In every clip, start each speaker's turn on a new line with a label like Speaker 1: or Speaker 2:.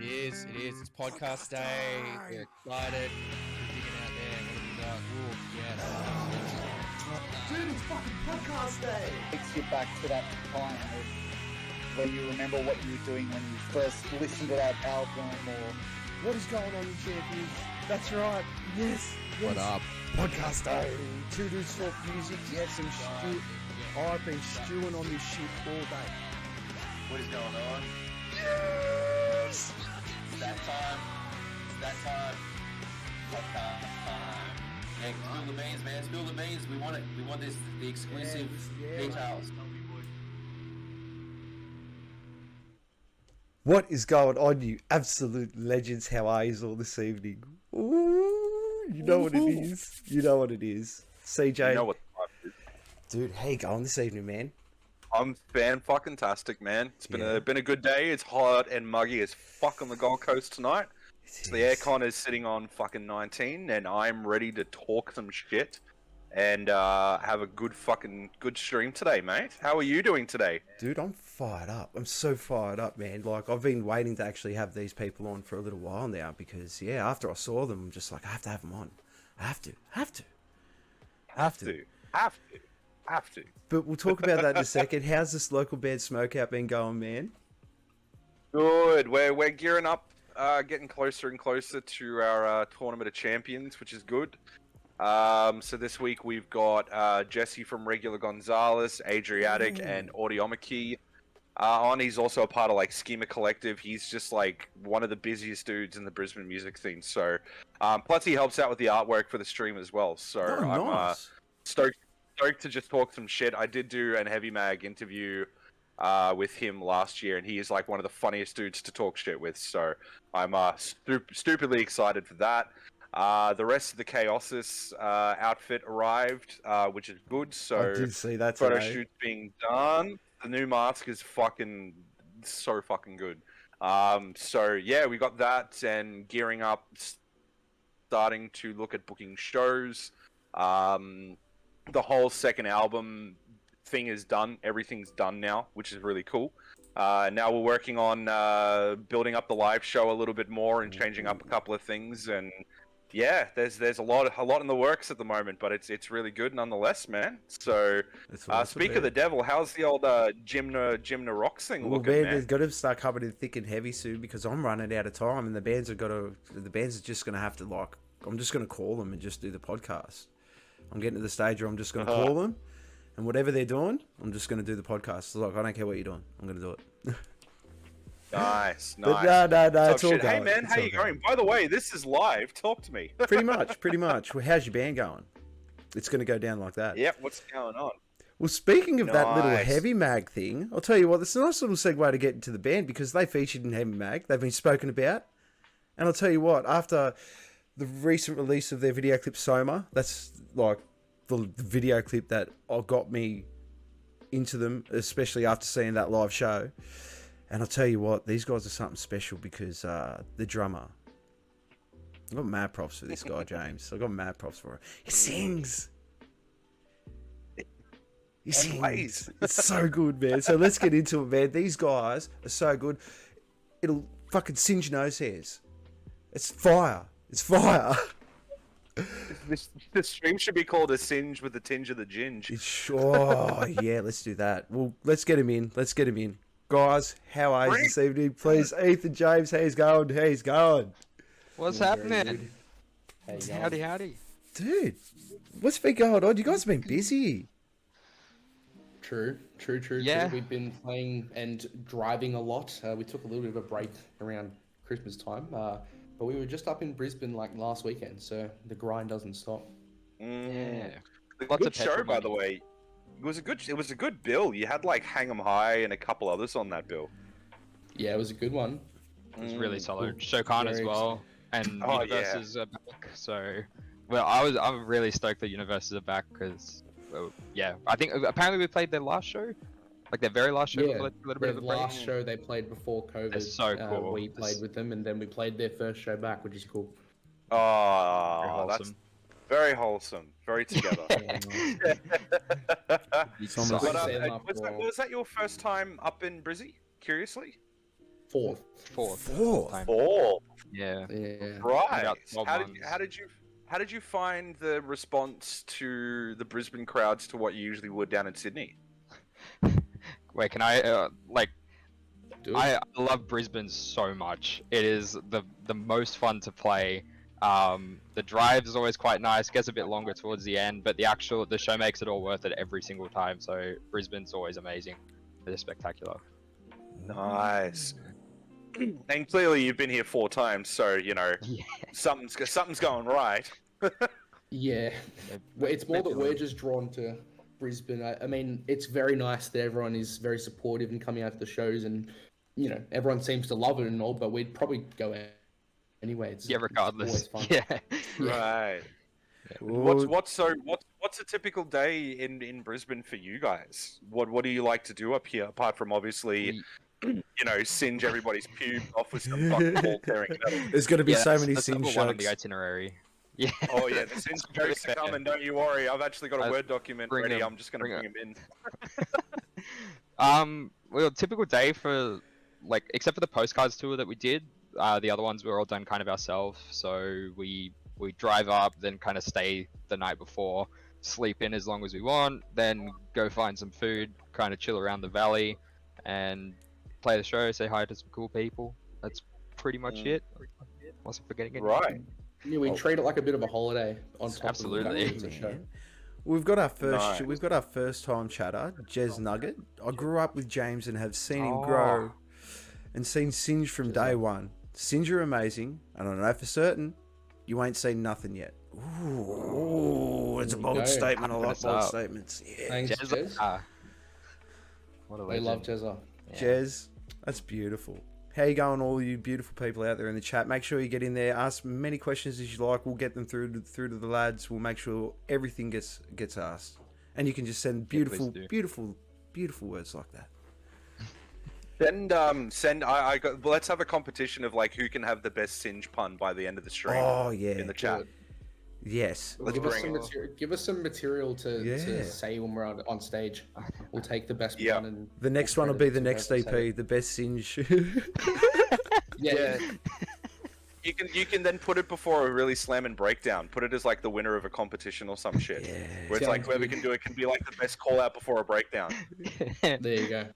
Speaker 1: is. It is. It's podcast day. We're excited. We're digging out there. What have we got? Ooh, yeah.
Speaker 2: Dude, it's fucking podcast day.
Speaker 3: Takes you back to that time when you remember what you were doing when you first listened to that album, or
Speaker 2: What is going on, you champions? That's right. Yes.
Speaker 1: What up?
Speaker 2: Podcast day. Two dudes talk music. Yes, and stew. I've been stewing on this shit all day.
Speaker 4: What is going on?
Speaker 2: Yes.
Speaker 4: It's that time. It's that time. Podcast time. Yeah, spill the beans, man. Spill the beans. We want it. We want this. The exclusive details.
Speaker 2: What is going on, you absolute legends? How are you all this evening? Ooh, you know what it is. You know what it is. CJ.
Speaker 5: You know what the vibe is.
Speaker 2: Dude, how you going this evening, man?
Speaker 5: I'm fan-fucking-tastic, man. It's been a good day. It's hot and muggy as fuck on the Gold Coast tonight. So the aircon is sitting on fucking 19, and I'm ready to talk some shit and have a good stream today, mate. How are you doing today?
Speaker 2: Dude, I'm fired up. I'm so fired up, man. Like, I've been waiting to actually have these people on for a little while now because, yeah, after I saw them, I'm just like, I have to have them on. I have to. But we'll talk about that in a second. How's this local band Smokeout been going, man?
Speaker 5: Good. We're gearing up, getting closer and closer to our Tournament of Champions, which is good. So this week we've got Jesse from Regular Gonzalez, Adriatic, and Audiomaki on. He's also a part of like Schema Collective. He's just like one of the busiest dudes in the Brisbane music scene. So plus he helps out with the artwork for the stream as well. So I'm stoked to just talk some shit. I did do an Heavy Mag interview with him last year, and he is like one of the funniest dudes to talk shit with. So I'm stupidly excited for that. The rest of the Chaosis outfit arrived, which is good. So
Speaker 2: I did see that
Speaker 5: photo
Speaker 2: today.
Speaker 5: shoot's being done. The new mask is so fucking good. So yeah, we got that and gearing up, starting to look at booking shows. The whole second album thing is done. Everything's done now, which is really cool. Now we're working on building up the live show a little bit more and changing up a couple of things. And yeah, there's a lot in the works at the moment, but it's really good nonetheless, man. So speak of the devil, how's the old Gymna Rocks thing looking, man?
Speaker 2: They've got to start coming in thick and heavy soon because I'm running out of time, and the bands are just gonna have to like. I'm just gonna call them and just do the podcast. I'm getting to the stage where I'm just going to call them, and whatever they're doing, I'm just going to do the podcast. So, like, I don't care what you're doing. I'm going to do it.
Speaker 5: Nice.
Speaker 2: But no, it's all
Speaker 5: shit.
Speaker 2: going.
Speaker 5: Hey, man, how you going? By the way, this is live. Talk to me.
Speaker 2: Pretty much. Well, how's your band going? It's going to go down like that.
Speaker 5: Yep, what's going on?
Speaker 2: Well, speaking of that little Heavy Mag thing, I'll tell you what, it's a nice little segue to get into the band because they featured in Heavy Mag. They've been spoken about. And I'll tell you what, after the recent release of their video clip Soma, that's like the video clip that got me into them, especially after seeing that live show. And I'll tell you what, these guys are something special because the drummer, I got mad props for this guy, James. I got mad props for him. He sings. It's so good, man. So let's get into it, man. These guys are so good. It'll fucking singe nose hairs. It's fire.
Speaker 5: The stream should be called a singe with a tinge of the ginge.
Speaker 2: Oh, yeah, let's do that. Well, let's get him in. Guys, how are you this evening? Please, Ethan, James, how's going?
Speaker 6: What's happening? Howdy.
Speaker 2: Dude, what's been going on? You guys have been busy.
Speaker 7: True.
Speaker 6: Yeah.
Speaker 7: We've been playing and driving a lot. We took a little bit of a break around Christmas time. But we were just up in Brisbane like last weekend, so the grind doesn't stop.
Speaker 6: Yeah.
Speaker 5: Lots of show, by the way. It was a good bill. You had like Hang 'em High and a couple others on that bill.
Speaker 7: Yeah, it was a good one.
Speaker 6: It was really solid. Shokan as well, and
Speaker 5: Oh,
Speaker 6: Universes are back. So, well, I'm really stoked that Universes are back because, I think apparently we played their last show, like their very last show.
Speaker 7: Yeah,
Speaker 6: with a little bit of a break.
Speaker 7: last show they played before COVID.
Speaker 6: They're so cool.
Speaker 7: We played with them, and then we played their first show back, which is cool.
Speaker 5: Oh, that's very wholesome. Very together.
Speaker 2: It's almost
Speaker 5: Was that your first time up in Brizzy? Curiously?
Speaker 7: Fourth.
Speaker 2: Fourth.
Speaker 6: time.
Speaker 5: Oh,
Speaker 6: Yeah.
Speaker 7: Yeah.
Speaker 5: right.
Speaker 6: About 12
Speaker 5: How
Speaker 6: months.
Speaker 5: did you find the response to the Brisbane crowds to what you usually would down in Sydney?
Speaker 6: Wait, can I
Speaker 7: Do it.
Speaker 6: I love Brisbane so much. It is the most fun to play. The drive is always quite nice. Gets a bit longer towards the end, but the show makes it all worth it every single time. So Brisbane's always amazing. They're spectacular.
Speaker 5: Nice. And clearly you've been here 4 times, so you know
Speaker 6: Yeah.
Speaker 5: something's going right.
Speaker 7: Yeah. Well, it's more that we're just drawn to Brisbane. I mean, it's very nice that everyone is very supportive and coming out to the shows, and you know, everyone seems to love it and all. But we'd probably go out anyway. It's
Speaker 6: Regardless.
Speaker 7: always fun.
Speaker 6: Yeah.
Speaker 5: Right.
Speaker 2: Well,
Speaker 5: What's a typical day in Brisbane for you guys? What do you like to do up here apart from obviously you know, singe everybody's pubes off with some fucking ball tearing metal?
Speaker 2: There's going to be so
Speaker 6: that's-
Speaker 2: many
Speaker 6: that's
Speaker 2: singe
Speaker 6: number one on the
Speaker 2: jokes.
Speaker 6: itinerary. Yeah.
Speaker 5: Oh yeah, the singe jokes are coming. Don't you worry. I've actually got a Word document
Speaker 6: bring
Speaker 5: ready.
Speaker 6: 'em,
Speaker 5: I'm just gonna
Speaker 6: bring
Speaker 5: bring them in.
Speaker 6: Well, typical day for like, except for the postcards tour that we did, the other ones were all done kind of ourselves. So we drive up, then kind of stay the night before, sleep in as long as we want, then go find some food, kind of chill around the valley, and play the show, say hi to some cool people. That's pretty much it. Wasn't forgetting anything.
Speaker 5: Right.
Speaker 7: Yeah, we treat it like a bit of a holiday on top
Speaker 6: Absolutely.
Speaker 7: of the show.
Speaker 2: We've got our
Speaker 5: Nice.
Speaker 2: first time chatter, Jez Nugget. I grew up with James and have seen him
Speaker 6: Oh.
Speaker 2: grow and seen Singe from day one. Singe are amazing, and I know for certain you ain't seen nothing yet. Ooh, it's a bold
Speaker 7: go.
Speaker 2: statement. I like
Speaker 6: Us
Speaker 2: bold
Speaker 6: up.
Speaker 2: statements. Yeah.
Speaker 7: Thanks,
Speaker 6: Jezza.
Speaker 7: Jez.
Speaker 6: What a
Speaker 7: We
Speaker 6: legend.
Speaker 7: love Jezza.
Speaker 6: Yeah.
Speaker 2: Jez, that's beautiful. How you going, all you beautiful people out there in the chat? Make sure you get in there, ask many questions as you like. We'll get them through to the lads. We'll make sure everything gets asked, and you can just send beautiful,
Speaker 6: do.
Speaker 2: beautiful, beautiful words like that.
Speaker 5: I got. Well, let's have a competition of like who can have the best singe pun by the end of the stream.
Speaker 2: Oh yeah,
Speaker 5: in the chat.
Speaker 2: yes.
Speaker 5: Let's
Speaker 7: Give us,
Speaker 5: bring
Speaker 7: some
Speaker 5: it.
Speaker 7: give us some material to
Speaker 2: Yeah.
Speaker 7: say when we're on stage. We'll take the best
Speaker 5: Yeah.
Speaker 7: one. And
Speaker 2: The next
Speaker 7: we'll
Speaker 2: one will be
Speaker 7: credit
Speaker 2: the
Speaker 7: it to
Speaker 2: next
Speaker 7: whoever said
Speaker 2: EP,
Speaker 7: it.
Speaker 2: the best Singe.
Speaker 7: Yeah.
Speaker 5: You can then put it before a really slamming breakdown. Put it as like the winner of a competition or some shit.
Speaker 2: Yeah.
Speaker 5: Where it's like
Speaker 7: Sounds
Speaker 5: whoever
Speaker 7: good.
Speaker 5: can do it can be like the best call out before a breakdown.
Speaker 7: There you go.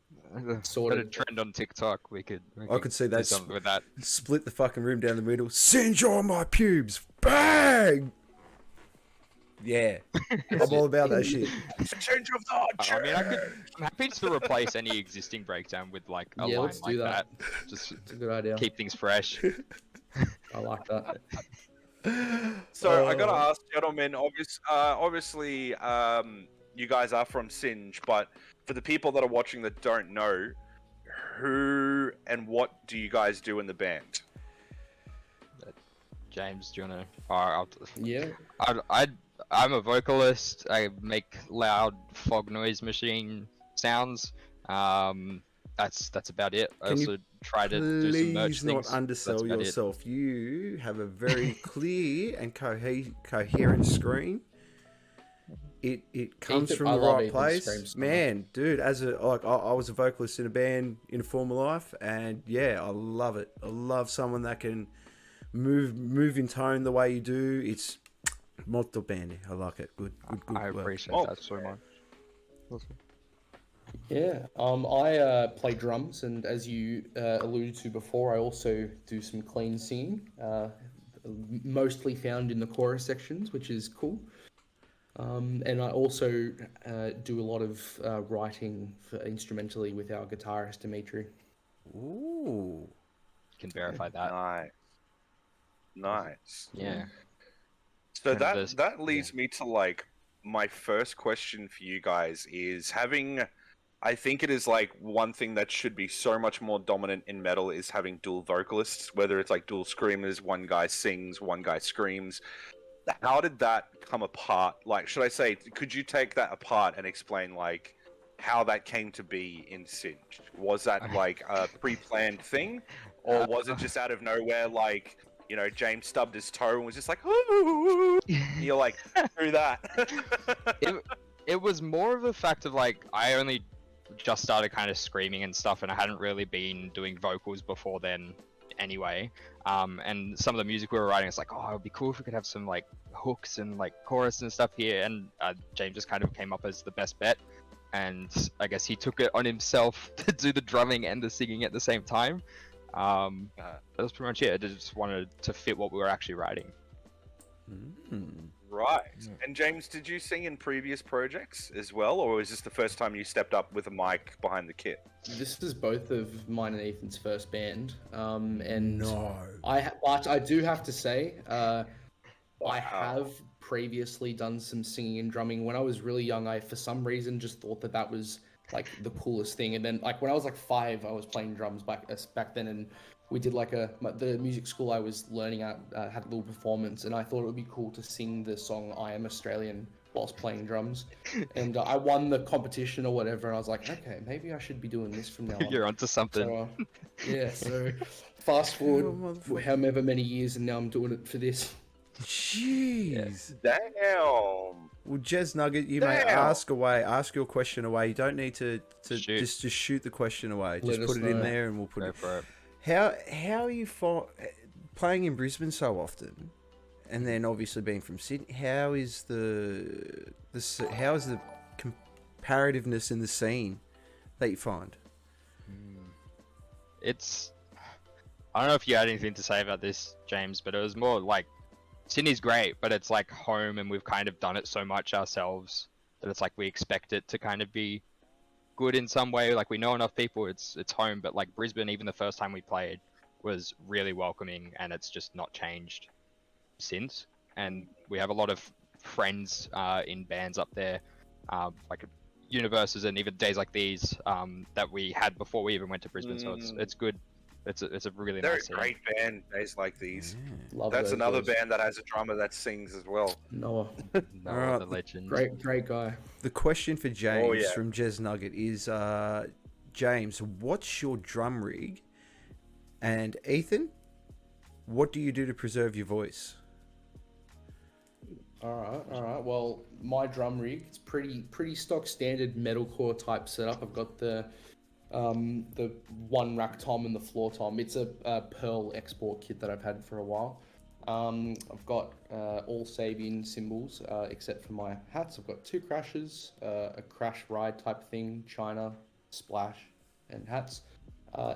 Speaker 6: Sort
Speaker 7: Sorted.
Speaker 6: of trend on TikTok. We could
Speaker 2: see
Speaker 6: do
Speaker 2: that
Speaker 6: something with that.
Speaker 2: Split the fucking room down the middle. Singe on my pubes. Bang! Yeah. I'm all about that shit.
Speaker 5: Change of the
Speaker 6: I mean, I'm happy to replace any existing breakdown with like a
Speaker 7: Yeah,
Speaker 6: line
Speaker 7: let's
Speaker 6: like
Speaker 7: do that.
Speaker 6: Just
Speaker 7: It's a good idea.
Speaker 6: keep things fresh.
Speaker 7: I like that.
Speaker 5: So I gotta ask, gentlemen. Obviously, you guys are from Singe, but for the people that are watching that don't know, who and what do you guys do in the band?
Speaker 6: James, do you wanna?
Speaker 7: Yeah.
Speaker 6: I'm a vocalist. I make loud fog noise machine sounds. That's about it. I
Speaker 2: Can you
Speaker 6: also try to do some merch
Speaker 2: Please not
Speaker 6: things.
Speaker 2: undersell
Speaker 6: That's about it.
Speaker 2: yourself. You have a very clear and coherent screen. It comes
Speaker 7: Ethan-
Speaker 2: from
Speaker 7: I
Speaker 2: the
Speaker 7: love
Speaker 2: right
Speaker 7: Ethan's
Speaker 2: place,
Speaker 7: screams so
Speaker 2: man, dude. As a I was a vocalist in a band in former life, and yeah, I love it. I love someone that can move in tone the way you do. It's molto bene. I like it. Good
Speaker 6: I
Speaker 2: work.
Speaker 6: appreciate
Speaker 5: Oh,
Speaker 6: that so much.
Speaker 7: Yeah. I play drums, and as you alluded to before, I also do some clean singing, mostly found in the chorus sections, which is cool. And I also do a lot of writing for instrumentally with our guitarist Dimitri.
Speaker 2: Ooh.
Speaker 6: Can verify that.
Speaker 5: Nice.
Speaker 6: Yeah.
Speaker 5: So
Speaker 6: Kind of
Speaker 5: that leads me to like my first question for you guys is having. I think it is like one thing that should be so much more dominant in metal is having dual vocalists, whether it's like dual screamers, one guy sings, one guy screams. How did that come apart? Like, should I say, could you take that apart and explain like how that came to be in Singe? Was that like a pre-planned thing, or was it just out of nowhere? Like, you know, James stubbed his toe and was just like, ooh, you're like, through that.
Speaker 6: It was more of a fact of like I only just started kind of screaming and stuff, and I hadn't really been doing vocals before then anyway. And some of the music we were writing, it's like, oh, it'd be cool if we could have some like hooks and like chorus and stuff here. And James just kind of came up as the best bet, and I guess he took it on himself to do the drumming and the singing at the same time. That's pretty much it. I just wanted to fit what we were actually writing.
Speaker 5: Right. And James, did you sing in previous projects as well, or was this the first time you stepped up with a mic behind the kit?
Speaker 7: This is both of mine and Ethan's first band. And
Speaker 2: No.
Speaker 7: but I do have to say, I have previously done some singing and drumming. When I was really young, I for some reason just thought that was like the coolest thing. And then like when I was like 5, I was playing drums back then, and we did like the music school I was learning at had a little performance, and I thought it would be cool to sing the song "I Am Australian" whilst playing drums. And I won the competition or whatever, and I was like, okay, maybe I should be doing this from now on.
Speaker 6: You're onto something.
Speaker 7: So, yeah. So fast forward however many years, and now I'm doing it for this.
Speaker 2: Jeez.
Speaker 5: Damn.
Speaker 2: Well, Jez Nugget, you may ask your question away. You don't need to
Speaker 6: Shoot.
Speaker 2: just shoot the question away.
Speaker 7: Let
Speaker 2: Just
Speaker 7: us
Speaker 2: put it in
Speaker 7: know.
Speaker 2: there, and we'll put
Speaker 6: Go
Speaker 2: it.
Speaker 6: for it.
Speaker 2: How are you playing in Brisbane so often, and then obviously being from Sydney? How is the comparativeness in the scene that you find?
Speaker 6: It's, I don't know if you had anything to say about this, James, but it was more like Sydney's great, but it's like home, and we've kind of done it so much ourselves that it's like we expect it to kind of be good in some way. Like we know enough people, it's home. But like Brisbane, even the first time we played was really welcoming, and it's just not changed since. And we have a lot of friends in bands up there, like universes and even days like these that we had before we even went to Brisbane. So it's good. It's a really
Speaker 5: They're
Speaker 6: nice
Speaker 5: a great band, days like these.
Speaker 7: Love
Speaker 5: That's
Speaker 7: those
Speaker 5: another
Speaker 7: boys.
Speaker 5: band that has a drummer that sings as well.
Speaker 7: Noah,
Speaker 6: No,
Speaker 2: Alright.
Speaker 6: the legend.
Speaker 7: great guy.
Speaker 2: The question for James
Speaker 5: yeah.
Speaker 2: from Jez Nugget is, James, what's your drum rig? And Ethan, what do you do to preserve your voice?
Speaker 7: All right. Well, my drum rig, it's pretty stock standard metalcore type setup. I've got the one rack tom and the floor tom. It's a Pearl export kit that I've had for a while. I've got all Sabian cymbals except for my hats. I've got 2 crashes, a crash ride type thing, China, splash, and hats.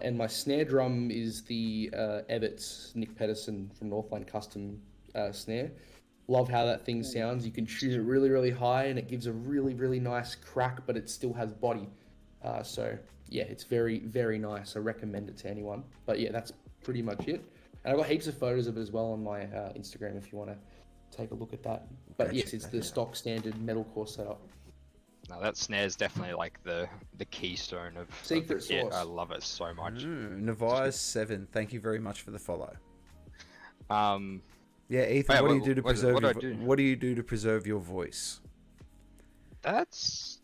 Speaker 7: And my snare drum is the Ebbets Nick Pedersen from Northland Custom snare. Love how that thing sounds. You can choose it really, really high, and it gives a really, really nice crack, but it still has body. So yeah, it's very, very nice. I recommend it to anyone. But yeah, that's pretty much it. And I've got heaps of photos of it as well on my Instagram if you want to take a look at that. But yes, it's the stock standard metalcore setup.
Speaker 6: No, that snare's definitely like the keystone of
Speaker 7: Secret
Speaker 6: the kit.
Speaker 7: sauce.
Speaker 6: I love it so much.
Speaker 2: Navias7, thank you very much for the follow. Yeah, Ethan,
Speaker 6: Yeah,
Speaker 2: what do you do to preserve
Speaker 6: what do I do?
Speaker 2: what do you do to preserve your voice?
Speaker 6: That's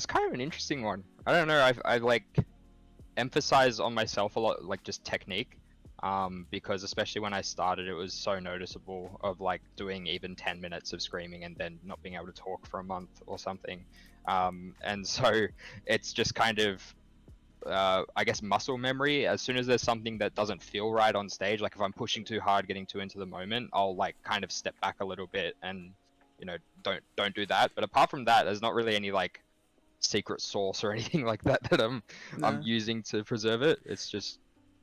Speaker 6: kind of an interesting one. I don't know. I like emphasize on myself a lot, like just technique, because especially when I started, it was so noticeable of like doing even 10 minutes of screaming and then not being able to talk for a month or something. And so it's just kind of, I guess, muscle memory. As soon as there's something that doesn't feel right on stage, like if I'm pushing too hard, getting too into the moment, I'll like kind of step back a little bit and, you know, don't do that. But apart from that, there's not really any like secret sauce or anything like that that I'm using to preserve it. It's just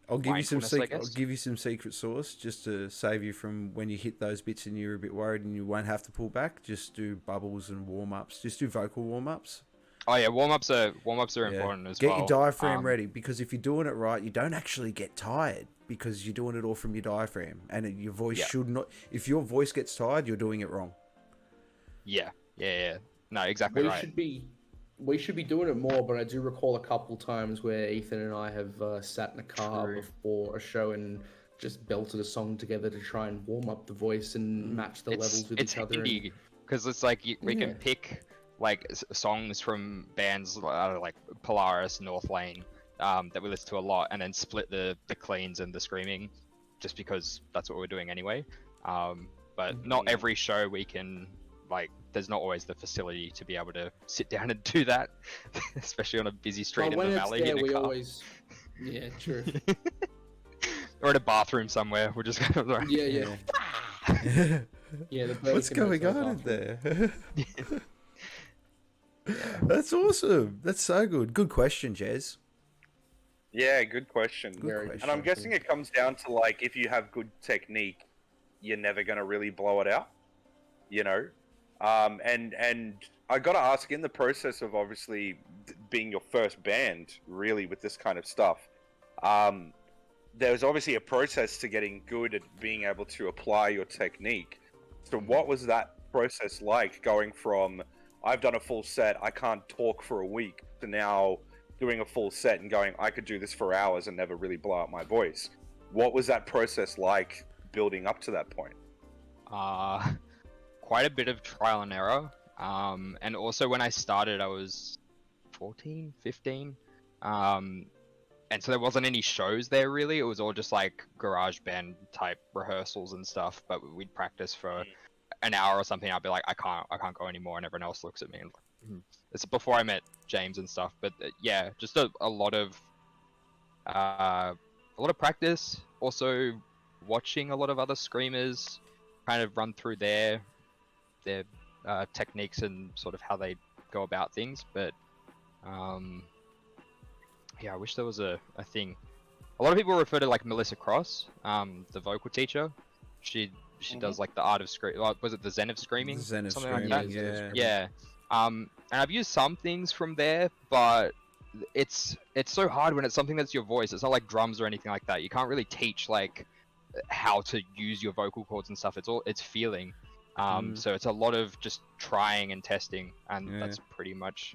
Speaker 2: I'll give you some
Speaker 6: mindfulness, I
Speaker 2: I'll
Speaker 6: guess.
Speaker 2: give you some secret sauce just to save you from when you hit those bits and you're a bit worried and you won't have to pull back. Just do bubbles and warm ups. Just do vocal warm ups.
Speaker 6: Oh yeah, warm-ups are important as
Speaker 2: Get
Speaker 6: well.
Speaker 2: your diaphragm ready, because if you're doing it right, you don't actually get tired because you're doing it all from your diaphragm, and your voice should not. If your voice gets tired, you're doing it wrong.
Speaker 6: Yeah. No, exactly right.
Speaker 7: We should be doing it more, but I do recall a couple times where Ethan and I have sat in a car
Speaker 6: True.
Speaker 7: before a show and just belted a song together to try and warm up the voice and match the levels with each other.
Speaker 6: It's because it's like we can pick like songs from bands like Polaris, North Lane, that we listen to a lot, and then split the cleans and the screaming, just because that's what we're doing anyway. But not every show we can like there's not always the facility to be able to sit down and do that, especially on a busy street
Speaker 7: But
Speaker 6: in
Speaker 7: when
Speaker 6: the
Speaker 7: it's
Speaker 6: valley
Speaker 7: there,
Speaker 6: in a
Speaker 7: we
Speaker 6: car.
Speaker 7: always. Yeah, true.
Speaker 6: Or in a bathroom somewhere. We're just kind of like,
Speaker 7: Yeah. Yeah, the
Speaker 2: What's
Speaker 7: Burger
Speaker 2: going
Speaker 7: Hotel
Speaker 2: on in
Speaker 7: bathroom.
Speaker 2: there? That's awesome. That's so good. Good question, Jez.
Speaker 5: Yeah, good question.
Speaker 2: Good
Speaker 7: Very
Speaker 2: question.
Speaker 5: And I'm guessing it comes down to like if you have good technique, you're never gonna really blow it out, you know. And I gotta ask, in the process of obviously being your first band, really with this kind of stuff, there's obviously a process to getting good at being able to apply your technique. So what was that process like, going from I've done a full set, I can't talk for a week, to now doing a full set and going, I could do this for hours and never really blow out my voice? What was that process like building up to that point?
Speaker 6: Quite a bit of trial and error. And also when I started, I was 14, 15. And so there wasn't any shows there really. It was all just like garage band type rehearsals and stuff. But we'd practice for an hour or something. I'd be like, I can't go anymore, and everyone else looks at me. And it's before I met James and stuff. But yeah, just a lot of practice. Also watching a lot of other screamers, kind of run through their techniques and sort of how they go about things. But yeah, I wish there was a thing. A lot of people refer to like Melissa Cross, the vocal teacher. She does like the art of scream. Was it the Zen of Screaming?
Speaker 2: The Zen of
Speaker 6: Something
Speaker 2: Screaming,
Speaker 6: like that?
Speaker 2: yeah.
Speaker 6: Yeah. And I've used some things from there, but it's so hard when it's something that's your voice. It's not like drums or anything like that. You can't really teach like how to use your vocal cords and stuff. It's feeling. So it's a lot of just trying and testing, and that's pretty much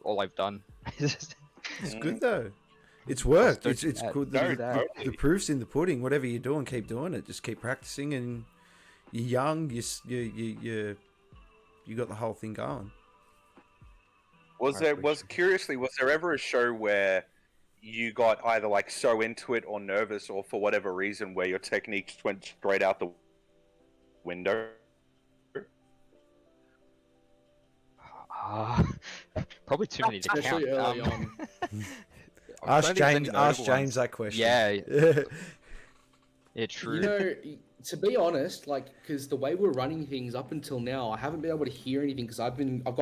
Speaker 6: all I've done.
Speaker 2: It's good though. It's worked.
Speaker 6: Don't
Speaker 2: It's
Speaker 6: do that.
Speaker 2: good.
Speaker 6: Don't do
Speaker 2: The
Speaker 6: that.
Speaker 2: proof's in the pudding. Whatever you're doing, keep doing it. Just keep practicing, and you're young. You got the whole thing going.
Speaker 5: Was there ever a show where you got either like so into it or nervous or for whatever reason where your techniques went straight out the window?
Speaker 6: Probably too many to count.
Speaker 7: Especially early on.
Speaker 2: Ask James that question.
Speaker 6: Yeah. Yeah, true.
Speaker 7: You know, to be honest, like, because the way we're running things up until now, I haven't been able to hear anything because I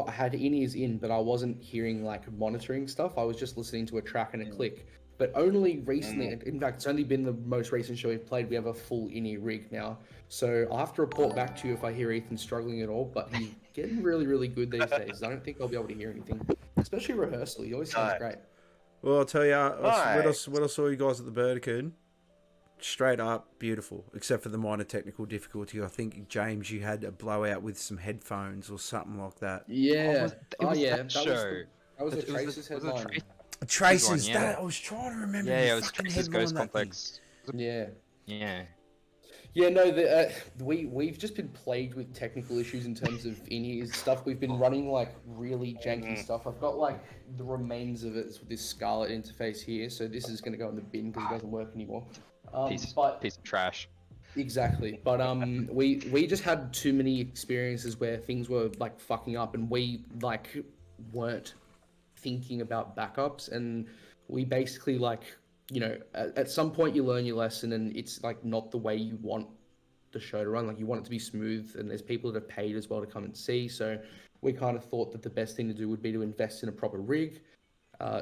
Speaker 7: had in-ears in, but I wasn't hearing like monitoring stuff. I was just listening to a track and a click. But only recently, in fact, it's only been the most recent show we've played. We have a full in-ear rig now, so I'll have to report back to you if I hear Ethan struggling at all. But he's getting really, really good these days. I don't think I'll be able to hear anything, especially rehearsal. He always sounds great.
Speaker 2: Well, I'll tell you, what I saw you guys at the Burdekin, straight up beautiful, except for the minor technical difficulty. I think, James, you had a blowout with some headphones or something like that.
Speaker 7: Yeah.
Speaker 6: That show.
Speaker 7: That was a Tracer's headline.
Speaker 2: Traces,
Speaker 6: one, yeah.
Speaker 2: that I was trying to remember.
Speaker 6: Yeah,
Speaker 2: the
Speaker 6: it was
Speaker 2: fucking
Speaker 6: Tracer's
Speaker 2: headline
Speaker 6: Ghost
Speaker 2: on that thing.
Speaker 6: Complex.
Speaker 7: Yeah.
Speaker 6: Yeah.
Speaker 7: Yeah, no, we've just been plagued with technical issues in terms of in-ears stuff. We've been running like really janky stuff. I've got like the remains of it with this Scarlet interface here, so this is going to go in the bin because it doesn't work anymore.
Speaker 6: Piece of trash.
Speaker 7: Exactly, but we just had too many experiences where things were like fucking up, and we like weren't thinking about backups, and we basically like, you know, at some point you learn your lesson, and it's like not the way you want the show to run. Like, you want it to be smooth, and there's people that have paid as well to come and see. So we kind of thought that the best thing to do would be to invest in a proper rig,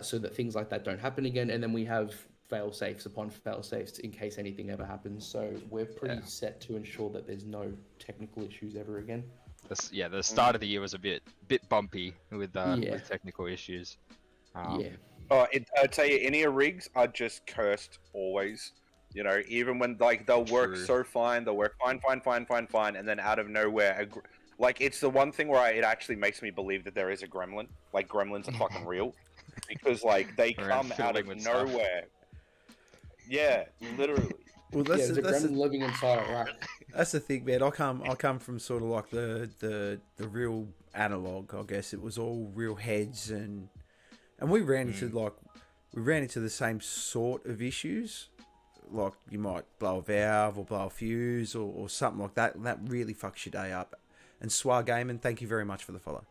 Speaker 7: so that things like that don't happen again. And then we have fail safes upon fail safes in case anything ever happens. So we're pretty set to ensure that there's no technical issues ever again.
Speaker 6: The start of the year was a bit bumpy with technical issues.
Speaker 7: Yeah.
Speaker 5: I tell you, in-ear rigs are just cursed always. You know, even when like they'll work so fine, they'll work fine, and then out of nowhere, like it's the one thing where it actually makes me believe that there is a gremlin. Like, gremlins are fucking real, because like they come out of nowhere. Yeah, literally.
Speaker 2: Well,
Speaker 7: there's a gremlin living inside a rack.
Speaker 2: That's the thing, man. I come from sort of like the real analog. I guess it was all real heads, and we ran into the same sort of issues. Like, you might blow a valve or blow a fuse or something like that, and that really fucks your day up. And Swar Gaming, thank you very much for the follow.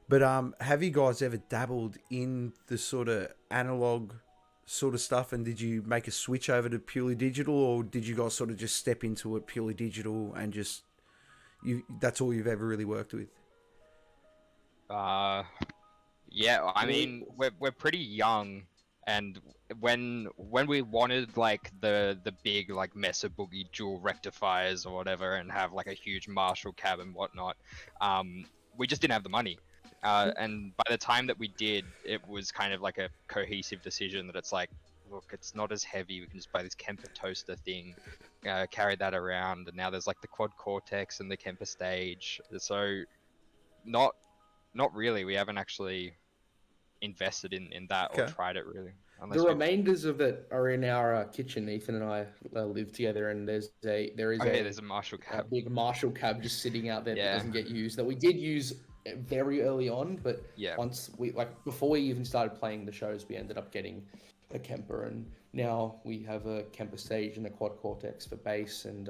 Speaker 2: But have you guys ever dabbled in the sort of analog sort of stuff, and did you make a switch over to purely digital, or did you guys sort of just step into it purely digital and just that's all you've ever really worked with?
Speaker 6: Yeah, I mean, we're pretty young, and when we wanted like the big like Mesa Boogie dual rectifiers or whatever, and have like a huge Marshall cab and whatnot, we just didn't have the money. And by the time that we did, it was kind of like a cohesive decision that it's like, look, it's not as heavy. We can just buy this Kemper toaster thing, carry that around, and now there's like the Quad Cortex and the Kemper stage. So, not really. We haven't actually invested in that or tried it really.
Speaker 7: The remainders of it are in our kitchen. Ethan and I live together, and there's a
Speaker 6: Marshall cab,
Speaker 7: a big Marshall cab just sitting out there that doesn't get used. That we did use very early on, but once before we even started playing the shows, we ended up getting a Kemper, and now we have a Kemper stage and a Quad Cortex for bass, and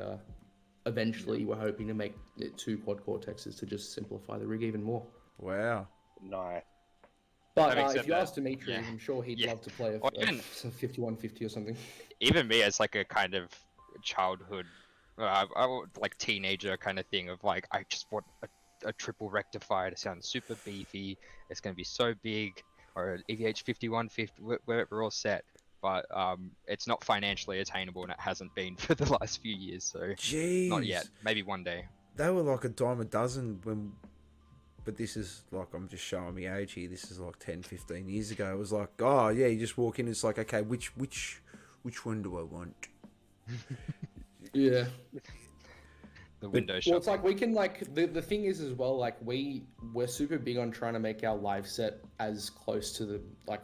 Speaker 7: eventually we're hoping to make it 2 Quad Cortexes to just simplify the rig even more.
Speaker 2: Wow,
Speaker 5: nice.
Speaker 7: But if you ask Dimitri, I'm sure he'd love to play a 5150 or something.
Speaker 6: Even me, as like a kind of childhood, like teenager kind of thing of like, I just want a triple rectifier to sound super beefy. It's going to be so big, or an EVH 5150. We're all set, but it's not financially attainable, and it hasn't been for the last few years. So not yet. Maybe one day.
Speaker 2: They were like a dime a dozen when. But this is like, I'm just showing me age here. This is like 10, 15 years ago. It was like, oh yeah, you just walk in. It's like, okay, which one do I want?
Speaker 7: Yeah.
Speaker 6: The window shopping.
Speaker 7: Well, it's like we can like the thing is as well, like we're super big on trying to make our live set as close to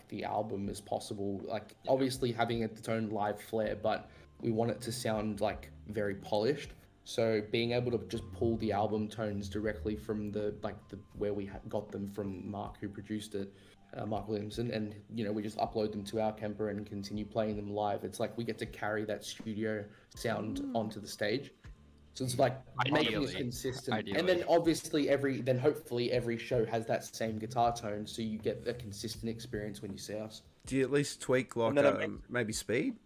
Speaker 7: the album as possible. Like obviously having its own live flair, but we want it to sound like very polished. So being able to just pull the album tones directly from where we got them from Mark, who produced it, Mark Williamson, and we just upload them to our Kemper and continue playing them live. It's like we get to carry that studio sound onto the stage. So it's like making it consistent. Ideally. And then obviously hopefully every show has that same guitar tone, so you get a consistent experience when you see us.
Speaker 2: Do you at least tweak like maybe speed?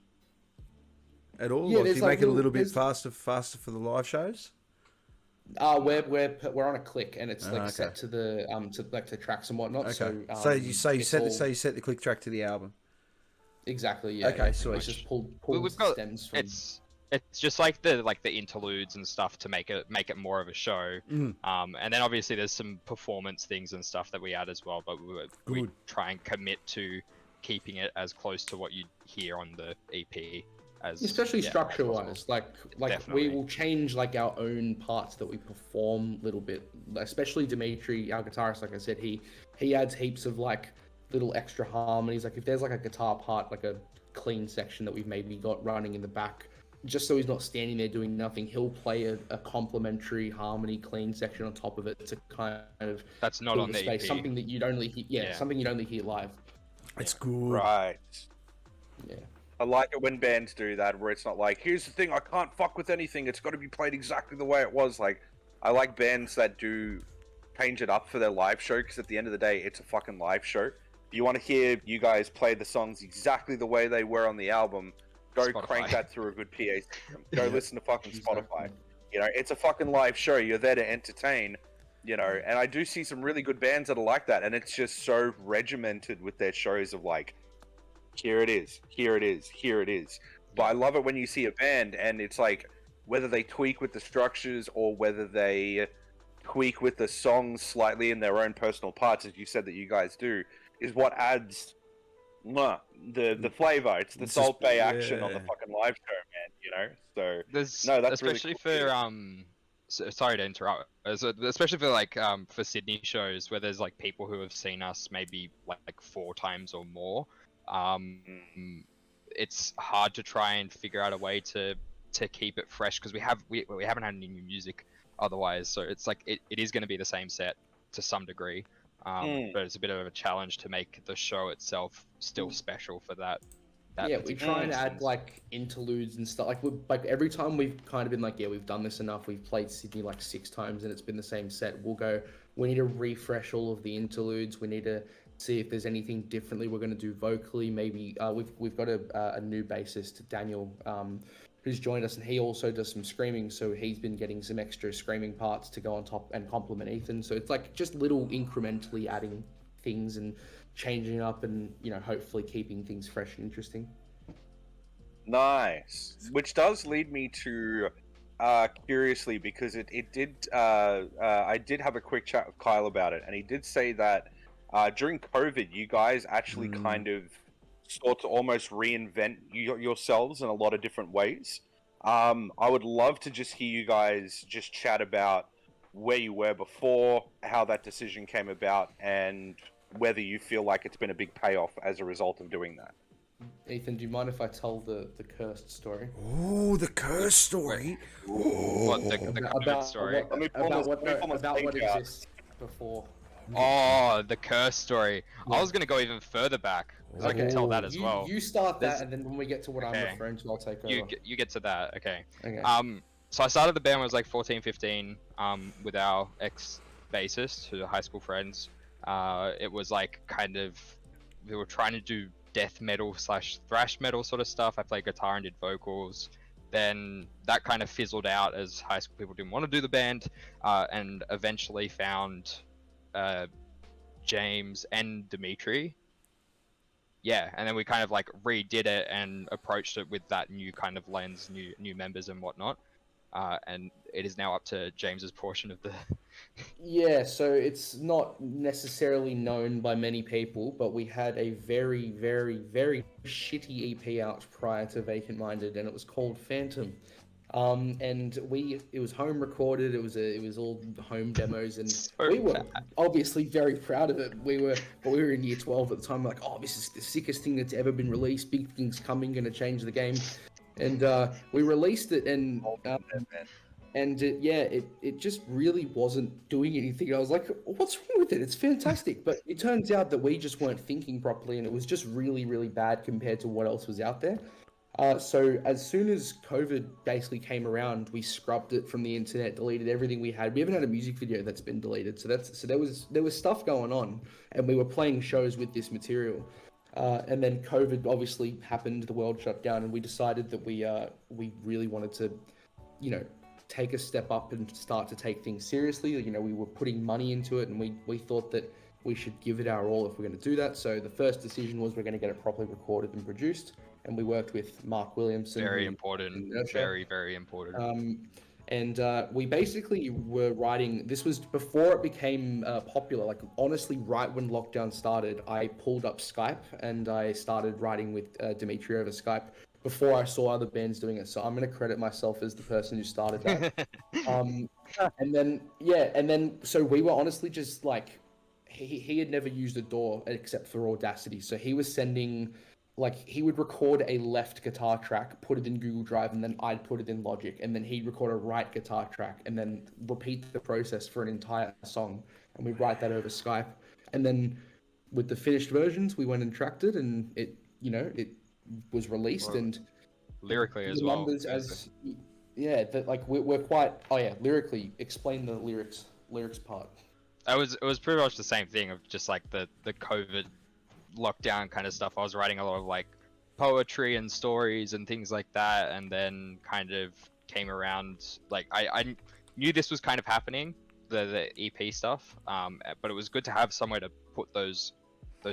Speaker 2: At all?
Speaker 7: Yeah,
Speaker 2: like, do you make it a little bit faster for the live shows?
Speaker 7: We're on a click, and it's set to the to tracks and whatnot.
Speaker 2: Okay. So you set the click track to the album.
Speaker 7: Exactly. Yeah.
Speaker 2: Okay. So
Speaker 7: it's just pull stems from.
Speaker 6: It's just like the interludes and stuff to make it more of a show. And then obviously there's some performance things and stuff that we add as well, but we try and commit to keeping it as close to what you hear on the EP.
Speaker 7: Especially structure wise, like we will change like our own parts that we perform a little bit, especially Dimitri, our guitarist. Like I said, he adds heaps of like little extra harmonies. Like if there's like a guitar part, like a clean section that we've maybe got running in the back, just so he's not standing there doing nothing, he'll play a complementary harmony clean section on top of it to kind of
Speaker 6: that's not on the EP.
Speaker 7: Something that you'd only hear, something you'd only hear live.
Speaker 2: It's good,
Speaker 5: right?
Speaker 7: Yeah.
Speaker 5: I like it when bands do that, where it's not like, here's the thing, I can't fuck with anything, it's got to be played exactly the way it was. Like, I like bands that do change it up for their live show, because at the end of the day, it's a fucking live show. If you want to hear you guys play the songs exactly the way they were on the album, go crank that through a good PA system. Go listen to fucking Spotify. It's a fucking live show, you're there to entertain, and I do see some really good bands that are like that, and it's just so regimented with their shows of like, here it is, here it is, here it is. But I love it when you see a band and it's like, whether they tweak with the structures or whether they tweak with the songs slightly in their own personal parts, as you said that you guys do, is what adds the flavor. It's the Salt Bay action on the fucking live show, man, So
Speaker 6: there's,
Speaker 5: that's
Speaker 6: especially
Speaker 5: really cool.
Speaker 6: for sorry to interrupt, especially for like for Sydney shows where there's like people who have seen us maybe like 4 times or more. It's hard to try and figure out a way to keep it fresh, because we haven't had any new music otherwise, so it's like it is going to be the same set to some degree, but it's a bit of a challenge to make the show itself still special for that. that
Speaker 7: Yeah, we try and add
Speaker 6: instance.
Speaker 7: like interludes and stuff. Like every time we've kind of been like, yeah, we've done this enough. We've played Sydney like 6 times and it's been the same set. We'll go. We need to refresh all of the interludes. We need to see if there's anything differently we're going to do vocally. Maybe we've got a new bassist, Daniel, who's joined us, and he also does some screaming. So he's been getting some extra screaming parts to go on top and complement Ethan. So it's like just little incrementally adding things and changing up, and hopefully keeping things fresh and interesting.
Speaker 5: Nice. Which does lead me to curiously, because it did I did have a quick chat with Kyle about it, and he did say that during COVID you guys actually kind of sought to almost reinvent yourselves in a lot of different ways. I would love to just hear you guys just chat about where you were before, how that decision came about, and whether you feel like it's been a big payoff as a result of doing that.
Speaker 7: Ethan, do you mind if I tell the cursed story?
Speaker 2: Oh, the curse story.
Speaker 6: What the COVID story?
Speaker 7: About what exists before.
Speaker 6: Oh, the curse story. I was gonna go even further back because I can tell that as well.
Speaker 7: You start that, and then when we get to what I'm referring to, I'll take over.
Speaker 6: You get to that. Okay.
Speaker 7: Okay.
Speaker 6: So I started the band when I was like 14, 15, with our ex-bassist, who are high school friends. It was like kind of, we were trying to do death metal / thrash metal sort of stuff. I played guitar and did vocals. Then that kind of fizzled out as high school people didn't want to do the band, and eventually found James and Dimitri. Yeah, and then we kind of like redid it and approached it with that new kind of lens, new members and whatnot. And it is now up to James's portion of the.
Speaker 7: Yeah, so it's not necessarily known by many people, but we had a very, very, very shitty EP out prior to Vacant Minded, and it was called Phantom. And it was home recorded. It was all home demos, and we were obviously very proud of it. We were in year 12 at the time. Like, oh, this is the sickest thing that's ever been released. Big things coming, going to change the game. And we released it, and it just really wasn't doing anything. I was like, what's wrong with it? It's fantastic. But it turns out that we just weren't thinking properly, and it was just really, really bad compared to what else was out there. So as soon as COVID basically came around, we scrubbed it from the internet, deleted everything we had. We haven't had a music video that's been deleted. So there was stuff going on, and we were playing shows with this material. And then COVID obviously happened, the world shut down, and we decided that we really wanted to, take a step up and start to take things seriously. We were putting money into it, and we thought that we should give it our all if we're going to do that. So the first decision was we're going to get it properly recorded and produced, and we worked with Mark Williamson.
Speaker 6: Very important. Very, very important.
Speaker 7: And we basically were writing, this was before it became popular. Like, honestly, right when lockdown started, I pulled up Skype and I started writing with Dimitri over Skype before I saw other bands doing it. So I'm going to credit myself as the person who started that. So we were honestly just like, he had never used a DAW except for Audacity. So he was sending, like, he would record a left guitar track, put it in Google Drive, and then I'd put it in Logic, and then he'd record a right guitar track, and then repeat the process for an entire song, and we'd write that over Skype. And then with the finished versions, we went and tracked it, and it was released, and
Speaker 6: lyrically as well.
Speaker 7: We're quite. Oh yeah, lyrically. Explain the lyrics part.
Speaker 6: It was pretty much the same thing of just like the COVID lockdown kind of stuff. I was writing a lot of like poetry and stories and things like that, and then kind of came around, like I knew this was kind of happening, the EP stuff, but it was good to have somewhere to put those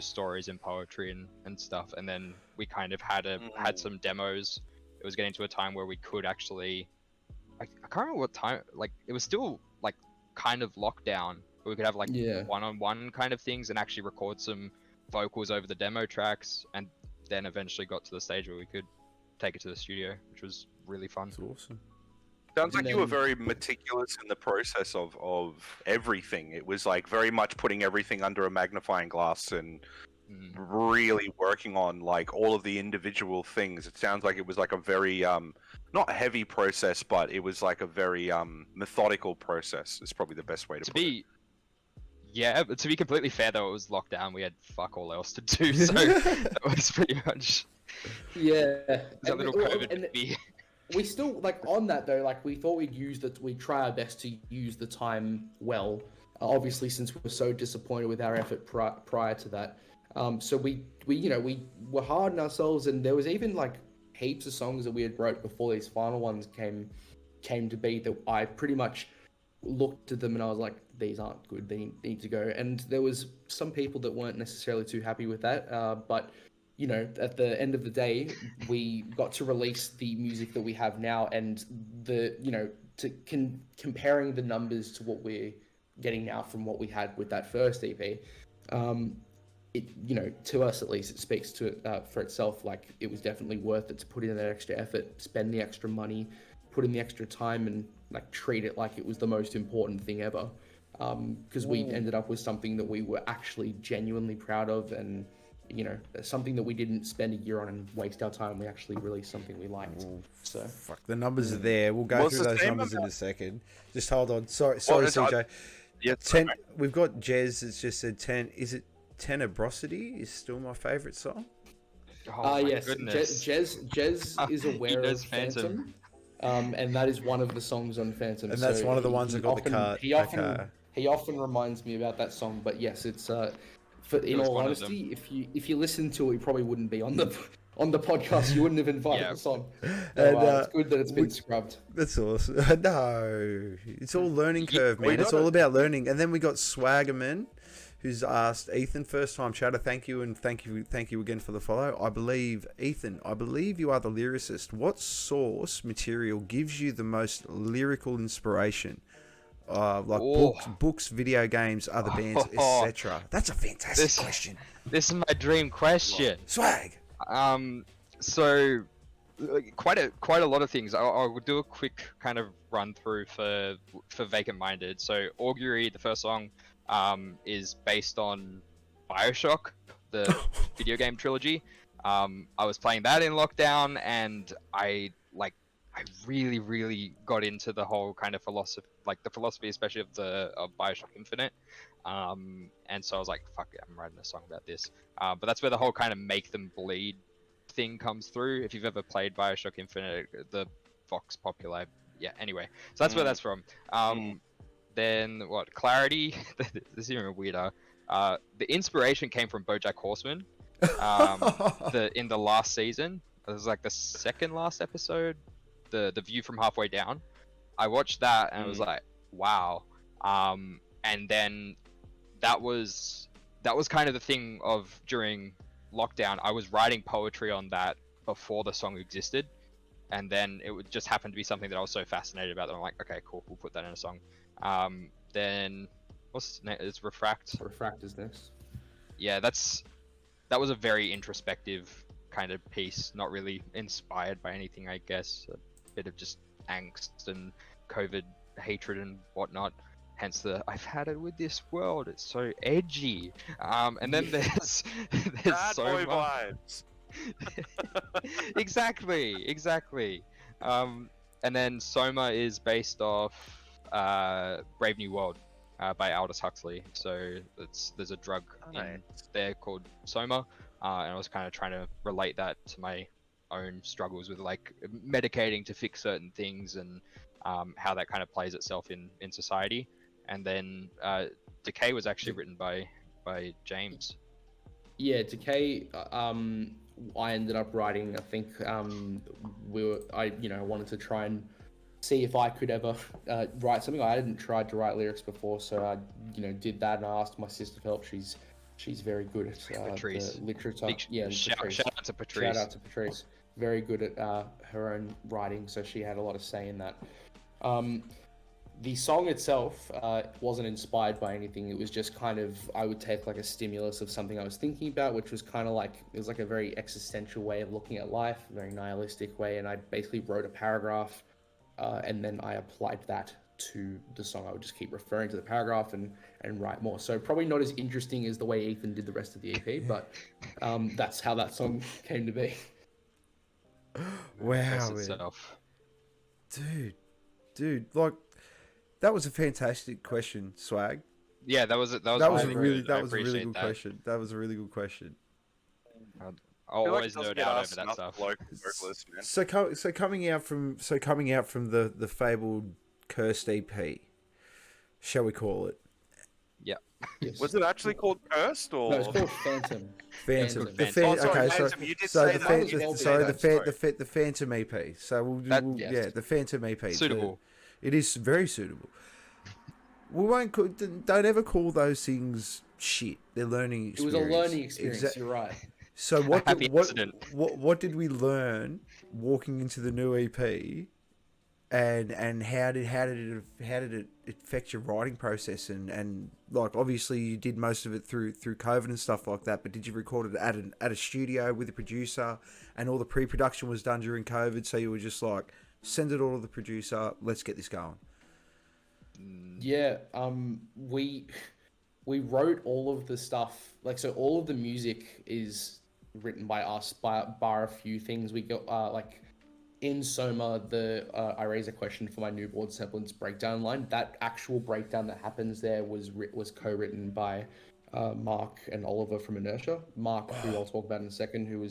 Speaker 6: stories and poetry and stuff. And then we kind of had some demos. It was getting to a time where we could actually, I can't remember what time, like it was still like kind of lockdown, but we could have like one-on-one kind of things and actually record some vocals over the demo tracks, and then eventually got to the stage where we could take it to the studio, which was really fun.
Speaker 2: That's awesome.
Speaker 5: Sounds like you were very meticulous in the process of everything. It was like very much putting everything under a magnifying glass and really working on like all of the individual things. It sounds like it was like a very not a heavy process, but it was like a very methodical process. Is probably the best way to put it.
Speaker 6: Yeah, but to be completely fair though, it was lockdown. We had fuck all else to do, so that was pretty much
Speaker 7: Yeah,
Speaker 6: That little COVID baby.
Speaker 7: we still like on that though. Like we thought we'd try our best to use the time well. Obviously, since we were so disappointed with our effort prior to that, so we were hard on ourselves, and there was even like heaps of songs that we had wrote before these final ones came to be that I pretty much looked at them and I was like, these aren't good, they need to go. And there was some people that weren't necessarily too happy with that, but you know, at the end of the day, we got to release the music that we have now, and comparing the numbers to what we're getting now from what we had with that first EP, it, you know, to us at least, it speaks to for itself. Like, it was definitely worth it to put in that extra effort, spend the extra money, put in the extra time, and like treat it like it was the most important thing ever. Because we ended up with something that we were actually genuinely proud of, and you know, something that we didn't spend a year on and waste our time. We actually released something we liked. So
Speaker 2: fuck, the numbers are there. We'll go through those numbers in a second. Just hold on. Sorry, CJ.
Speaker 5: Yeah,
Speaker 2: 10. We've got Jez that's just said 10. Is it Tenebrosity is still my favorite song?
Speaker 6: Oh my
Speaker 7: yes,
Speaker 6: goodness.
Speaker 7: Jez is aware of
Speaker 6: Phantom.
Speaker 7: And that is one of the songs on Phantom.
Speaker 2: And that's one of the ones that got the card.
Speaker 7: He often reminds me about that song. But yes, it's in all honesty, if you listen to it, you probably wouldn't be on the podcast. You wouldn't have invited the song. So,
Speaker 2: and,
Speaker 7: it's good that it's been scrubbed.
Speaker 2: That's awesome. No, it's all learning curve, man. It's all about learning. And then we got Swaggerman, who's asked Ethan, first time chatter, thank you, and thank you again for the follow. I believe Ethan, you are the lyricist. What source material gives you the most lyrical inspiration? Books, video games, other bands, etc. That's a fantastic question.
Speaker 6: This is my dream question.
Speaker 2: Swag.
Speaker 6: So quite a lot of things. I'll do a quick kind of run through for Vacant Minded. So Augury, the first song, is based on BioShock, the video game trilogy. I was playing that in lockdown, and I really got into the whole kind of philosophy, like the philosophy, especially of BioShock Infinite. And so I was like, fuck it, I'm writing a song about this. But that's where the whole kind of make them bleed thing comes through. If you've ever played BioShock Infinite, the Vox Populi, yeah. Anyway, so that's where that's from. Then what? Clarity. This is even weirder. The inspiration came from BoJack Horseman. In the last season, it was like the second last episode. The view from halfway down. I watched that and I was like, wow. And then that was kind of the thing of during lockdown. I was writing poetry on that before the song existed, and then it would just happen to be something that I was so fascinated about that I'm like, okay, cool, we'll put that in a song. Then it's Refract.
Speaker 7: Refract is this.
Speaker 6: Yeah, that was a very introspective kind of piece, not really inspired by anything, I guess. A bit of just angst and COVID hatred and whatnot. Hence the I've had it with this world. It's so edgy. And then there's
Speaker 5: Bad
Speaker 6: Soma.
Speaker 5: boy vibes.
Speaker 6: Exactly. And then Soma is based off Brave New World by Aldous Huxley. So there's a drug in there called Soma, and I was kind of trying to relate that to my own struggles with like medicating to fix certain things, and how that kind of plays itself in society. And then Decay was actually written by James.
Speaker 7: Yeah, Decay. I ended up writing. I think I wanted to try and see if I could ever write something. I hadn't tried to write lyrics before, so I did that, and I asked my sister for help. She's very good at the literature.
Speaker 6: Shout out to Patrice.
Speaker 7: Shout out to Patrice. Very good at her own writing, so she had a lot of say in that. The song itself wasn't inspired by anything. It was just kind of, I would take like a stimulus of something I was thinking about, which was kind of like, it was like a very existential way of looking at life, a very nihilistic way. And I basically wrote a paragraph and then I applied that to the song. I would just keep referring to the paragraph and write more. So probably not as interesting as the way Ethan did the rest of the EP, but that's how that song came to be.
Speaker 2: Wow, dude, like, that was a fantastic question, Swag.
Speaker 6: Yeah, that was a really good question.
Speaker 2: That was a really good question.
Speaker 6: I'll
Speaker 5: feel like
Speaker 6: always
Speaker 5: it doesn't
Speaker 6: nerd
Speaker 5: get
Speaker 6: out
Speaker 5: asked
Speaker 6: over that
Speaker 5: enough
Speaker 6: stuff.
Speaker 5: local vocalists, man.
Speaker 2: So coming out from the fabled cursed EP, shall we call it?
Speaker 6: Yeah.
Speaker 7: Yes.
Speaker 5: Was it actually called Cursed or?
Speaker 7: No, it's called Phantom.
Speaker 2: Phantom.
Speaker 6: Phantom.
Speaker 2: The
Speaker 6: Oh,
Speaker 5: sorry,
Speaker 2: okay,
Speaker 5: Phantom, you did
Speaker 2: so
Speaker 5: say
Speaker 2: the
Speaker 5: that.
Speaker 2: fan,
Speaker 7: You did
Speaker 2: the,
Speaker 7: say
Speaker 2: so
Speaker 7: that,
Speaker 2: the Phantom EP. So
Speaker 7: Yes.
Speaker 2: the Phantom EP.
Speaker 6: Suitable.
Speaker 2: It is very suitable. We won't don't ever call those things shit. They're learning
Speaker 7: It was
Speaker 2: experience.
Speaker 7: a learning experience. You're right.
Speaker 2: So what
Speaker 6: happy
Speaker 2: did,
Speaker 6: accident.
Speaker 2: what did we learn walking into the new EP, and how did it affect your writing process, and like obviously you did most of it through COVID and stuff like that, but did you record it at a studio with a producer, and all the pre-production was done during COVID, so you were just like, send it all to the producer, let's get this going?
Speaker 7: Yeah, we wrote all of the stuff, like, so all of the music is written by us, bar a few things. We got like in Soma, the I raise a question for my newborn semblance breakdown line. That actual breakdown that happens there was co-written by Mark and Oliver from Inertia. Mark, who I'll talk about in a second, who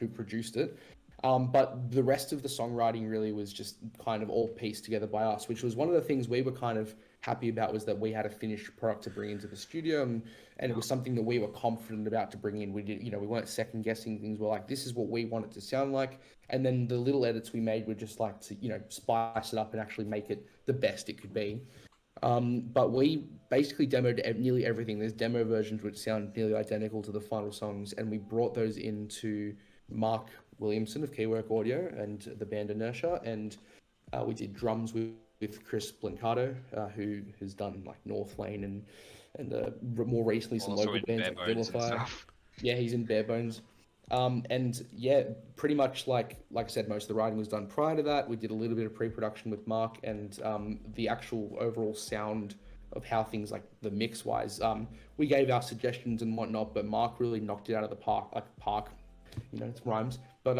Speaker 7: produced it. But the rest of the songwriting really was just kind of all pieced together by us, which was one of the things we were kind of happy about, was that we had a finished product to bring into the studio, and it was something that we were confident about to bring in. We did, we weren't second guessing things. We're like, this is what we want it to sound like. And then the little edits we made were just like to, spice it up and actually make it the best it could be. But we basically demoed nearly everything. There's demo versions which sound nearly identical to the final songs, and we brought those into Mark Williamson of Keywork Audio and the band Inertia, and we did drums with Chris Blancato, who has done like North Lane and more recently some
Speaker 6: Also
Speaker 7: local
Speaker 6: in
Speaker 7: bands like
Speaker 6: Bare Bones and
Speaker 7: Vilify.
Speaker 6: stuff.
Speaker 7: Yeah, he's in Bare Bones. And yeah, pretty much like I said, most of the writing was done prior to that. We did a little bit of pre-production with Mark, and the actual overall sound of how things, like the mix wise, we gave our suggestions and whatnot, but Mark really knocked it out of the park, it rhymes. But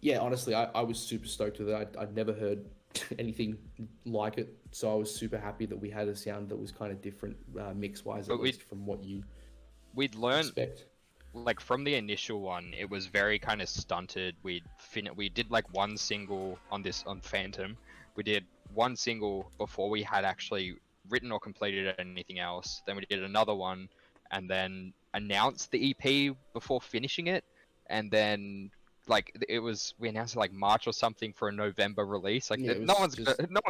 Speaker 7: yeah, honestly, I was super stoked with it. I'd never heard anything like it, so I was super happy that we had a sound that was kind of different mix wise, at least from what
Speaker 6: we'd learned
Speaker 7: expect.
Speaker 6: Like from the initial one, it was very kind of stunted. We did like one single on Phantom. We did one single before we had actually written or completed anything else. Then we did another one, and then announced the EP before finishing it. And then like we announced it like March or something for a November release. Like no one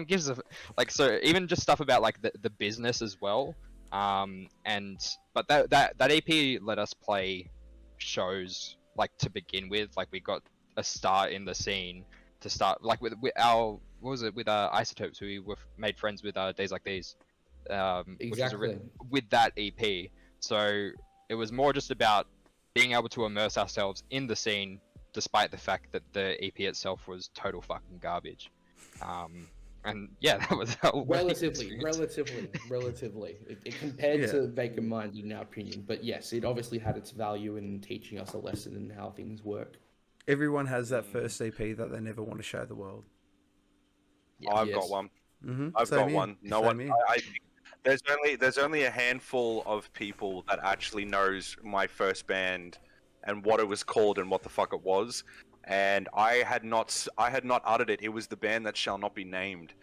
Speaker 6: gives a like. So even just stuff about like the business as well. But that EP let us play shows like to begin with. Like we got a start in the scene to start like with our Isotopes, who we were made friends with Days Like These,
Speaker 7: Exactly.
Speaker 6: which was with that EP. So it was more just about being able to immerse ourselves in the scene, despite the fact that the EP itself was total fucking garbage. And yeah, that was
Speaker 7: relatively. It compared to Vacant Mind, in our opinion. But yes, it obviously had its value in teaching us a lesson in how things work.
Speaker 2: Everyone has that first EP that they never want to show the world.
Speaker 5: Yeah, I've got one.
Speaker 2: Mm-hmm.
Speaker 5: I've
Speaker 2: Same
Speaker 5: got
Speaker 2: here.
Speaker 5: one. No
Speaker 2: Same
Speaker 5: one.
Speaker 2: here.
Speaker 5: I think there's only a handful of people that actually knows my first band and what it was called and what the fuck it was. And I had not uttered it. It was the band that shall not be named.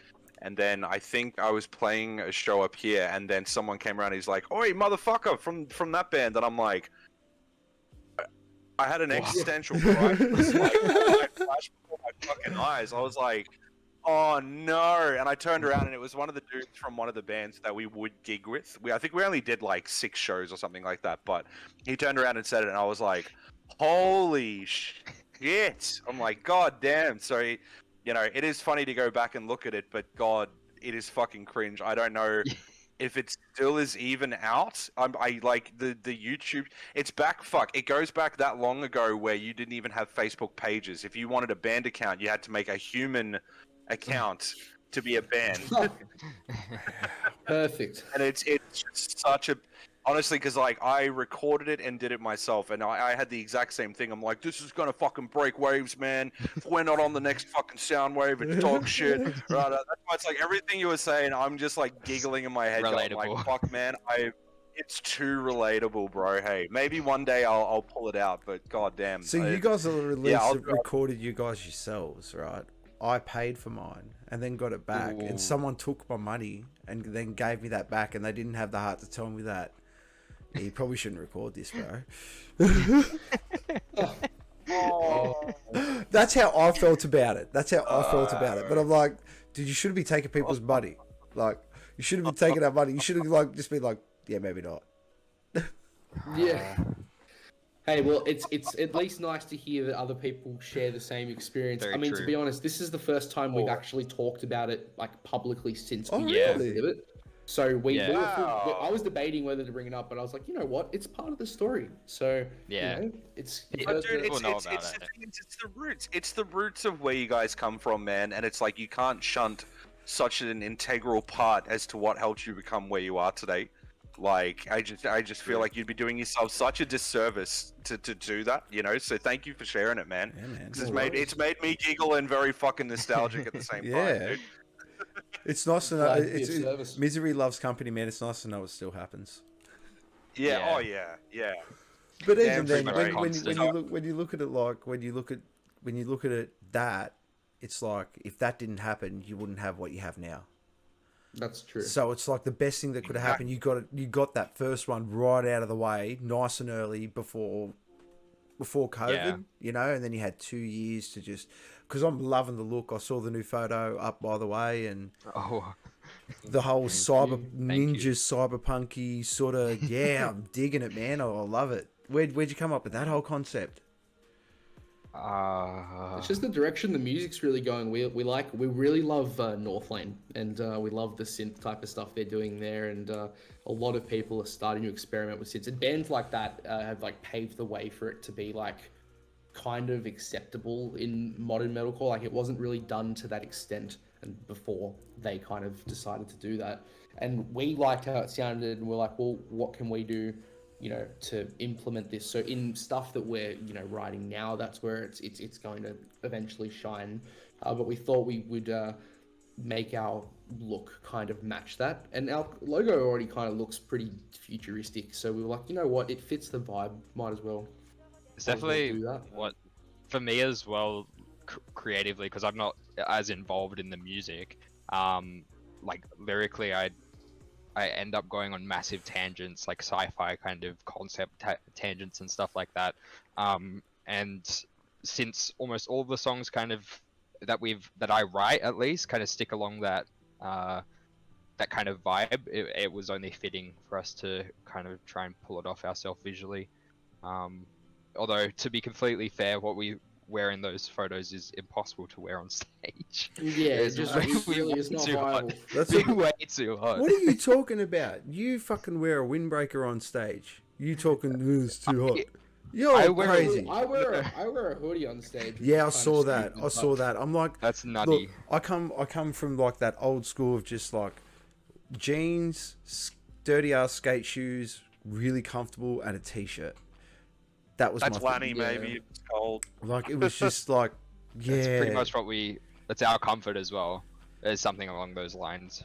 Speaker 5: And then I think I was playing a show up here, and then someone came around. He's like, "Oi, motherfucker, from that band." And I'm like, I had an existential crisis. Like, I flashed before my fucking eyes. I was like, "Oh no!" And I turned around, and it was one of the dudes from one of the bands that we would gig with. I think we only did like 6 shows or something like that. But he turned around and said it, and I was like, "Holy shit!" I'm like, "God damn!" So, it is funny to go back and look at it, but God, it is fucking cringe. I don't know if it still is even out. I like the YouTube. It's back. It goes back that long ago where you didn't even have Facebook pages. If you wanted a band account, you had to make a human account to be a band.
Speaker 7: Perfect.
Speaker 5: And it's just such a... Honestly, because like I recorded it and did it myself, and I had the exact same thing. I'm like, this is gonna fucking break waves, man. If we're not on the next fucking sound wave, it's dog shit. Right? That's why it's like everything you were saying. I'm just like giggling in my head, going, like, fuck, man. it's too relatable, bro. Hey, maybe one day I'll pull it out, but goddamn.
Speaker 2: So you guys are
Speaker 5: I'll
Speaker 2: recorded you guys yourselves, right? I paid for mine and then got it back, and someone took my money and then gave me that back, and they didn't have the heart to tell me that. Yeah, you probably shouldn't record this, bro. That's how I felt about it. But I'm like, dude, you shouldn't be taking people's money. Like, you shouldn't be taking our money. You should have like just been like, yeah, maybe not.
Speaker 7: Yeah. Hey, well, it's at least nice to hear that other people share the same experience.
Speaker 6: Very
Speaker 7: I mean,
Speaker 6: true.
Speaker 7: to be honest, this is the first time we've actually talked about it like publicly since we
Speaker 2: really?
Speaker 7: did it. So we
Speaker 6: Yeah.
Speaker 7: I was debating whether to bring it up, but I was like, you know what? It's part of the story. So
Speaker 6: Yeah.
Speaker 7: you know, it's
Speaker 5: But dude,
Speaker 6: People know
Speaker 5: it's
Speaker 6: about
Speaker 5: the
Speaker 6: it.
Speaker 5: thing is, it's the roots. It's the roots of where you guys come from, man. And it's like you can't shunt such an integral part as to what helped you become where you are today. Like I just feel like you'd be doing yourself such a disservice to do that, you know. So thank you for sharing it, man.
Speaker 2: Yeah, man.
Speaker 5: 'Cause it's made me giggle and very fucking nostalgic at the same time, dude.
Speaker 2: It's nice to know.
Speaker 7: Glad to be of service.
Speaker 2: Misery loves company, man. It's nice to know it still happens.
Speaker 5: Yeah.
Speaker 6: Yeah.
Speaker 5: Oh yeah. Yeah.
Speaker 2: But
Speaker 5: Damn,
Speaker 2: even then,
Speaker 6: pretty much
Speaker 2: when you look at it like when you look at it that, it's like if that didn't happen, you wouldn't have what you have now.
Speaker 7: that's true.
Speaker 2: So it's like the best thing that could have happened. You got that first one right out of the way, nice and early before COVID, you know, and then you had 2 years to just. Because I'm loving the look. I saw the new photo up, by the way, and the whole ninja cyberpunky sort of. Yeah, I'm digging it, man. I love it. Where'd you come up with that whole concept?
Speaker 7: It's just the direction the music's really going. We really love Northlane, and we love the synth type of stuff they're doing there. And a lot of people are starting to experiment with synths. And bands like that have like paved the way for it to be like kind of acceptable in modern metalcore. Like it wasn't really done to that extent, and before they kind of decided to do that. And we liked how it sounded, and we're like, well, what can we do? You know, to implement this. So in stuff that we're, you know, writing now, that's where it's going to eventually shine. But we thought we would make our look kind of match that. And our logo already kind of looks pretty futuristic. So we were like, you know what, it fits the vibe, might as well.
Speaker 6: It's definitely
Speaker 7: do that.
Speaker 6: what for me as well, creatively, because I'm not as involved in the music. Like lyrically, I end up going on massive tangents, like sci-fi kind of concept tangents and stuff like that. And since almost all the songs kind of that I write at least kind of stick along that that kind of vibe, it was only fitting for us to kind of try and pull it off ourselves visually. Although to be completely fair, what we wear in those photos is impossible to wear on stage.
Speaker 7: Yeah, it's just really is not viable.
Speaker 2: That's
Speaker 6: way too hot.
Speaker 2: What are you talking about? You fucking wear a windbreaker on stage. You talking it's too hot. You're crazy.
Speaker 7: I wear a hoodie on stage.
Speaker 2: Yeah, I saw that. I'm like,
Speaker 6: That's nutty.
Speaker 2: look, I come from like that old school of just like jeans, dirty ass skate shoes, really comfortable, and a t-shirt. That's
Speaker 5: Lanny, maybe it's cold.
Speaker 2: Like it was just like, yeah.
Speaker 6: That's pretty much that's our comfort as well. There's something along those lines.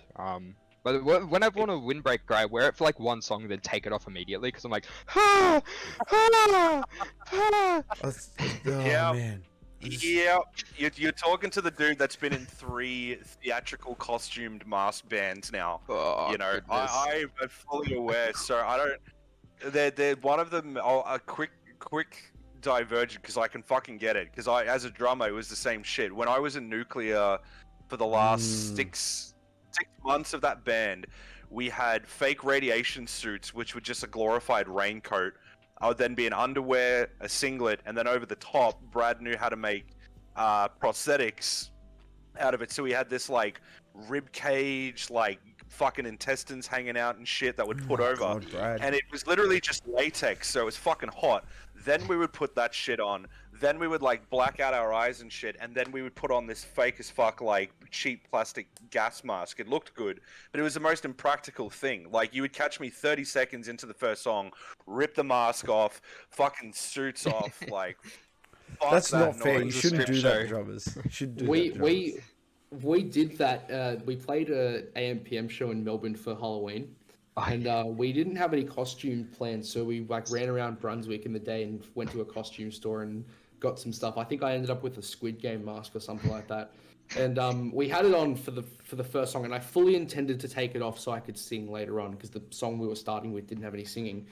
Speaker 6: But when I want a windbreaker, I wear it for like one song, then take it off immediately because I'm like, ah, ah, ah.
Speaker 5: Yeah.
Speaker 2: Man.
Speaker 5: Yeah, you're talking to the dude that's been in 3 theatrical costumed mask bands now.
Speaker 6: Oh,
Speaker 5: you know,
Speaker 6: goodness.
Speaker 5: I'm fully aware. So I don't. They're one of them. A quick divergent because I can fucking get it. Because as a drummer, it was the same shit. When I was in Nuclear for the last 6 months of that band, we had fake radiation suits, which were just a glorified raincoat. I would then be in underwear, a singlet, and then over the top, Brad knew how to make prosthetics out of it. So we had this like rib cage, like fucking intestines hanging out and shit that would put over.
Speaker 2: God, Brad.
Speaker 5: And it was literally just latex, so it was fucking hot. Then we would put that shit on. Then we would like black out our eyes and shit, and then we would put on this fake as fuck like cheap plastic gas mask. It looked good, but it was the most impractical thing. Like you would catch me 30 seconds into the first song, rip the mask off, fucking suits off, like. Fuck
Speaker 2: That's
Speaker 5: that
Speaker 2: not fair. You
Speaker 5: noise.
Speaker 2: shouldn't do
Speaker 6: show.
Speaker 2: that, drummers. You should do
Speaker 7: We
Speaker 2: that, drummers.
Speaker 7: we did that. We played a AM/PM show in Melbourne for Halloween. And we didn't have any costume plans, so we like ran around Brunswick in the day and went to a costume store and got some stuff. I think I ended up with a Squid Game mask or something like that. And we had it on for the first song, and I fully intended to take it off so I could sing later on because the song we were starting with didn't have any singing.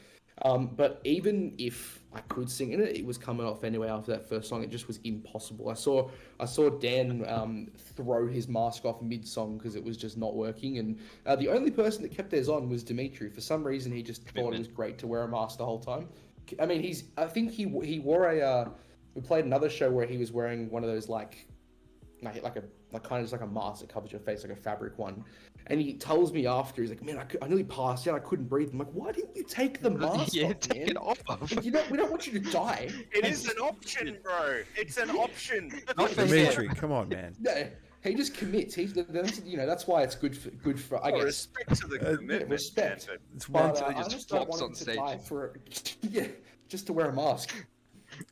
Speaker 7: But even if I could sing in it, it was coming off anyway after that first song. It just was impossible. I saw Dan throw his mask off mid-song because it was just not working. And the only person that kept theirs on was Dimitri. For some reason, he just thought it was great to wear a mask the whole time. I mean, I think he wore a. We played another show where he was wearing one of those like kind of just like a mask that covers your face, like a fabric one. And he tells me after, he's like, man, I nearly passed out. I couldn't breathe. I'm like, why didn't you take the mask off,
Speaker 6: take
Speaker 7: man?
Speaker 6: it off.
Speaker 7: We don't want you to die.
Speaker 5: It is an option, bro. It's an option.
Speaker 2: Dimitri, come on, man.
Speaker 7: No, he just commits. That's why it's good for I guess.
Speaker 5: Respect to the commitment.
Speaker 7: Respect.
Speaker 5: Man.
Speaker 2: It's one.
Speaker 7: But, I
Speaker 6: just
Speaker 7: just don't
Speaker 6: flops
Speaker 7: want him
Speaker 6: on
Speaker 7: to
Speaker 6: stage.
Speaker 7: die for just to wear a mask.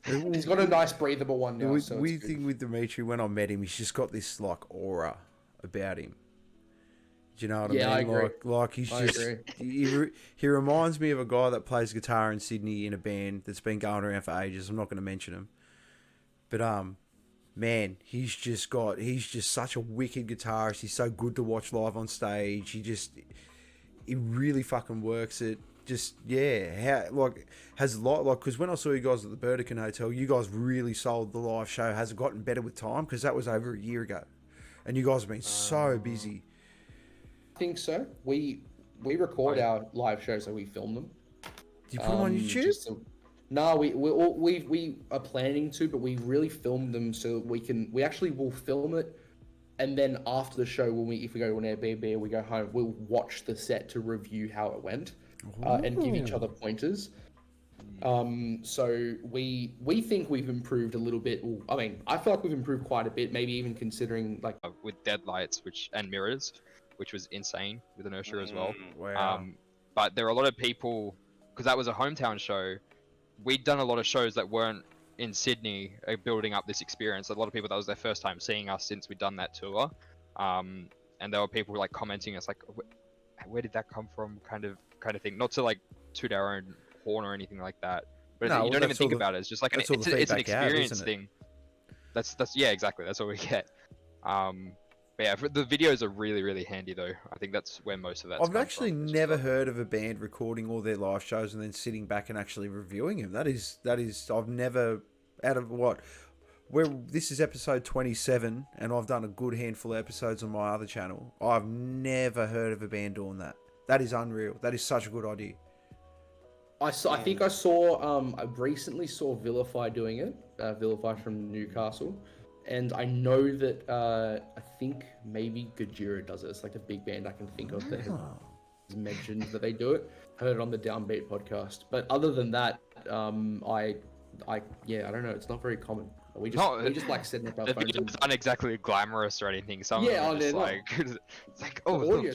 Speaker 7: He's got a nice breathable one now.
Speaker 2: The weird thing with Dimitri, when I met him, he's just got this like aura about him. Do you know what I mean?
Speaker 7: I agree.
Speaker 2: Like he's he reminds me of a guy that plays guitar in Sydney in a band that's been going around for ages. I'm not going to mention him, but man, he's just such a wicked guitarist. He's so good to watch live on stage. He really fucking works it. Just has a lot because when I saw you guys at the Burdekin Hotel, you guys really sold the live show. Has it gotten better with time? Because that was over a year ago, and you guys have been so busy.
Speaker 7: I think so. We record our live shows, so we film them.
Speaker 2: Do you put them on YouTube?
Speaker 7: No, we are planning to, but we really film them so we actually will film it, and then after the show, if we go to an Airbnb or we go home, we'll watch the set to review how it went, and give each other pointers. So we think we've improved a little bit. I mean, I feel like we've improved quite a bit, maybe even considering like
Speaker 6: with deadlights and mirrors, which was insane with Inertia as well.
Speaker 2: Wow.
Speaker 6: But there are a lot of people, because that was a hometown show, we'd done a lot of shows that weren't in Sydney, building up this experience. A lot of people, that was their first time seeing us since we'd done that tour. And there were people like commenting us like, where did that come from, kind of thing. Not to like toot our own horn or anything like that, but you don't even think about it. It's just like it's an experience thing. That's yeah, exactly. That's what we get. But yeah, the videos are really, really handy though. I think that's where most of that's
Speaker 2: I've actually never heard of a band recording all their live shows and then sitting back and actually reviewing them. That is I've never, out of this is episode 27 and I've done a good handful of episodes on my other channel. I've never heard of a band doing that. That is unreal. That is such a good idea.
Speaker 7: I recently saw Vilify doing it. Vilify from Newcastle. And I know that I think maybe Gojira does it. It's like a big band I can think of that has mentioned that they do it. I heard it on the Downbeat podcast. But other than that, I don't know. It's not very common. We just like setting up our phones.
Speaker 6: The videos aren't exactly glamorous or anything. Some
Speaker 7: yeah,
Speaker 6: of them are just it's like, oh, look,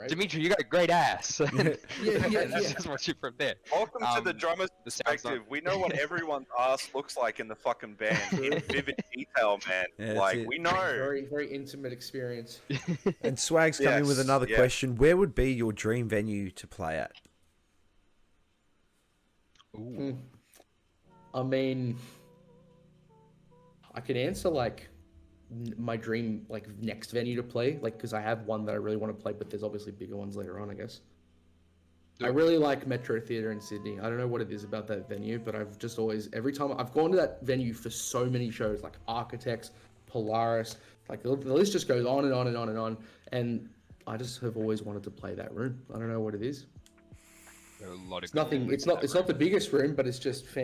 Speaker 6: Dimitri, you got a great ass.
Speaker 7: yeah.
Speaker 6: That's just watch it from there.
Speaker 5: Welcome to the drummer's perspective. We know what everyone's ass looks like in the fucking band in vivid detail, man.
Speaker 2: Yeah,
Speaker 5: we know.
Speaker 7: Very, very intimate experience.
Speaker 2: And Swag's coming with another question. Where would be your dream venue to play at?
Speaker 6: Ooh.
Speaker 7: I mean, I could answer like my dream like next venue to play, like because I have one that I really want to play, but there's obviously bigger ones later on, I guess. I really like Metro Theatre in Sydney. I don't know what it is about that venue, but I've just always, every time I've gone to that venue for so many shows, like Architects, Polaris, like the list just goes on and on and on and on, and I just have always wanted to play that room. I don't know what it is. It's nothing. It's not the biggest room, but it's just. I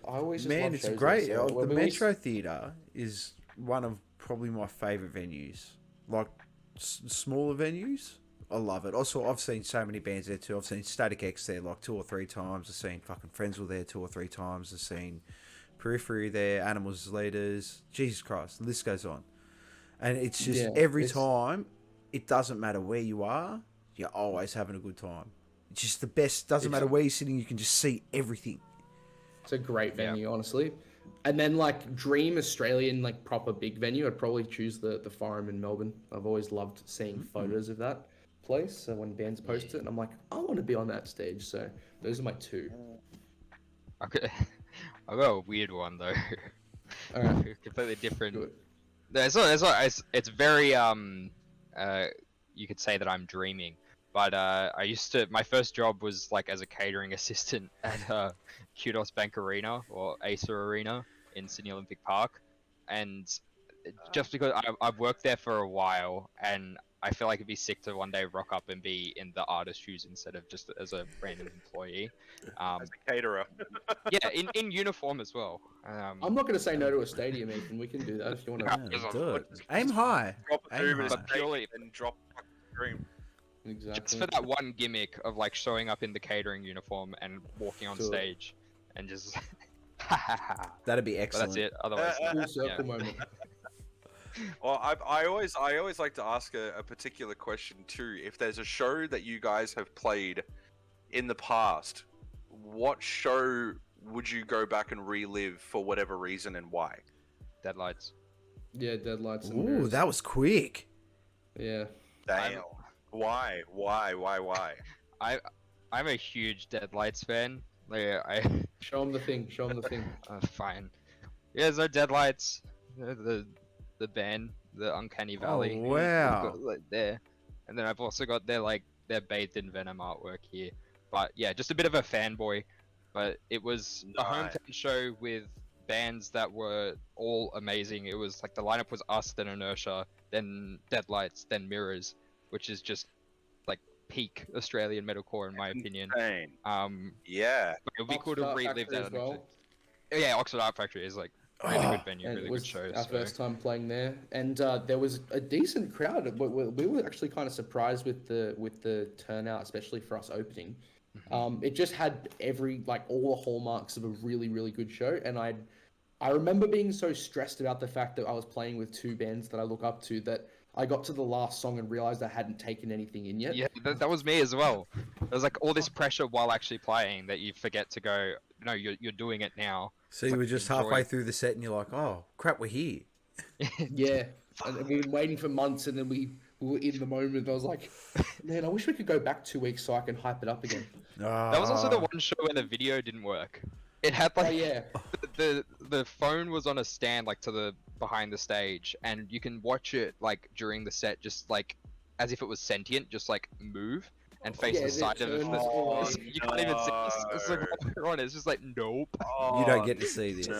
Speaker 7: always just love
Speaker 2: it's
Speaker 7: shows
Speaker 2: great.
Speaker 7: there, so
Speaker 2: the Metro Theatre is one of probably my favourite venues. Like smaller venues, I love it. Also, I've seen so many bands there too. I've seen Static X there like 2 or 3 times. I've seen fucking Frenzal there 2 or 3 times. I've seen Periphery there, Animals as Leaders. Jesus Christ, the list goes on. And it's just every time, it doesn't matter where you are, you're always having a good time. It's just the best. Doesn't matter where you're sitting, you can just see everything.
Speaker 7: It's a great venue, honestly. And then like dream Australian proper big venue, I'd probably choose the Forum in Melbourne. I've always loved seeing photos of that. place. So when bands post it, and I'm like, I want to be on that stage. So those are my two.
Speaker 6: Okay. I've got a weird one though.
Speaker 7: Alright.
Speaker 6: Completely different.
Speaker 7: Good.
Speaker 6: It's very you could say that I'm dreaming, but my first job was like as a catering assistant at Kudos Bank Arena or Acer Arena in Sydney Olympic Park, and just because I've worked there for a while, and I feel like it'd be sick to one day rock up and be in the artist shoes instead of just as a random employee.
Speaker 5: As a caterer.
Speaker 6: Yeah, in uniform as well.
Speaker 7: I'm not going to say no to a stadium, Ethan. We can do that if you want to.
Speaker 2: Yeah, do it. Aim high.
Speaker 5: Drop a
Speaker 2: Aim
Speaker 5: tube
Speaker 2: high.
Speaker 6: But purely
Speaker 5: and drop a dream.
Speaker 7: Exactly.
Speaker 6: just for that one gimmick of like showing up in the catering uniform and walking on
Speaker 7: Sure.
Speaker 6: stage and just
Speaker 2: That'd be
Speaker 6: but
Speaker 2: excellent.
Speaker 6: that's it. Otherwise,
Speaker 7: Full circle
Speaker 6: yeah.
Speaker 7: moment.
Speaker 5: Well, I always like to ask a particular question too. If there's a show that you guys have played in the past, what show would you go back and relive for whatever reason and why?
Speaker 6: Deadlights.
Speaker 7: Yeah, Deadlights and
Speaker 2: Ooh,
Speaker 7: Mirrors.
Speaker 2: that was quick.
Speaker 7: Yeah.
Speaker 5: Damn. Why?
Speaker 6: I'm a huge Deadlights fan. Like,
Speaker 7: Show them the thing. Show them the thing.
Speaker 6: fine. Yeah, there's no Deadlights. The band, the Uncanny Valley.
Speaker 2: Oh, wow.
Speaker 6: We've got, like, there, and then I've also got their Bathed in Venom artwork here. But yeah, just a bit of a fanboy. But it was a
Speaker 5: Nice.
Speaker 6: hometown show with bands that were all amazing. It was like the lineup was us, then Inertia, then Deadlights, then Mirrors, which is just like peak Australian metalcore in my opinion.
Speaker 5: Insane.
Speaker 6: But
Speaker 5: Yeah.
Speaker 6: it'd be cool to
Speaker 7: Oxford
Speaker 6: relive
Speaker 7: Factory
Speaker 6: that.
Speaker 7: as well.
Speaker 6: Yeah, Oxford Art Factory is like really
Speaker 2: Oh,
Speaker 6: good venue,
Speaker 7: And
Speaker 6: really
Speaker 7: it was
Speaker 6: good show.
Speaker 7: our
Speaker 6: So.
Speaker 7: first time playing there, and there was a decent crowd. We were actually kind of surprised with the turnout, especially for us opening. It just had all the hallmarks of a really, really good show, and I remember being so stressed about the fact that I was playing with two bands that I look up to that I got to the last song and realized I hadn't taken anything in yet.
Speaker 6: Yeah, that was me as well. There's like all this pressure while actually playing that you forget to go. No, you're doing it now.
Speaker 2: So
Speaker 6: It's
Speaker 2: you
Speaker 6: like,
Speaker 2: were just
Speaker 6: enjoy
Speaker 2: halfway
Speaker 6: it.
Speaker 2: through the set and you're like, oh, crap, we're here.
Speaker 7: Yeah, and we've been waiting for months, and then we were in the moment. I was like, man, I wish we could go back 2 weeks so I can hype it up again.
Speaker 6: That was also the one show where the video didn't work. It had
Speaker 7: Oh
Speaker 6: like
Speaker 7: yeah,
Speaker 6: the phone was on a stand like to the behind the stage, and you can watch it like during the set, just like as if it was sentient, just like move and face
Speaker 7: Yeah,
Speaker 6: the
Speaker 7: it
Speaker 6: side of it.
Speaker 7: turned us all.
Speaker 6: You can't even see. It's like what we're on. It's just like nope.
Speaker 2: You don't get to see this.
Speaker 5: no.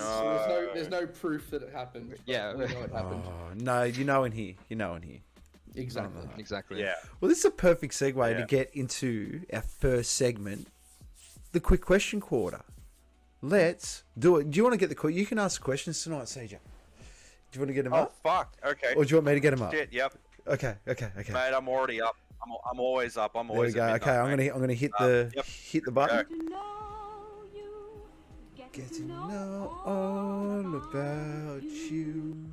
Speaker 7: so there's no proof that it happened. but
Speaker 6: Yeah.
Speaker 7: we know it happened.
Speaker 2: Oh, no, you know in here. You know in here.
Speaker 7: Exactly.
Speaker 6: Exactly.
Speaker 5: Yeah.
Speaker 2: Well, this is a perfect segue to
Speaker 5: Yeah.
Speaker 2: get into our first segment, the quick question quarter. Let's do it. Do you want to get the You can ask questions tonight, CJ. Do you want to get them
Speaker 5: Oh
Speaker 2: up?
Speaker 5: fuck. Okay.
Speaker 2: Or do you want me to get them up?
Speaker 5: Shit. Yep.
Speaker 2: Okay.
Speaker 5: Mate, I'm already up. I'm always up. I'm
Speaker 2: There we
Speaker 5: always.
Speaker 2: go.
Speaker 5: at
Speaker 2: Okay,
Speaker 5: midnight,
Speaker 2: I'm
Speaker 5: mate.
Speaker 2: gonna hit
Speaker 5: Yep.
Speaker 2: the button.
Speaker 5: Go.
Speaker 8: To know you,
Speaker 2: Get to know all about you.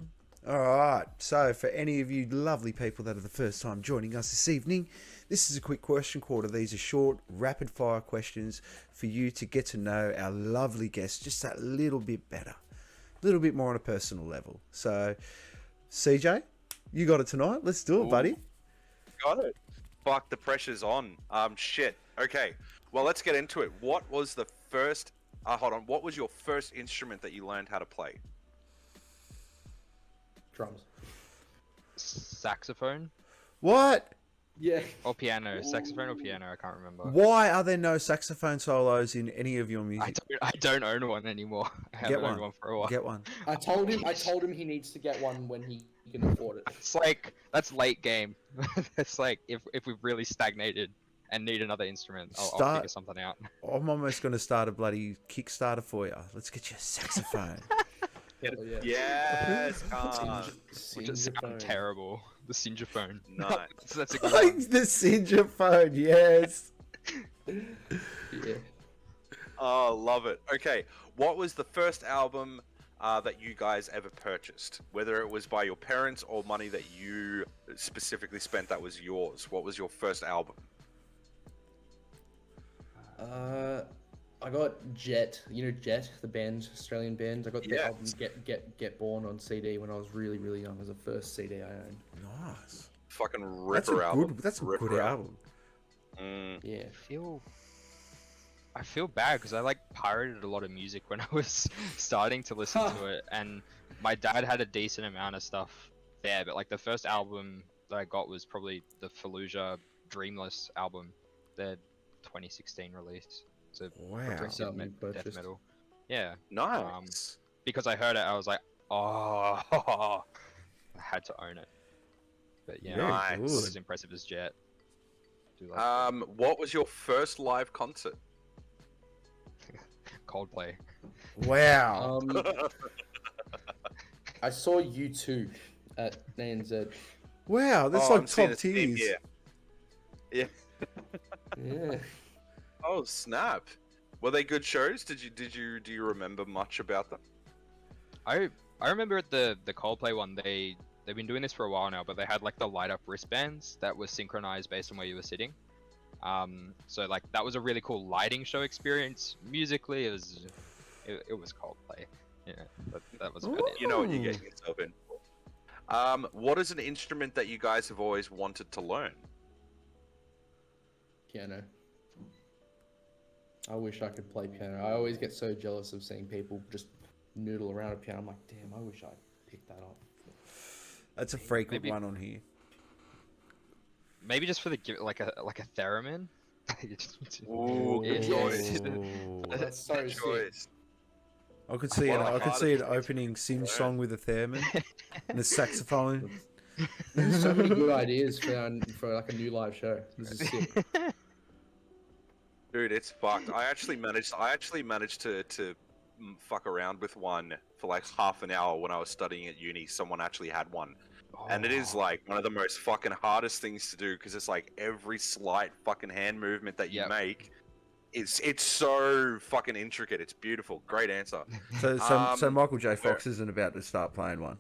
Speaker 2: All right. So, for any of you lovely people that are the first time joining us this evening, this is a quick question quarter. These are short, rapid-fire questions for you to get to know our lovely guests just that little bit better, a little bit more on a personal level. So, CJ, you got it tonight. Let's do it, buddy.
Speaker 5: Got it. Fuck, the pressure's on. Shit. Okay. Well, let's get into it. What was the first? Hold on. What was your first instrument that you learned how to play?
Speaker 7: Drums.
Speaker 6: Saxophone
Speaker 2: What?
Speaker 7: Yeah.
Speaker 6: or piano? Saxophone or piano? I can't remember.
Speaker 2: Why are there no saxophone solos in any of your music?
Speaker 6: I don't own one anymore. I haven't owned one for a while.
Speaker 2: Get one.
Speaker 7: I told him he needs to get one when he can afford it.
Speaker 6: It's like that's late game. It's like if we've really stagnated and need another instrument, I'll
Speaker 2: Start-
Speaker 6: figure something out.
Speaker 2: I'm almost going to start a bloody Kickstarter for you. Let's get you a saxophone.
Speaker 7: Oh, yeah.
Speaker 5: Yes.
Speaker 6: Which is
Speaker 7: Singaphone.
Speaker 6: terrible. The SYNGE phone.
Speaker 5: Nice.
Speaker 6: That's a good
Speaker 2: Like
Speaker 6: one.
Speaker 2: the SYNGE phone, yes.
Speaker 7: Yeah.
Speaker 5: Oh, love it. Okay. What was the first album that you guys ever purchased? Whether it was by your parents or money that you specifically spent that was yours. What was your first album?
Speaker 7: I got Jet. You know Jet, the band, Australian band. I got the
Speaker 5: Yes.
Speaker 7: album Get Born on CD when I was really young. It was the first CD I owned.
Speaker 2: Nice.
Speaker 5: Fucking
Speaker 2: That's a
Speaker 5: ripper album.
Speaker 2: good. That's a
Speaker 5: Ripper
Speaker 2: good album.
Speaker 5: Mm.
Speaker 7: Yeah.
Speaker 6: I feel bad because I like pirated a lot of music when I was starting to listen to it, and my dad had a decent amount of stuff there. But like the first album that I got was probably the Fallujah Dreamless album, their 2016 release. It's a
Speaker 2: Wow.
Speaker 6: progressive
Speaker 7: Album you
Speaker 6: death
Speaker 7: purchased.
Speaker 6: metal. Yeah,
Speaker 5: Nice.
Speaker 6: because I heard it, I was like, oh, I had to own it. But yeah,
Speaker 5: Nice.
Speaker 6: it was as impressive as Jet. Do like
Speaker 5: What was your first live concert?
Speaker 6: Coldplay.
Speaker 2: Wow.
Speaker 7: I saw U2 at ANZ.
Speaker 2: Wow. That's
Speaker 5: Oh, I'm
Speaker 2: like
Speaker 5: seeing
Speaker 2: top
Speaker 5: a theme
Speaker 2: tiers.
Speaker 5: here. Yeah.
Speaker 7: Yeah.
Speaker 5: Oh snap! Were they good shows? Do you remember much about them?
Speaker 6: I remember at the Coldplay one, they've been doing this for a while now, but they had like the light up wristbands that were synchronized based on where you were sitting. So like that was a really cool lighting show experience. Musically, it was Coldplay. Yeah, that was about it.
Speaker 5: You know what you're getting yourself in for. What is an instrument that you guys have always wanted to learn?
Speaker 7: Piano. I wish I could play piano. I always get so jealous of seeing people just noodle around a piano. I'm like, damn, I wish I picked that up.
Speaker 2: That's a frequent
Speaker 6: Maybe-
Speaker 2: one on here.
Speaker 6: Maybe just for the like a theremin.
Speaker 5: Ooh,
Speaker 6: Yeah.
Speaker 5: good choice.
Speaker 2: Ooh.
Speaker 7: That's so
Speaker 5: Good
Speaker 7: sick.
Speaker 5: choice.
Speaker 2: I could see
Speaker 5: One
Speaker 2: an
Speaker 5: of the
Speaker 2: I could see an
Speaker 5: hardest things
Speaker 2: opening
Speaker 5: to
Speaker 2: Singe
Speaker 5: learn.
Speaker 2: song with a theremin and a saxophone.
Speaker 7: There's so many good ideas for like a new live show. This is sick.
Speaker 5: Dude, it's fucked. I actually managed to fuck around with one for like half an hour when I was studying at uni. Someone actually had one. And it is like one of the most fucking hardest things to do because it's like every slight fucking hand movement that you
Speaker 6: Yep.
Speaker 5: make, it's so fucking intricate. It's beautiful. Great answer.
Speaker 2: So Michael J. Fox isn't about to start playing one.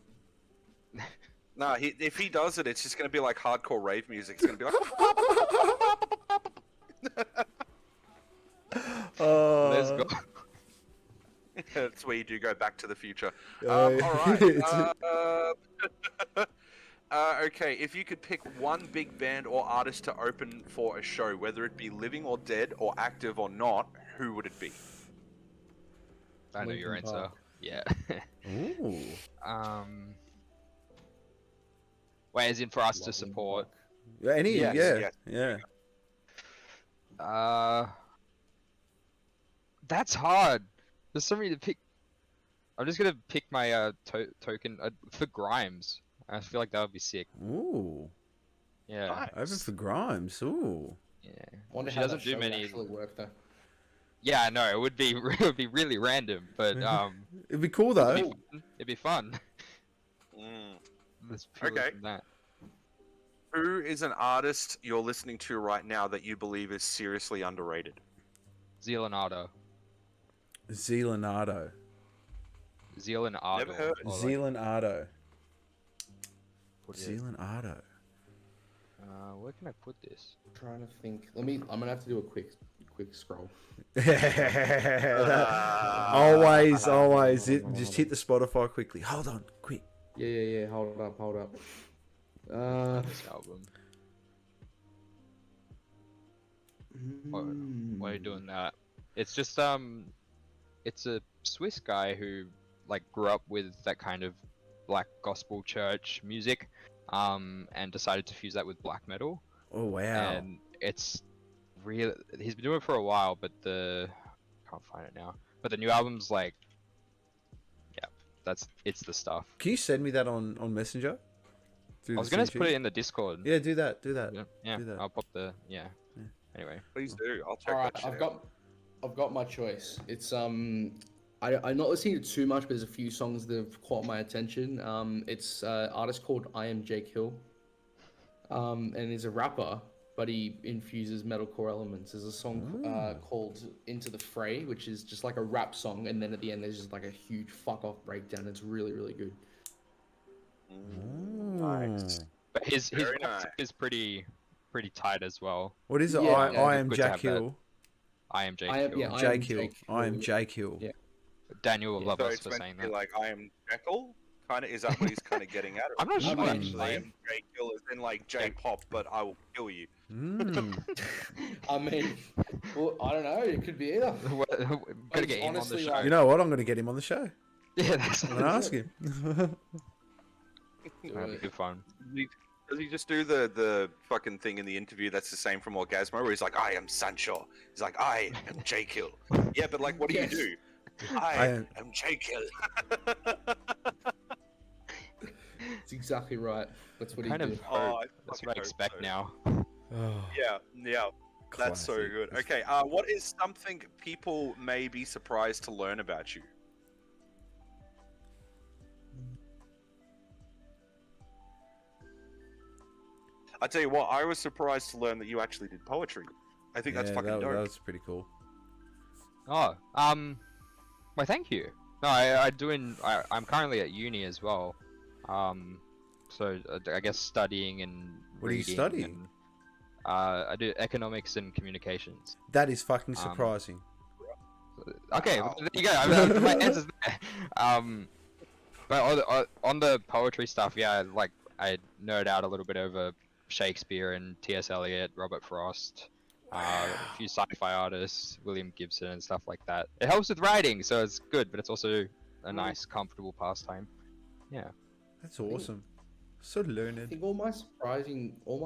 Speaker 5: No, if he does it, it's just gonna be like hardcore rave music. It's gonna be like.
Speaker 6: Let's go.
Speaker 5: That's where you do go back to the future.
Speaker 2: Uh,
Speaker 5: All right.
Speaker 2: it's-
Speaker 5: Okay, if you could pick one big band or artist to open for a show, whether it be living or dead or active or not, who would it be?
Speaker 6: I know your
Speaker 7: Linkin
Speaker 6: answer.
Speaker 7: Park.
Speaker 6: Yeah.
Speaker 2: Ooh.
Speaker 6: Wait, as in for us to
Speaker 7: Linkin
Speaker 6: support?
Speaker 7: Park.
Speaker 2: Yeah, any?
Speaker 5: Yes,
Speaker 2: yeah.
Speaker 5: yes.
Speaker 2: Yeah.
Speaker 6: That's hard. There's so many to pick. I'm just gonna pick my token for Grimes. I feel like that would be sick.
Speaker 2: Ooh.
Speaker 6: Yeah.
Speaker 2: Open for Grimes. Ooh.
Speaker 6: Yeah.
Speaker 7: Wonder
Speaker 6: She
Speaker 7: how
Speaker 6: doesn't
Speaker 7: that
Speaker 6: do
Speaker 7: show would
Speaker 6: many.
Speaker 7: actually work though.
Speaker 6: Yeah, I know. It would be it would be really random, but
Speaker 2: It'd be cool though.
Speaker 6: it'd be fun.
Speaker 5: Mm.
Speaker 6: That's purely
Speaker 5: Okay.
Speaker 6: from that.
Speaker 5: Who is an artist you're listening to right now that you believe is seriously underrated?
Speaker 6: Zealanado.
Speaker 2: Zealanado.
Speaker 6: Zealanado.
Speaker 5: Never heard.
Speaker 6: or like,
Speaker 2: Zealanado.
Speaker 6: put it-
Speaker 2: Zealanado.
Speaker 6: Where can I put this?
Speaker 7: I'm trying to think. I'm gonna have to do a quick scroll.
Speaker 2: always. Just hit the Spotify quickly. Hold on, quick.
Speaker 7: Yeah. Hold up.
Speaker 6: This album. Why are you doing that? It's just it's a Swiss guy who like grew up with that kind of black gospel church music, and decided to fuse that with black metal.
Speaker 2: Oh wow.
Speaker 6: And it's real. He's been doing it for a while, but can't find it now. But the new album's like, yeah, it's the stuff.
Speaker 2: Can you send me that on Messenger?
Speaker 6: I was gonna put it in the Discord.
Speaker 2: Yeah, do that.
Speaker 6: Yeah,
Speaker 2: do that.
Speaker 6: I'll pop the Anyway,
Speaker 5: Please do. I'll check
Speaker 7: Alright,
Speaker 5: that shit
Speaker 7: I've got my choice. It's I'm not listening to too much, but there's a few songs that have caught my attention. It's an artist called I Am Jake Hill. And he's a rapper, but he infuses metalcore elements. There's a song called Into the Fray, which is just like a rap song, and then at the end there's just like a huge fuck off breakdown. It's really, really good.
Speaker 5: Nice.
Speaker 6: but his
Speaker 5: Very
Speaker 6: voice
Speaker 5: nice.
Speaker 6: is pretty tight as well.
Speaker 2: What is it?
Speaker 7: Yeah,
Speaker 2: I am
Speaker 6: good to
Speaker 2: Jack
Speaker 6: have that.
Speaker 2: Hill.
Speaker 6: I am Jake
Speaker 7: I am-
Speaker 6: Hill.
Speaker 7: yeah, I am
Speaker 2: Jake Hill.
Speaker 7: Jake
Speaker 2: I am
Speaker 7: Hill.
Speaker 2: Jake Hill.
Speaker 7: Yeah.
Speaker 6: Daniel will love
Speaker 5: So
Speaker 6: us
Speaker 5: it's
Speaker 6: for
Speaker 5: meant
Speaker 6: saying
Speaker 5: to be
Speaker 6: that.
Speaker 5: like I am Jekyll, Kind of, is that what he's kind of getting at?
Speaker 6: I'm not
Speaker 7: sure,
Speaker 5: I
Speaker 6: actually.
Speaker 5: am J-Kill as in like J-pop, but I will kill you.
Speaker 7: I mean, well, I don't know. It could be either.
Speaker 6: Gotta get him on the
Speaker 7: honestly,
Speaker 6: show.
Speaker 7: like-
Speaker 2: You know what? I'm going to get him on the show.
Speaker 6: Yeah, that's
Speaker 2: I'm going to ask him.
Speaker 6: that'd be good fun.
Speaker 5: Does he just do the fucking thing in the interview that's the same from Orgasmo, where he's like, I am Sancho. He's like, I am J-Kill. Yeah, but like, what do
Speaker 7: Yes.
Speaker 5: you do? I am J-Kill.
Speaker 7: It's exactly right. That's what he
Speaker 6: Kind of
Speaker 7: did.
Speaker 6: hope.
Speaker 5: I
Speaker 6: That's
Speaker 5: fucking
Speaker 6: what I
Speaker 5: hope
Speaker 6: expect
Speaker 5: so.
Speaker 6: now.
Speaker 2: Oh,
Speaker 5: Yeah. That's so
Speaker 2: classic.
Speaker 5: good. Okay, what is something people may be surprised to learn about you? I tell you what, I was surprised to learn that you actually did poetry. I think that's
Speaker 2: Yeah,
Speaker 5: fucking
Speaker 2: that
Speaker 5: dope.
Speaker 2: was pretty cool.
Speaker 6: Oh, well, thank you. No, I'm currently at uni as well. So I guess studying and
Speaker 2: What are you
Speaker 6: reading.
Speaker 2: studying?
Speaker 6: And, I do economics and communications.
Speaker 2: That is fucking surprising.
Speaker 6: Okay,
Speaker 5: Wow.
Speaker 6: there you go. I mean, my answer's there. But on the poetry stuff, yeah, like I nerd out a little bit over Shakespeare and T.S. Eliot, Robert Frost, a few sci-fi artists, William Gibson and stuff like that. It helps with writing, so it's good, but it's also a nice, comfortable pastime. Yeah.
Speaker 2: That's awesome. So
Speaker 7: I
Speaker 2: learned.
Speaker 7: think all my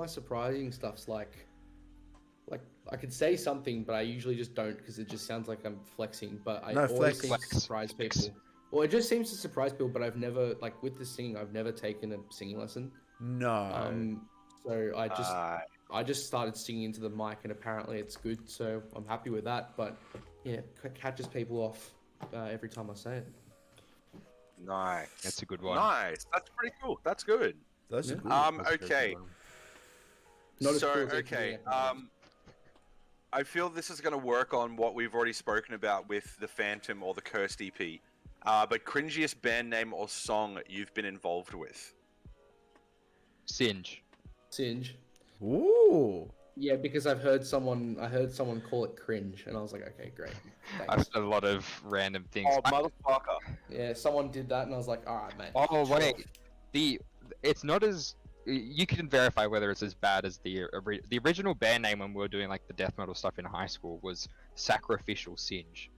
Speaker 7: surprising stuff's like I could say something, but I usually just don't because it just sounds like I'm flexing. But I
Speaker 2: No,
Speaker 7: always
Speaker 2: flex.
Speaker 7: seem to surprise
Speaker 6: Flex.
Speaker 7: people. Well, it just seems to surprise people, but I've never like with the singing, I've never taken a singing lesson.
Speaker 2: No.
Speaker 7: So I just started singing into the mic, and apparently it's good. So I'm happy with that. But yeah, catches people off every time I say it.
Speaker 5: Nice.
Speaker 6: That's a good one.
Speaker 5: Nice. That's pretty cool. That's good.
Speaker 2: Those are
Speaker 7: Yeah.
Speaker 2: good.
Speaker 6: That's a very
Speaker 5: Okay.
Speaker 6: good one.
Speaker 7: Not as
Speaker 5: So,
Speaker 7: cool as
Speaker 5: okay.
Speaker 7: engineering.
Speaker 5: I feel this is going to work on what we've already spoken about with the Phantom or the Cursed EP. But cringiest band name or song you've been involved with?
Speaker 6: Singe.
Speaker 7: Singe.
Speaker 2: Ooh.
Speaker 7: Yeah, because I heard someone call it cringe, and I was like, okay, great.
Speaker 6: I've
Speaker 7: Thanks.
Speaker 6: had a lot of random things.
Speaker 5: Oh, motherfucker.
Speaker 7: Yeah, someone did that, and I was like, all right, mate.
Speaker 6: Oh
Speaker 7: shut
Speaker 6: wait,
Speaker 7: off."
Speaker 6: it's not as you can verify whether it's as bad as the original band name when we were doing like the death metal stuff in high school was Sacrificial Singe,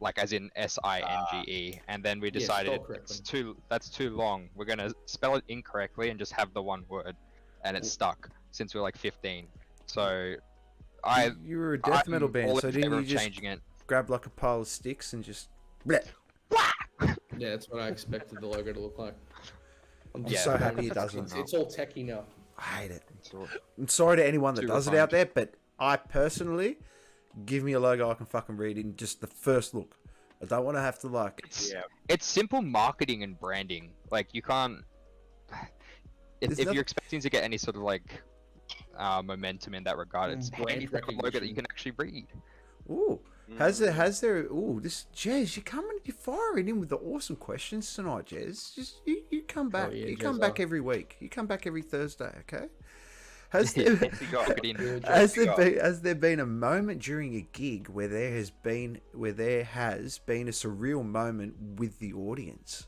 Speaker 6: like as in SINGE, and then we
Speaker 7: Yeah,
Speaker 6: decided
Speaker 7: spelled
Speaker 6: that's too long. We're gonna spell it incorrectly and just have the one word, and it's stuck since we were like 15. So
Speaker 2: You were a death metal
Speaker 6: I'm
Speaker 2: band,
Speaker 6: all
Speaker 2: so
Speaker 6: in
Speaker 2: didn't
Speaker 6: favor
Speaker 2: you
Speaker 6: of
Speaker 2: just
Speaker 6: changing it?
Speaker 2: grab like a pile of sticks and just bleh?
Speaker 7: Yeah, that's what I expected the logo to look like. I'm
Speaker 2: I'm
Speaker 6: Yeah.
Speaker 2: so happy it doesn't.
Speaker 7: It's all techie now.
Speaker 2: I hate it.
Speaker 6: So-
Speaker 2: I'm sorry to anyone that
Speaker 6: Too
Speaker 2: does it
Speaker 6: refined.
Speaker 2: out there, but I personally give me a logo I can fucking read in just the first look. I don't want to have to like.
Speaker 5: Yeah.
Speaker 6: It's simple marketing and branding. Like you can't.
Speaker 2: There's
Speaker 6: If
Speaker 2: nothing-
Speaker 6: you're expecting to get any sort of like momentum in that regard, it's
Speaker 7: Brand
Speaker 6: handy to have a logo that
Speaker 7: recognition.
Speaker 6: you can actually read.
Speaker 2: Ooh, has there? Ooh, this Jez, you're firing in with the awesome questions tonight, Jez. Just you come back.
Speaker 7: yeah,
Speaker 2: you come
Speaker 7: Jezza.
Speaker 2: back every week. You come back every Thursday, okay? Has there,
Speaker 6: Marketing.
Speaker 2: has there been a moment during a gig where there has been a surreal moment with the audience?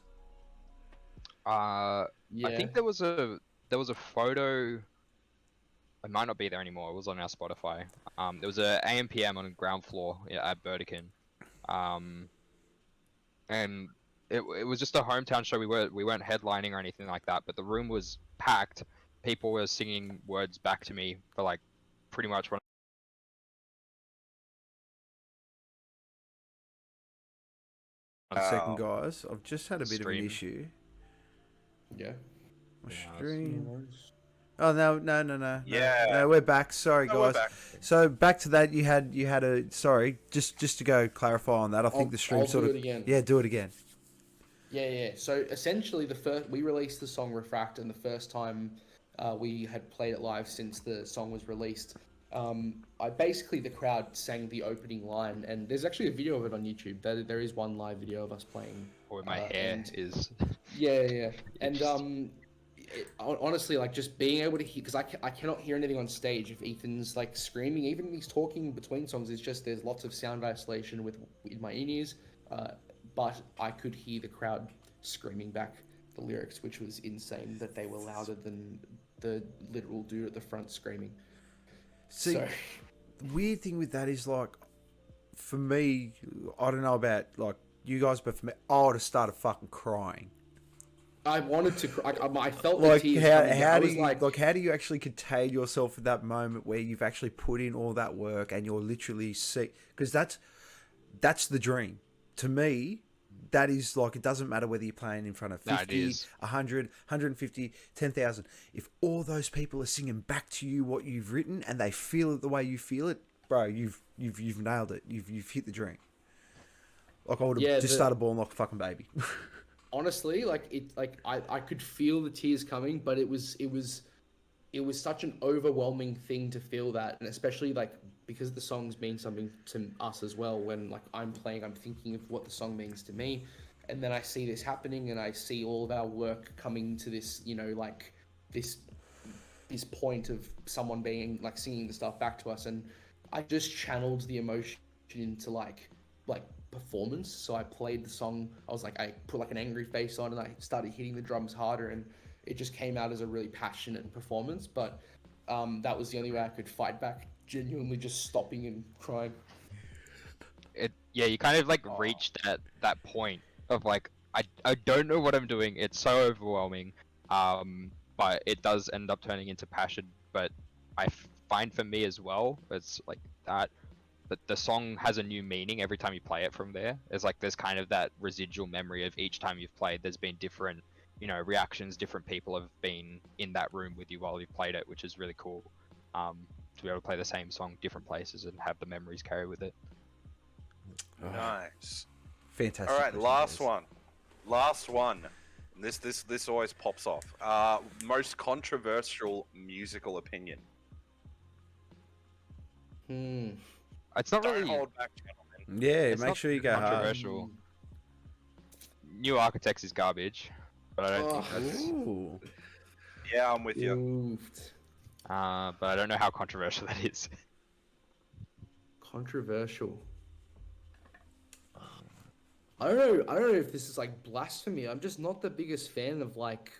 Speaker 6: I
Speaker 7: Yeah.
Speaker 6: think there was a photo. It might not be there anymore. It was on our Spotify. There was a AMPM on the ground floor at Burdekin, and it was just a hometown show. We weren't headlining or anything like that, but the room was packed. People were singing words back to me for like pretty much one.
Speaker 2: One second, guys. I've just had a bit of an
Speaker 6: Stream.
Speaker 2: issue.
Speaker 7: Yeah.
Speaker 2: My
Speaker 6: Yeah,
Speaker 2: stream. Oh no.
Speaker 5: Yeah.
Speaker 2: No, we're back. Sorry,
Speaker 5: No, we're
Speaker 2: guys.
Speaker 5: back.
Speaker 2: So back to that. You had a sorry. Just to go clarify on that. I think the stream
Speaker 7: I'll
Speaker 2: sort
Speaker 7: do
Speaker 2: of
Speaker 7: it again.
Speaker 2: yeah. Do it again.
Speaker 7: Yeah. So essentially, we released the song Refract, and the first time we had played it live since the song was released. The crowd sang the opening line, and there's actually a video of it on YouTube. There is one live video of us playing.
Speaker 6: Or my hair
Speaker 7: and-
Speaker 6: is.
Speaker 7: Yeah. And honestly, like just being able to hear, because I cannot hear anything on stage if Ethan's like screaming, even if he's talking between songs. It's just there's lots of sound isolation in my in-ears, but I could hear the crowd screaming back the lyrics, which was insane that they were louder than the literal dude at the front screaming.
Speaker 2: See,
Speaker 7: So
Speaker 2: the weird thing with that is, like, for me, I don't know about, like, you guys, but for me, I would have started fucking crying.
Speaker 7: I wanted to cry. I felt
Speaker 2: Like,
Speaker 7: the tears
Speaker 2: how
Speaker 7: coming down. I
Speaker 2: do
Speaker 7: was
Speaker 2: you, like, how do you actually contain yourself at that moment where you've actually put in all that work and you're literally sick? Because that's the dream. To me, that is, like, it doesn't matter whether you're playing in front of 50, 100, 150, 10,000. If all those people are singing back to you what you've written and they feel it the way you feel it, bro, you've nailed it. You've hit the dream. Like, I would have just started bawling like a fucking baby.
Speaker 7: Honestly, I could feel the tears coming, but it was such an overwhelming thing to feel that, and especially like because the songs mean something to us as well. When like I'm playing, I'm thinking of what the song means to me, and then I see this happening, and I see all of our work coming to this, like this point of someone being like singing the stuff back to us, and I just channeled the emotion into like performance. So I played the song, I put like an angry face on, and I started hitting the drums harder, and it just came out as a really passionate performance. But that was the only way I could fight back, genuinely just stopping and crying.
Speaker 6: You kind of like reached that point of like, I don't know what I'm doing, it's so overwhelming, but it does end up turning into passion. But I find for me as well, it's like that the song has a new meaning every time you play it from there. There's kind of that residual memory of each time you've played, there's been different, reactions, different people have been in that room with you while you've played it, which is really cool. To be able to play the same song different places and have the memories carry with it.
Speaker 5: Nice.
Speaker 2: Fantastic.
Speaker 5: All right, last one. This always pops off. Most controversial musical opinion.
Speaker 6: It's not
Speaker 5: Don't
Speaker 6: really
Speaker 5: hold back, gentlemen.
Speaker 2: Yeah,
Speaker 6: it's
Speaker 2: make
Speaker 6: not
Speaker 2: sure you go hard.
Speaker 6: controversial. New Architects is garbage, but I don't think that's.
Speaker 2: Ooh.
Speaker 5: Yeah, I'm with you.
Speaker 7: Moved.
Speaker 6: But I don't know how controversial that is.
Speaker 7: Controversial. I don't know if this is like blasphemy. I'm just not the biggest fan of like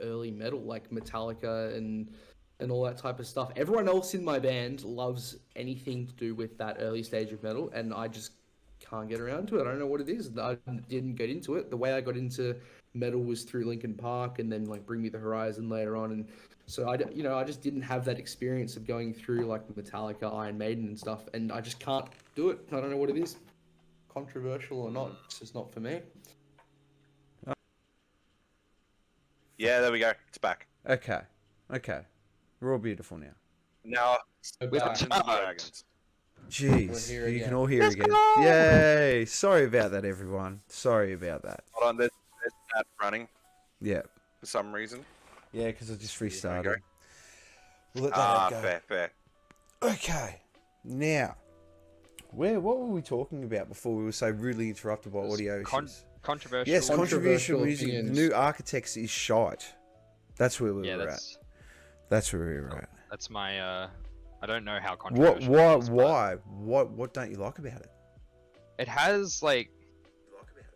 Speaker 7: early metal, like Metallica and all that type of stuff. Everyone else in my band loves anything to do with that early stage of metal, and I just can't get around to it. I don't know what it is. I didn't get into it. The way I got into metal was through Linkin Park, and then like Bring Me the Horizon later on, and so I just didn't have that experience of going through like Metallica, Iron Maiden and stuff, and I just can't do it. I don't know what it is. Controversial or not, it's just not for me.
Speaker 5: Yeah, there we go. It's back.
Speaker 2: Okay. We're all beautiful now.
Speaker 5: Now,
Speaker 7: We're
Speaker 5: Dungeons and Dragons.
Speaker 2: Jeez,
Speaker 7: We're here
Speaker 2: you
Speaker 7: again.
Speaker 2: can all hear again. Yay! Sorry about that, everyone. Sorry about that.
Speaker 5: Hold on, there's that running
Speaker 2: Yeah.
Speaker 5: for some reason.
Speaker 2: Yeah, because I just
Speaker 5: There we
Speaker 2: restarted.
Speaker 5: go.
Speaker 2: We'll let that go.
Speaker 5: Fair.
Speaker 2: Okay. Now, what were we talking about before we were so rudely interrupted by audio issues?
Speaker 6: Controversial.
Speaker 2: Yes, controversial
Speaker 7: Controversial
Speaker 2: music. The
Speaker 7: opinions.
Speaker 2: New Architects is shite. That's where we
Speaker 6: Yeah,
Speaker 2: were at.
Speaker 6: that's
Speaker 2: That's where we were at.
Speaker 6: that's my. I don't know how
Speaker 2: What?
Speaker 6: controversial.
Speaker 2: Why?
Speaker 6: it is, but
Speaker 2: Why? What don't you like about it?
Speaker 6: It has like.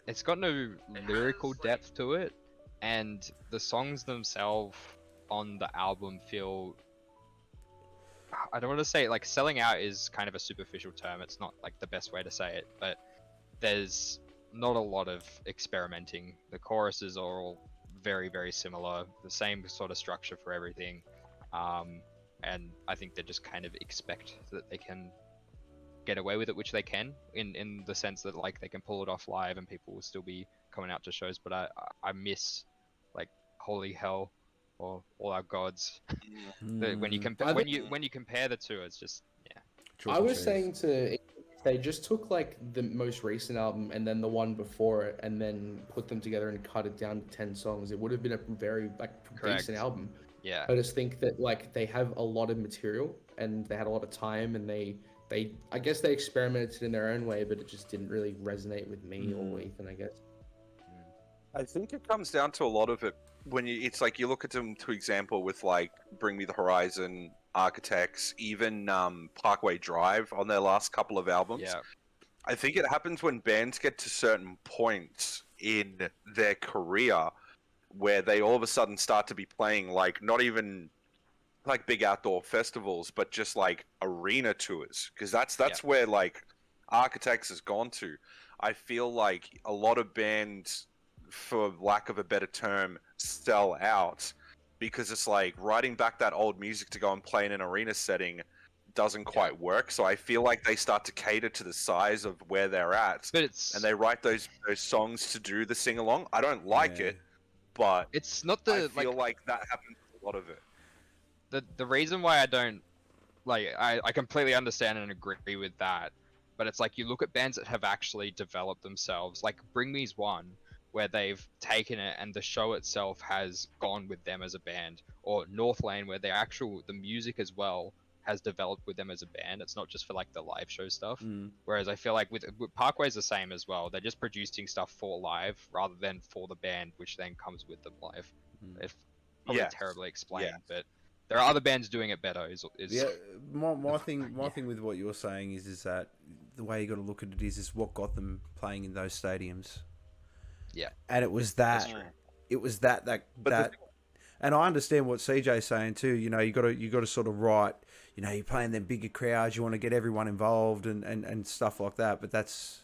Speaker 6: It's got no lyrical depth to it, and the songs themselves on the album feel. I don't want to say it, like selling out is kind of a superficial term. It's not like the best way to say it, but there's not a lot of experimenting. The choruses are all very, very similar, the same sort of structure for everything, and I think they just kind of expect that they can get away with it, which they can, in the sense that like they can pull it off live and people will still be coming out to shows. But I miss like Holy Hell or All Our Gods. When you compare when you compare the two, it's just
Speaker 7: I was saying if they just took like the most recent album and then the one before it and then put them together and cut it down to 10 songs, it would have been a very like decent album.
Speaker 6: yeah.
Speaker 7: I just think that like they have a lot of material and they had a lot of time, and they I guess they experimented in their own way, but it just didn't really resonate with me or Ethan, I guess.
Speaker 5: I think it comes down to a lot of it when it's like you look at them, to example, with like Bring Me the Horizon, Architects, even Parkway Drive on their last couple of albums.
Speaker 6: Yeah.
Speaker 5: I think it happens when bands get to certain points in their career where they all of a sudden start to be playing like not even like big outdoor festivals, but just like arena tours, because that's where like Architects has gone to. I feel like a lot of bands, for lack of a better term, sell out because it's like writing back that old music to go and play in an arena setting doesn't quite work. So I feel like they start to cater to the size of where they're at,
Speaker 6: But it's
Speaker 5: and they write those songs to do the sing along. I don't like it, but
Speaker 6: it's not
Speaker 5: I
Speaker 6: the
Speaker 5: feel like that happens with a lot of it.
Speaker 6: the reason why I don't like I completely understand and agree with that, but it's like you look at bands that have actually developed themselves, like Bring Me's one, where they've taken it and the show itself has gone with them as a band, or North Lane, where the music as well has developed with them as a band. It's not just for like the live show stuff. Whereas I feel like with Parkway's the same as well. They're just producing stuff for live rather than for the band, which then comes with them live. It's probably terribly explained, but there are other bands doing it better.
Speaker 2: My thing with what you're saying is that the way you got to look at it is what got them playing in those stadiums.
Speaker 6: Yeah,
Speaker 2: and it was that. It was that. And I understand what CJ's saying too. You know, you got to sort of write. You know, you're playing them bigger crowds. You want to get everyone involved and stuff like that. But that's,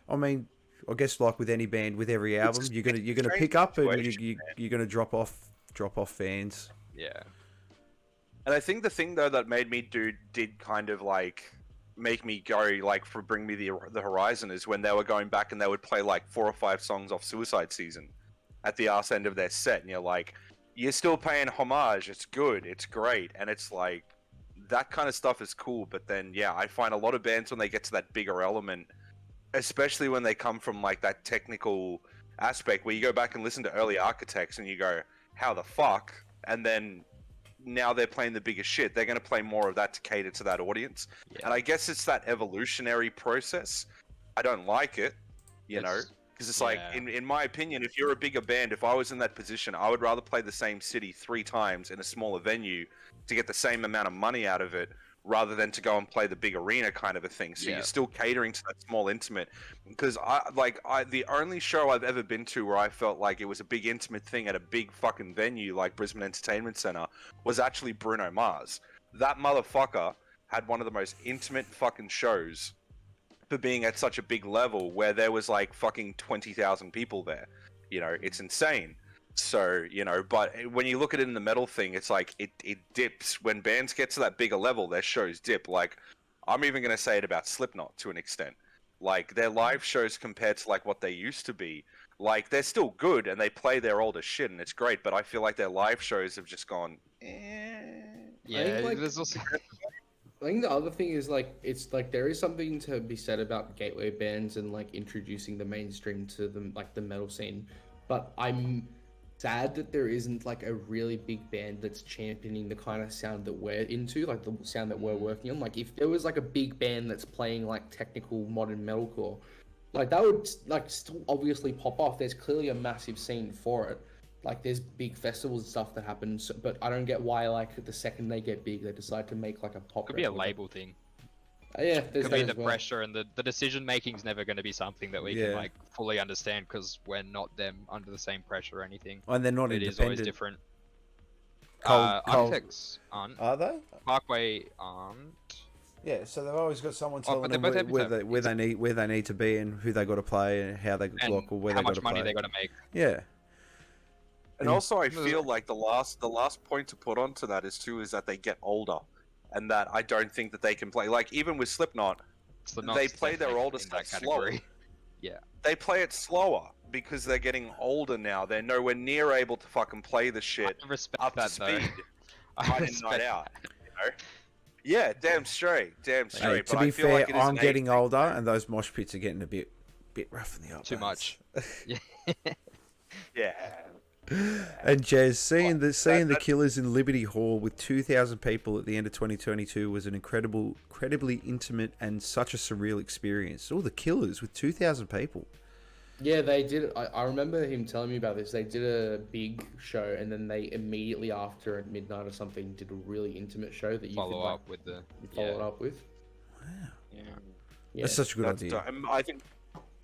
Speaker 2: I mean, I guess like with any band, with every album, you're gonna pick up and you're gonna drop off fans.
Speaker 6: Yeah.
Speaker 5: And I think the thing though that made me did kind of like make me go like for Bring Me the Horizon is when they were going back and they would play like 4 or 5 songs off Suicide Season at the arse end of their set, and you're like, you're still paying homage. It's good. It's great. And it's like, that kind of stuff is cool. But then, yeah, I find a lot of bands when they get to that bigger element, especially when they come from like that technical aspect where you go back and listen to early Architects and you go, how the fuck? And then now they're playing the bigger shit. They're going to play more of that to cater to that audience. Yeah. And I guess it's that evolutionary process. I don't like it, you know? Because it's like, in my opinion, if you're a bigger band, if I was in that position, I would rather play the same city 3 times in a smaller venue to get the same amount of money out of it, rather than to go and play the big arena kind of a thing. So you're still catering to that small intimate. Because the only show I've ever been to where I felt like it was a big intimate thing at a big fucking venue like Brisbane Entertainment Centre was actually Bruno Mars. That motherfucker had one of the most intimate fucking shows for being at such a big level, where there was like fucking 20,000 people there. You know, it's insane. So, you know, but when you look at it in the metal thing, it's like it dips. When bands get to that bigger level, their shows dip. Like, I'm even going to say it about Slipknot to an extent. Like, their live shows compared to like what they used to be, like, they're still good and they play their older shit and it's great, but I feel like their live shows have just gone,
Speaker 6: Yeah, there's also...
Speaker 7: I think the other thing is like, it's like there is something to be said about gateway bands and like introducing the mainstream to them, like the metal scene. But I'm sad that there isn't like a really big band that's championing the kind of sound that we're into, like the sound that we're working on. Like if there was like a big band that's playing like technical modern metalcore, like that would like still obviously pop off. There's clearly a massive scene for it. Like there's big festivals and stuff that happen, but I don't get why like the second they get big, they decide to make like a pop.
Speaker 6: Could be a label thing.
Speaker 7: Yeah,
Speaker 6: could be the pressure and the decision making is never going to be something that we can like fully understand because we're not them under the same pressure or anything.
Speaker 2: And they're not independent.
Speaker 6: It is always different. Architects aren't.
Speaker 2: Are they?
Speaker 6: Parkway aren't.
Speaker 2: Yeah, so they've always got someone telling them where they need to be and who they got to play and how they look or where they got to play.
Speaker 6: How much money they got to make.
Speaker 2: Yeah.
Speaker 5: And also, I feel like the last point to put onto that is that they get older, and that I don't think that they can play. Like even with Slipknot, they play their older stuff slower.
Speaker 6: Yeah,
Speaker 5: they play it slower because they're getting older now. They're nowhere near able to fucking play the shit up to speed. Night in, night out. You know? Yeah, damn straight.
Speaker 2: Hey,
Speaker 5: but
Speaker 2: to be fair, I'm getting older, and those mosh pits are getting a bit rough in the
Speaker 6: Too much.
Speaker 5: Yeah.
Speaker 2: And Jez, seeing the Killers in Liberty Hall with 2,000 people at the end of 2022 was an incredibly intimate and such a surreal experience. All the Killers with 2,000 people.
Speaker 7: Yeah, they did. I remember him telling me about this. They did a big show, and then they immediately after at midnight or something did a really intimate show that you
Speaker 6: follow
Speaker 7: could
Speaker 6: up with the
Speaker 7: follow it up with.
Speaker 2: Wow.
Speaker 6: Yeah.
Speaker 2: That's such a good idea.
Speaker 5: I think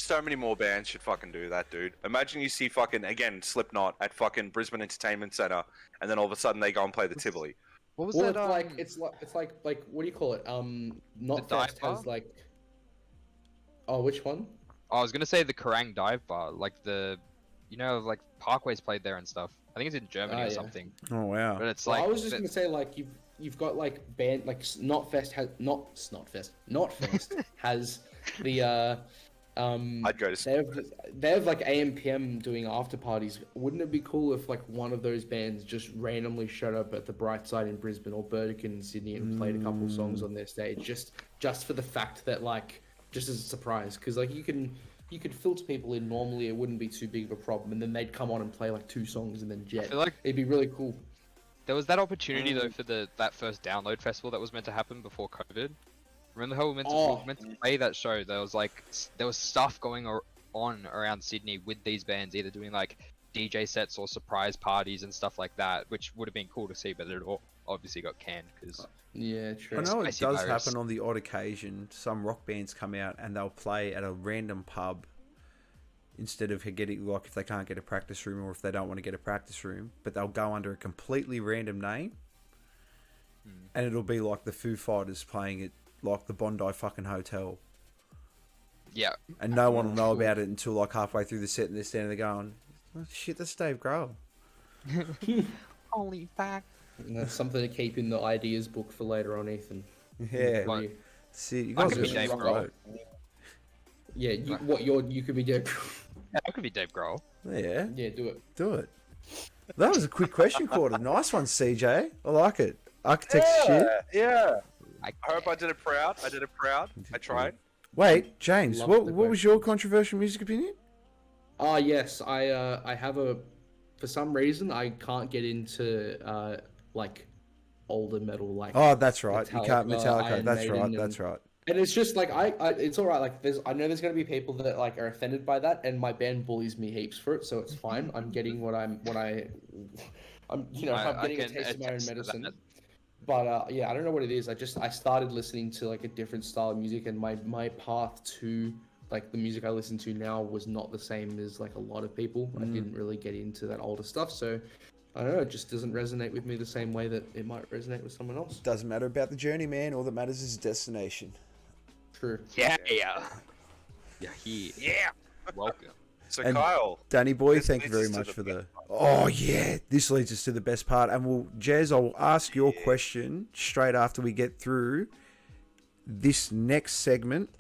Speaker 5: So many more bands should fucking do that, dude. Imagine you see fucking, again, Slipknot at fucking Brisbane Entertainment Centre, and then all of a sudden they go and play the Tivoli.
Speaker 6: What was
Speaker 7: Well,
Speaker 6: that?
Speaker 7: it's like what do you call it? Not
Speaker 6: The dive
Speaker 7: Fest
Speaker 6: bar?
Speaker 7: has like. Oh, which one?
Speaker 6: I was gonna say the Kerrang dive bar, like like Parkway's played there and stuff. I think it's in Germany
Speaker 7: Ah,
Speaker 6: or
Speaker 7: yeah.
Speaker 6: something.
Speaker 2: Oh wow.
Speaker 6: But it's
Speaker 7: Well,
Speaker 6: like
Speaker 7: I was just gonna say like you've got like band like Snotfest has Notfest has the
Speaker 5: I'd go to
Speaker 7: they have like AM/PM doing after parties. Wouldn't it be cool if like one of those bands just randomly showed up at the Bright Side in Brisbane or Burdekin in Sydney and played a couple songs on their stage just for the fact that like just as a surprise, because like you could filter people in normally, it wouldn't be too big of a problem, and then they'd come on and play like 2 songs and then jet.
Speaker 6: feel like
Speaker 7: It'd be really cool.
Speaker 6: there was that opportunity though for that first download festival that was meant to happen before COVID. Remember how we were meant to play that show? There was stuff going on around Sydney with these bands, either doing like DJ sets or surprise parties and stuff like that, which would have been cool to see, but it all obviously got canned because
Speaker 7: Yeah, true.
Speaker 2: I know it
Speaker 6: Spicy
Speaker 2: does
Speaker 6: virus.
Speaker 2: happen on the odd occasion. Some rock bands come out and they'll play at a random pub instead of getting, like, if they can't get a practice room or if they don't want to get a practice room, but they'll go under a completely random name, and it'll be like the Foo Fighters playing at like the Bondi fucking hotel,
Speaker 6: yeah.
Speaker 2: and no one will know about it until like halfway through the set, and they're standing there going, oh, "Shit, that's Dave Grohl."
Speaker 6: Holy fuck.
Speaker 7: And that's something to keep in the ideas book for later on, Ethan.
Speaker 2: Yeah,
Speaker 6: What?
Speaker 2: see, you
Speaker 6: I
Speaker 2: guys
Speaker 6: could
Speaker 2: are
Speaker 6: be Dave
Speaker 2: rock
Speaker 6: Grohl.
Speaker 2: out.
Speaker 7: Yeah, you could be Dave.
Speaker 6: Yeah, that could be Dave Grohl.
Speaker 2: Yeah,
Speaker 7: Yeah, do it.
Speaker 2: do it. That was a quick question quarter. Nice one, CJ. I like it. Architect shit.
Speaker 5: Yeah.
Speaker 6: I
Speaker 5: I hope I did it proud. I tried.
Speaker 2: Wait, James,
Speaker 7: Love
Speaker 2: what
Speaker 7: the
Speaker 2: was your controversial music opinion?
Speaker 7: Ah, yes, I have for some reason I can't get into like older metal like.
Speaker 2: Oh, that's right. You can't
Speaker 7: Metallica,
Speaker 2: Metallica.
Speaker 7: Iron
Speaker 2: That's
Speaker 7: Maiden,
Speaker 2: right.
Speaker 7: and-
Speaker 2: That's right.
Speaker 7: And it's just like I it's all right. Like I know there's gonna be people that like are offended by that, and my band bullies me heaps for it, so it's fine. I'm getting I'm getting a
Speaker 6: can
Speaker 7: taste of my own
Speaker 6: attest to
Speaker 7: medicine.
Speaker 6: that.
Speaker 7: But yeah, I don't know what it is. I started listening to like a different style of music, and my path to like the music I listen to now was not the same as like a lot of people. I didn't really get into that older stuff, so I don't know. It just doesn't resonate with me the same way that it might resonate with someone else.
Speaker 2: Doesn't matter about the journey, man. All that matters is destination.
Speaker 7: True.
Speaker 6: Yeah. Yeah. Welcome.
Speaker 5: So
Speaker 2: And-
Speaker 5: Kyle,
Speaker 2: Danny boy,
Speaker 5: This
Speaker 2: thank you
Speaker 5: leads
Speaker 2: very
Speaker 5: us to
Speaker 2: much
Speaker 5: the
Speaker 2: for the.
Speaker 5: best
Speaker 2: Oh yeah, this leads us to the best part, and Jez, I will ask your question straight after we get through this next segment.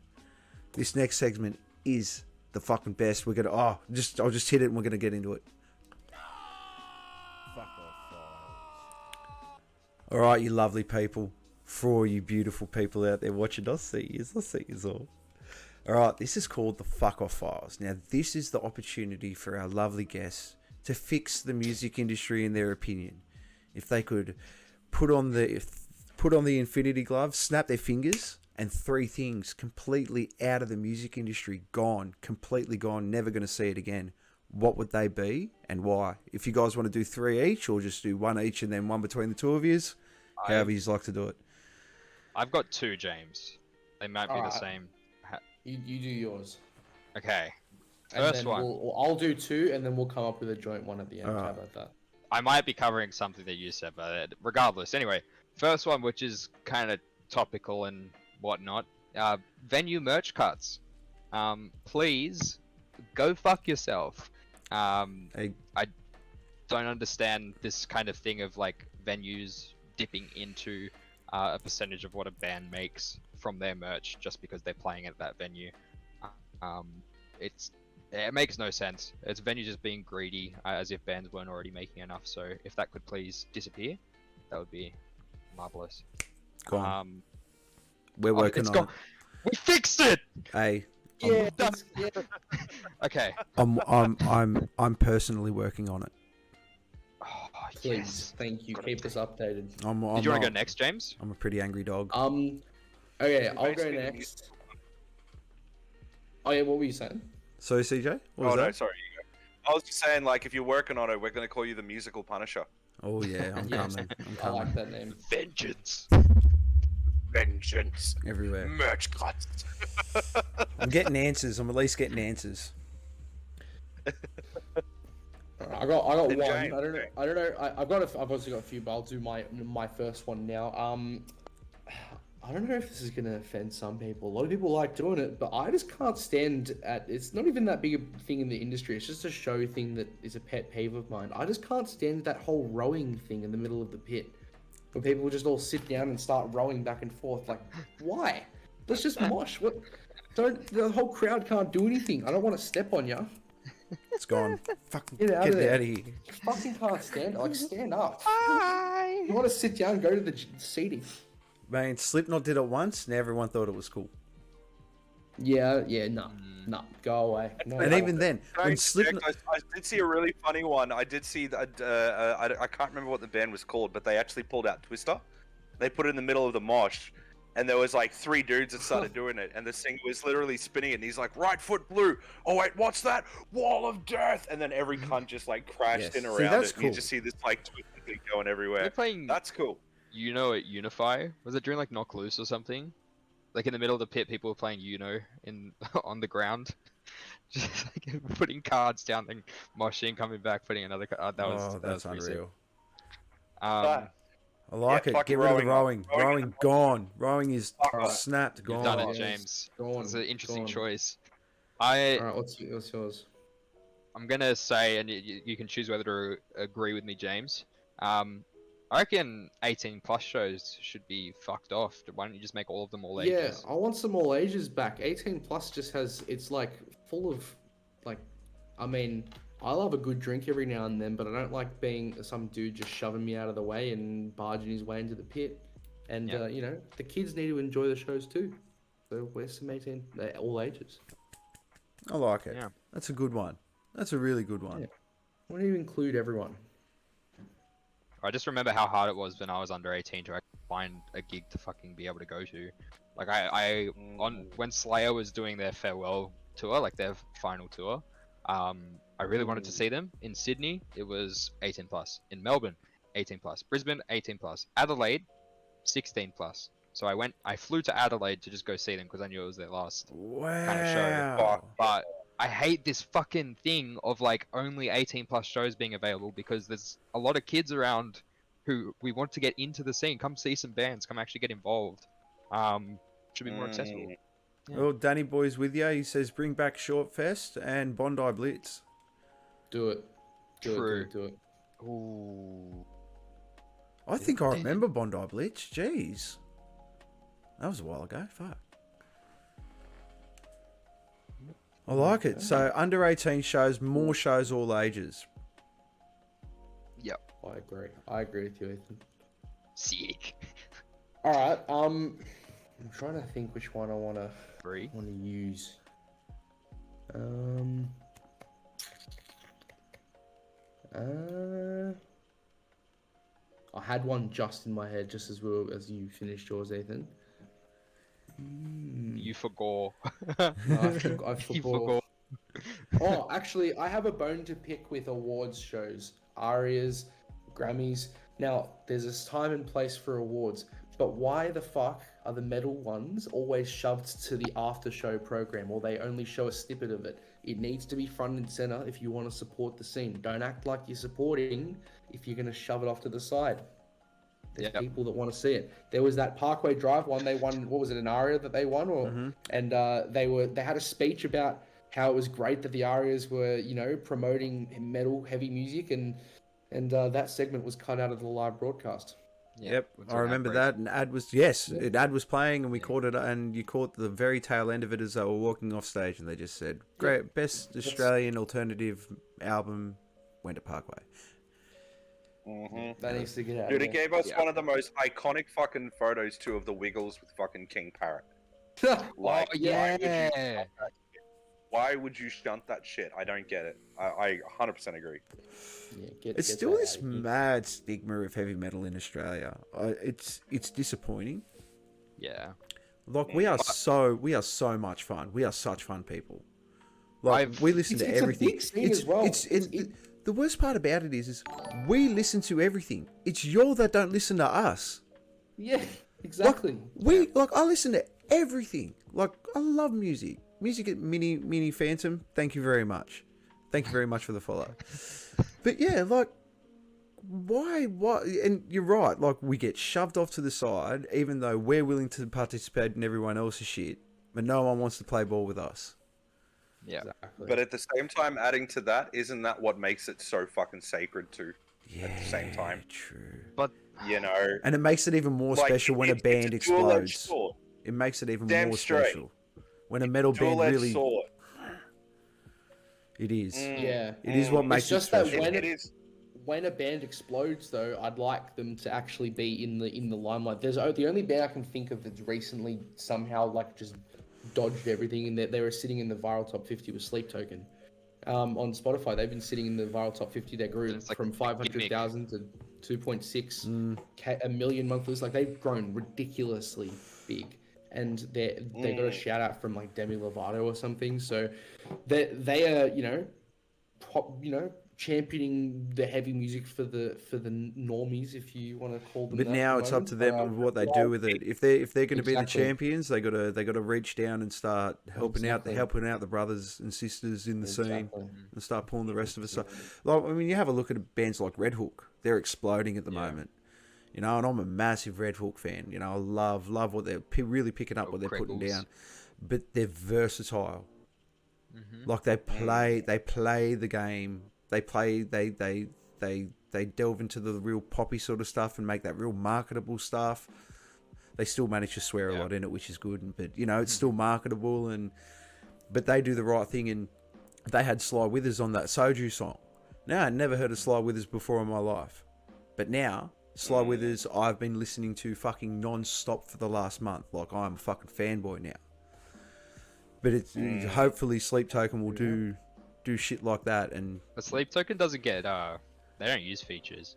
Speaker 2: This next segment is the fucking best. We're gonna I'll just hit it and we're gonna get into it. All right, you lovely people, for all you beautiful people out there watching, I see you all. All right, this is called the Fuck Off Files. Now, this is the opportunity for our lovely guests to fix the music industry in their opinion. If they could put on the infinity glove, snap their fingers, and 3 things completely out of the music industry, gone, completely gone, never going to see it again, what would they be and why? If you guys want to do 3 each, or just do 1 each and then 1 between the 2 of yous, however you'd like to do it.
Speaker 6: I've got 2, James. They might be the
Speaker 7: Alright.
Speaker 6: same.
Speaker 7: You do yours.
Speaker 6: Okay.
Speaker 7: And
Speaker 6: First
Speaker 7: then
Speaker 6: one.
Speaker 7: I'll do 2, and then we'll come up with a joint one at the end. How
Speaker 2: Alright.
Speaker 7: about that?
Speaker 6: I might be covering something that you said, but regardless. Anyway, first one, which is kind of topical and whatnot. Venue merch cuts. Please go fuck yourself.
Speaker 2: Hey,
Speaker 6: I don't understand this kind of thing of like venues dipping into a percentage of what a band makes from their merch just because they're playing at that venue. It makes no sense. It's venues just being greedy, as if bands weren't already making enough. So if that could please disappear, that would be marvelous.
Speaker 2: go on.
Speaker 6: Um,
Speaker 2: We're working
Speaker 6: it's
Speaker 2: on
Speaker 6: gone.
Speaker 2: it.
Speaker 6: We fixed it.
Speaker 2: Hey,
Speaker 7: Yeah,
Speaker 6: Okay.
Speaker 2: I'm personally working on it.
Speaker 6: Oh,
Speaker 7: please.
Speaker 6: yes.
Speaker 7: Thank you. Keep us updated.
Speaker 6: Did you want to go next, James?
Speaker 2: I'm a pretty angry dog.
Speaker 7: Okay, I'll go
Speaker 5: basically-
Speaker 7: next. Oh yeah, what were you saying?
Speaker 2: So, CJ, what was
Speaker 5: oh no,
Speaker 2: that?
Speaker 5: sorry. You go. I was just saying, like, if you're working on it, we're gonna call you the musical Punisher.
Speaker 2: Oh yeah, I'm
Speaker 7: Yes,
Speaker 2: coming. I'm
Speaker 7: I
Speaker 2: coming.
Speaker 7: like that name.
Speaker 6: Vengeance.
Speaker 5: vengeance.
Speaker 2: everywhere.
Speaker 5: Merch cuts.
Speaker 2: I'm getting answers. I'm at least getting answers.
Speaker 7: I got one.
Speaker 5: And
Speaker 7: I
Speaker 5: James,
Speaker 7: don't know. I've obviously got a few, but I'll do my first one now. I don't know if this is gonna offend some people. A lot of people like doing it, but I just can't stand at. It's not even that big a thing in the industry. It's just a show thing that is a pet peeve of mine. I just can't stand that whole rowing thing in the middle of the pit, where people just all sit down and start rowing back and forth. Like, why? Let's just mosh. What? Don't. The whole crowd can't do anything. I don't want to step on you.
Speaker 2: It's gone. Fucking
Speaker 7: Get out
Speaker 2: get
Speaker 7: of
Speaker 2: it
Speaker 7: there.
Speaker 2: out of here.
Speaker 7: Fucking can't stand it. Like, stand up. You want to sit down, go to the seating.
Speaker 2: Man, Slipknot did it once, and everyone thought it was cool.
Speaker 7: Yeah, no, go away. No,
Speaker 2: And even then, when
Speaker 5: I
Speaker 2: Slipknot,
Speaker 5: did see a really funny one. I did see that. I can't remember what the band was called, but they actually pulled out Twister. They put it in the middle of the mosh, and there was like 3 dudes that started doing it, and the singer was literally spinning it, and he's like, right foot blue. Oh wait, what's that? Wall of death! And then every cunt just like crashed
Speaker 2: Yes.
Speaker 5: in
Speaker 2: See,
Speaker 5: around
Speaker 2: that's
Speaker 5: it. And you
Speaker 2: cool.
Speaker 5: just see this like twisting thing going everywhere.
Speaker 6: They're playing
Speaker 5: That's cool.
Speaker 6: at Unify. Was it during like Knock Loose or something? Like in the middle of the pit, people were playing in on the ground, just like putting cards down and moshing, coming back, putting another card. That was
Speaker 2: that's
Speaker 6: pretty sick.
Speaker 2: unreal.
Speaker 5: But
Speaker 2: I like
Speaker 5: Yeah,
Speaker 2: it.
Speaker 5: fuck
Speaker 2: Get rid of the
Speaker 5: rowing.
Speaker 2: rowing.
Speaker 5: Rowing-
Speaker 2: Rowing gone. Rowing is
Speaker 5: Fuck.
Speaker 2: snapped.
Speaker 6: You've
Speaker 2: Gone.
Speaker 6: done it,
Speaker 7: yes.
Speaker 6: James.
Speaker 7: Gone,
Speaker 6: It's an interesting
Speaker 7: gone.
Speaker 6: choice.
Speaker 7: All right, what's yours?
Speaker 6: I'm gonna say, and you can choose whether to agree with me, James. I reckon 18 plus shows should be fucked off. Why don't you just make all of them all
Speaker 7: Yeah,
Speaker 6: ages?
Speaker 7: I want some all ages back. 18 plus just has, it's like full of, like, I mean, I love a good drink every now and then, but I don't like being some dude just shoving me out of the way and barging his way into the pit. And,
Speaker 6: Yeah.
Speaker 7: you know, the kids need to enjoy the shows too. So where's some 18, all ages?
Speaker 2: I like it.
Speaker 6: Yeah.
Speaker 2: That's a good one. That's a really good one.
Speaker 7: Yeah. Why don't you include everyone?
Speaker 6: I just remember how hard it was when I was under 18 to actually find a gig to fucking be able to go to. Like when Slayer was doing their farewell tour, like their final tour, I really wanted to see them. In Sydney, it was 18 plus. In Melbourne, 18 plus. Brisbane, 18 plus. Adelaide, 16 plus. So I flew to Adelaide to just go see them because I knew it was their last kind of show.
Speaker 2: Wow.
Speaker 6: But I hate this fucking thing of like only 18 plus shows being available because there's a lot of kids around who we want to get into the scene. Come see some bands. Come actually get involved. Should be more accessible. Yeah.
Speaker 2: Well, Danny Boy's with you. He says bring back Short Fest and Bondi Blitz.
Speaker 7: Do it.
Speaker 6: True.
Speaker 7: Do it.
Speaker 6: Ooh.
Speaker 2: I think I remember Bondi Blitz. Jeez. That was a while ago. Fuck. I like it. So under 18 shows, more shows all ages.
Speaker 6: Yep.
Speaker 7: I agree with you, Ethan.
Speaker 6: Sick.
Speaker 7: All right. I'm trying to think which one I want to
Speaker 6: Free.
Speaker 7: use. I had one just in my head just as you finished yours, Ethan.
Speaker 6: You forgot.
Speaker 7: I
Speaker 6: You
Speaker 7: forgot.
Speaker 6: forgot.
Speaker 7: Oh, actually, I have a bone to pick with awards shows, Arias, Grammys. Now, there's a time and place for awards, but why the fuck are the medal ones always shoved to the after show program, or they only show a snippet of it? It needs to be front and center if you want to support the scene. Don't act like you're supporting if you're going to shove it off to the side. There's
Speaker 6: Yep.
Speaker 7: people that want to see it. There was that Parkway Drive one. They won. What was it? An aria that they won, or and they had a speech about how it was great that the Arias were, promoting metal, heavy music, and that segment was cut out of the live broadcast.
Speaker 2: Yep,
Speaker 6: It's
Speaker 2: I
Speaker 6: an
Speaker 2: remember
Speaker 6: outbreak.
Speaker 2: that. And ad was an ad was playing, and we caught it, and you caught the very tail end of it as they were walking off stage, and they just said, "Great, best Australian alternative album went to Parkway."
Speaker 7: That needs to get out.
Speaker 5: Dude,
Speaker 7: of
Speaker 5: it gave us
Speaker 6: Yeah.
Speaker 5: one of the most iconic fucking photos too of the Wiggles with fucking King Parrot.
Speaker 7: there.
Speaker 5: Like,
Speaker 6: Yeah.
Speaker 5: why would you shunt that shit? I don't get it. I 100% agree.
Speaker 7: Yeah,
Speaker 2: It's
Speaker 7: get
Speaker 2: still
Speaker 7: that
Speaker 2: this
Speaker 7: out of here.
Speaker 2: mad stigma of heavy metal in Australia. It's disappointing.
Speaker 6: Yeah.
Speaker 2: Like we are so much fun. We are such fun people. Like
Speaker 6: I've-
Speaker 2: we listen to
Speaker 7: It's a
Speaker 2: everything.
Speaker 7: big scene as well.
Speaker 2: The worst part about it is we listen to everything. It's y'all that don't listen to us.
Speaker 7: Yeah. Exactly.
Speaker 2: I listen to everything. Like, I love music. Music at Mini Phantom. Thank you very much. Thank you very much for the follow. But yeah, like, why? And you're right. Like, we get shoved off to the side, even though we're willing to participate in everyone else's shit, but no one wants to play ball with us.
Speaker 6: Yeah.
Speaker 7: Exactly.
Speaker 5: But at the same time, adding to that, isn't that what makes it so fucking sacred too?
Speaker 2: Yeah,
Speaker 5: At the same time,
Speaker 2: true.
Speaker 6: But
Speaker 5: you know,
Speaker 2: And it makes it even more
Speaker 5: like,
Speaker 2: special when a band
Speaker 5: it's dual-edged
Speaker 2: explodes.
Speaker 5: sword.
Speaker 2: It makes it even
Speaker 5: Damn
Speaker 2: more
Speaker 5: straight.
Speaker 2: special when a metal band
Speaker 5: Dual-edged
Speaker 2: really.
Speaker 5: sword.
Speaker 2: It is.
Speaker 7: Yeah.
Speaker 2: It is what makes
Speaker 7: It's just
Speaker 2: it
Speaker 7: that
Speaker 2: special.
Speaker 7: when a band explodes, though, I'd like them to actually be in the limelight. There's the only band I can think of that's recently somehow like just dodged everything, and they were sitting in the viral top 50 with Sleep Token. On Spotify, they've been sitting in the viral top 50. They grew
Speaker 6: It's like
Speaker 7: from 500,000 to 2.6 a million monthly. Like they've grown ridiculously big, and they got a shout out from like Demi Lovato or something. So they are championing the heavy music for the normies, if you want to call them.
Speaker 2: But
Speaker 7: that
Speaker 2: now
Speaker 7: at
Speaker 2: it's
Speaker 7: the
Speaker 2: up to
Speaker 7: moment.
Speaker 2: them what they do with it. If they're going to be the
Speaker 7: Exactly.
Speaker 2: champions, they gotta reach down and start helping out the brothers and sisters in the scene
Speaker 7: Exactly.
Speaker 2: and start pulling the rest of us up. Like, I mean, you have a look at bands like Red Hook; they're exploding at the moment. You know, and I'm a massive Red Hook fan. You know, I love what they're really picking up, what they're putting down. But they're versatile. Like they play the game. They delve into the real poppy sort of stuff and make that real marketable stuff. They still manage to swear a lot in it, which is good. But you know, it's still marketable, but they do the right thing. And they had Sly Withers on that Soju song. Now, I'd never heard of Sly Withers before in my life, but now Sly Withers, I've been listening to fucking non-stop for the last month. Like, I'm a fucking fanboy now. But it's hopefully Sleep Token will do shit like that. And
Speaker 6: the Sleep Token doesn't get they don't use features.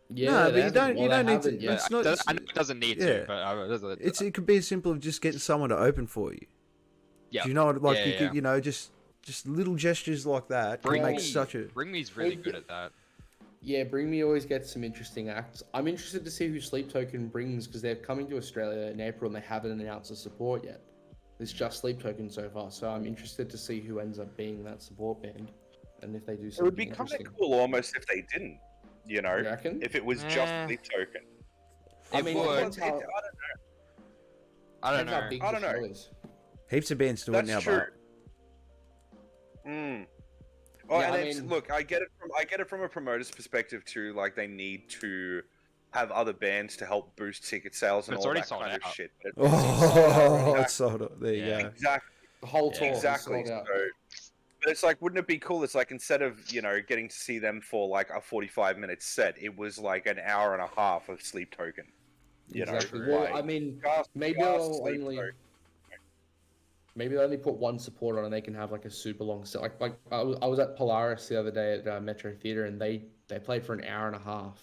Speaker 7: Yeah,
Speaker 2: no, but
Speaker 7: they
Speaker 2: you don't
Speaker 7: haven't-
Speaker 2: need
Speaker 7: well,
Speaker 2: to.
Speaker 7: they haven't yet.
Speaker 2: It's not.
Speaker 6: I know it doesn't need
Speaker 2: yeah.
Speaker 6: to, but
Speaker 2: It could be as simple as just getting someone to open for you.
Speaker 6: yeah.
Speaker 2: Do you know what? Like,
Speaker 6: Yeah,
Speaker 2: you know, just little gestures like that can make such a.
Speaker 6: Bring Me's really good at that.
Speaker 7: Yeah, Bring Me always gets some interesting acts. I'm interested to see who Sleep Token brings because they're coming to Australia in April and they haven't announced a support yet. It's just Sleep Token so far, so I'm interested to see who ends up being that support band and if they do something
Speaker 5: It would be kind
Speaker 7: interesting.
Speaker 5: of cool almost if they didn't. You know,
Speaker 7: You reckon?
Speaker 5: if it was just Sleep Token.
Speaker 7: I mean,
Speaker 6: would.
Speaker 7: depends how,
Speaker 6: I don't
Speaker 7: depends how
Speaker 6: know.
Speaker 7: big
Speaker 5: I
Speaker 7: the
Speaker 5: don't know.
Speaker 7: show is.
Speaker 2: Heaps of bands do it
Speaker 5: That's
Speaker 2: now,
Speaker 5: true.
Speaker 2: but
Speaker 5: Oh,
Speaker 7: Yeah,
Speaker 5: and
Speaker 7: I
Speaker 5: it's,
Speaker 7: mean-
Speaker 5: look, I get it from a promoter's perspective too. Like they need to have other bands to help boost ticket sales and
Speaker 6: But it's
Speaker 5: all
Speaker 6: already
Speaker 5: that
Speaker 6: sold
Speaker 5: kind of
Speaker 6: out.
Speaker 5: shit.
Speaker 2: oh, it's sold out. There you
Speaker 6: Yeah.
Speaker 2: go.
Speaker 5: Exactly.
Speaker 7: The whole tour is
Speaker 5: Exactly.
Speaker 7: sold out.
Speaker 5: So, but it's like, wouldn't it be cool? It's like instead of getting to see them for like a 45-minute set, it was like an hour and a half of Sleep Token. You
Speaker 7: Exactly.
Speaker 5: know,
Speaker 7: Well,
Speaker 5: like,
Speaker 7: I mean,
Speaker 5: just
Speaker 7: maybe they'll
Speaker 5: Sleep
Speaker 7: only
Speaker 5: Token.
Speaker 7: maybe they only put one support on and they can have like a super long set. Like I was at Polaris the other day at Metro Theatre and they played for an hour and a half.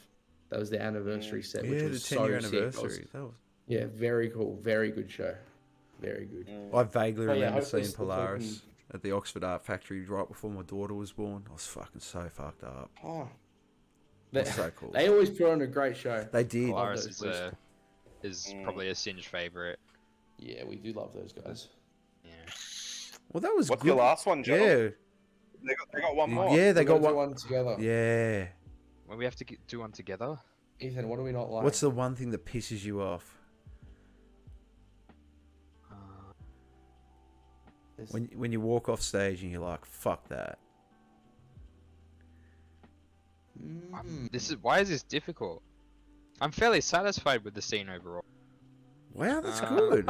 Speaker 7: That was their anniversary set, which
Speaker 2: Yeah, the
Speaker 7: was
Speaker 2: 10-year
Speaker 7: so sick.
Speaker 2: anniversary. That was.
Speaker 7: Yeah, very cool. Very good show. Very good.
Speaker 2: I vaguely
Speaker 7: But yeah,
Speaker 2: remember
Speaker 7: hopefully
Speaker 2: seeing
Speaker 7: Sleep
Speaker 2: Polaris at the Oxford Art Factory right before my daughter was born. I was fucking so fucked up.
Speaker 7: Oh,
Speaker 2: That's so cool.
Speaker 7: They always put on a great show.
Speaker 2: They did.
Speaker 6: Polaris
Speaker 7: those
Speaker 6: is probably a Singe favorite.
Speaker 7: Yeah, we do love those guys.
Speaker 6: Yeah.
Speaker 2: Well, that was
Speaker 5: What's
Speaker 2: good.
Speaker 5: your last one, John?
Speaker 2: Yeah,
Speaker 5: They got one more.
Speaker 2: yeah, they
Speaker 7: We
Speaker 2: got
Speaker 7: gotta do
Speaker 2: one.
Speaker 7: one together.
Speaker 2: Yeah.
Speaker 6: Well, we have to do one together.
Speaker 7: Ethan, what do we not like?
Speaker 2: What's the one thing that pisses you off when you walk off stage and you're like, "Fuck that."
Speaker 6: This is why is this difficult? I'm fairly satisfied with the scene overall.
Speaker 2: Wow, that's good.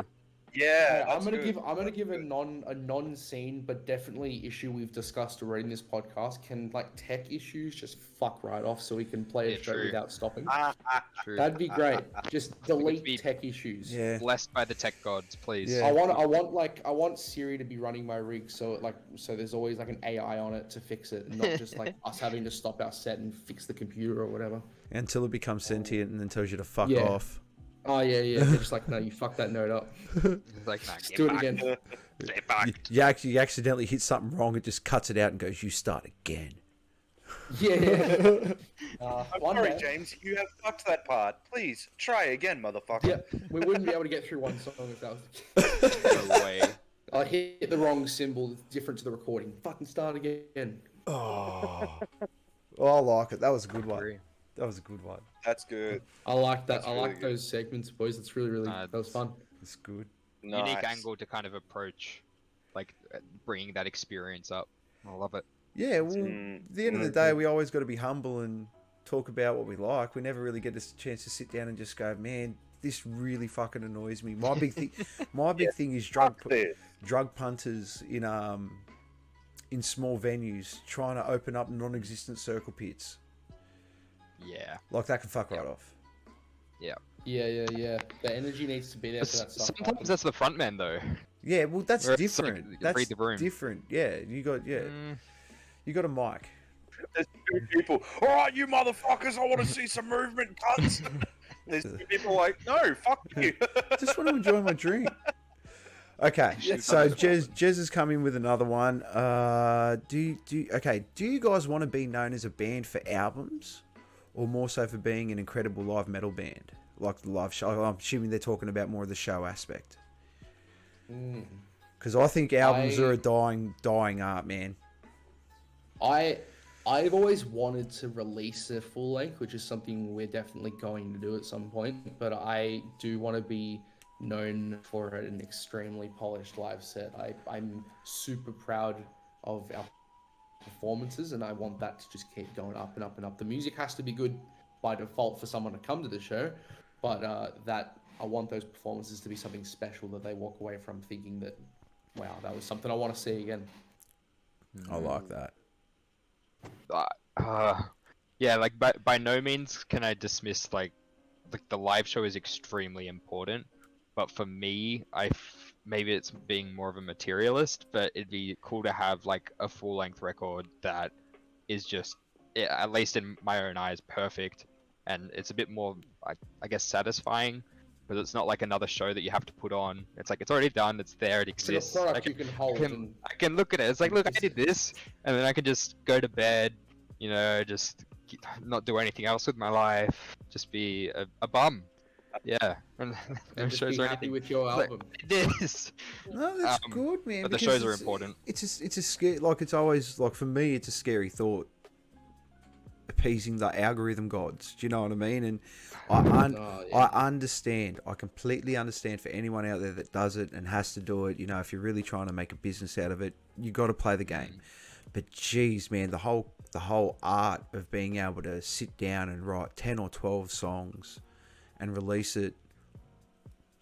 Speaker 5: Yeah,
Speaker 7: I'm
Speaker 5: that's
Speaker 7: gonna
Speaker 5: good.
Speaker 7: give a non-scene, but definitely issue we've discussed already in this podcast. Can like tech issues just fuck right off so we can play
Speaker 6: Yeah,
Speaker 7: a show
Speaker 6: true.
Speaker 7: without stopping?
Speaker 6: True.
Speaker 7: That'd be great. Just delete
Speaker 6: be-
Speaker 7: tech issues.
Speaker 2: Yeah.
Speaker 6: Blessed by the tech gods, please.
Speaker 2: Yeah.
Speaker 7: I want Siri to be running my rig so there's always like an AI on it to fix it, and not just like us having to stop our set and fix the computer or whatever.
Speaker 2: Until it becomes sentient and then tells you to fuck
Speaker 7: Yeah.
Speaker 2: off.
Speaker 7: Oh yeah. They're just like, no, you fucked that note up.
Speaker 6: It's like, nah,
Speaker 7: Just
Speaker 6: get
Speaker 7: do it
Speaker 6: back.
Speaker 7: again.
Speaker 6: Get back.
Speaker 2: You accidentally hit something wrong. It just cuts it out and goes, "You start again."
Speaker 7: Yeah.
Speaker 5: I'm
Speaker 7: One
Speaker 5: sorry,
Speaker 7: day-
Speaker 5: James. You have fucked that part. Please try again, motherfucker.
Speaker 7: Yeah, we wouldn't be able to get through one song if that was the case.
Speaker 6: No way.
Speaker 7: I hit the wrong symbol, different to the recording. Fucking start again.
Speaker 2: Oh, I like it. That was a good one.
Speaker 6: Agree.
Speaker 2: That was a good one.
Speaker 5: That's good.
Speaker 7: I like that.
Speaker 5: That's
Speaker 7: I
Speaker 5: really
Speaker 7: like
Speaker 5: good.
Speaker 7: those segments, boys. It's really, that was fun.
Speaker 2: It's good.
Speaker 6: Unique
Speaker 5: Nice.
Speaker 6: angle to kind of approach, like bringing that experience up. I love it.
Speaker 2: Yeah, well, at the end of the day, we always got to be humble and talk about what we like. We never really get a chance to sit down and just go, man, this really fucking annoys me. My big thing, thing is drug punters in small venues trying to open up non-existent circle pits.
Speaker 6: Yeah.
Speaker 2: Like that can fuck right off.
Speaker 6: Yeah.
Speaker 7: Yeah. The energy needs to be there for that stuff.
Speaker 6: Sometimes that's the front man though.
Speaker 2: Yeah, well, that's
Speaker 6: Where it's like,
Speaker 2: different. That's
Speaker 6: read the room.
Speaker 2: different. Yeah, you got you got a mic.
Speaker 5: There's two people. All right, you motherfuckers. I want to see some movement, cunts. There's two people like, no, fuck you.
Speaker 2: Just want to enjoy my drink. Okay, so Jez has come in with another one. Do you guys want to be known as a band for albums, or more so for being an incredible live metal band, like the live show? I'm assuming they're talking about more of the show aspect. Because I think albums are a dying art, man.
Speaker 7: I've always wanted to release a full length, which is something we're definitely going to do at some point. But I do want to be known for an extremely polished live set. I'm super proud of our performances, and I want that to just keep going up and up and up. The music has to be good by default for someone to come to the show, but I want those performances to be something special that they walk away from thinking that, wow, that was something I want to see again.
Speaker 2: I like that.
Speaker 6: Yeah, like by no means can I dismiss like the live show is extremely important, but for me, maybe it's being more of a materialist, but it'd be cool to have like a full length record that is just, at least in my own eyes, perfect, and it's a bit more, I guess, satisfying. Because it's not like another show that you have to put on. It's like it's already done. It's there. It exists.
Speaker 7: It's a product you can hold.
Speaker 6: I can look at it. It's like, look, I did this, and then I can just go to bed. You know, just not do anything else with my life. Just be a bum. Yeah, and no
Speaker 7: just
Speaker 6: shows
Speaker 7: be
Speaker 6: or
Speaker 7: happy
Speaker 6: anything.
Speaker 7: with your
Speaker 6: It's like,
Speaker 7: album.
Speaker 6: it is.
Speaker 2: No, that's good, man.
Speaker 6: But the
Speaker 2: because
Speaker 6: shows are important.
Speaker 2: It's a scary. Like it's always like for me, it's a scary thought. Appeasing the algorithm gods. Do you know what I mean? And I understand. I completely understand for anyone out there that does it and has to do it. You know, if you're really trying to make a business out of it, you got to play the game. But geez, man, the whole art of being able to sit down and write 10 or 12 songs and release it,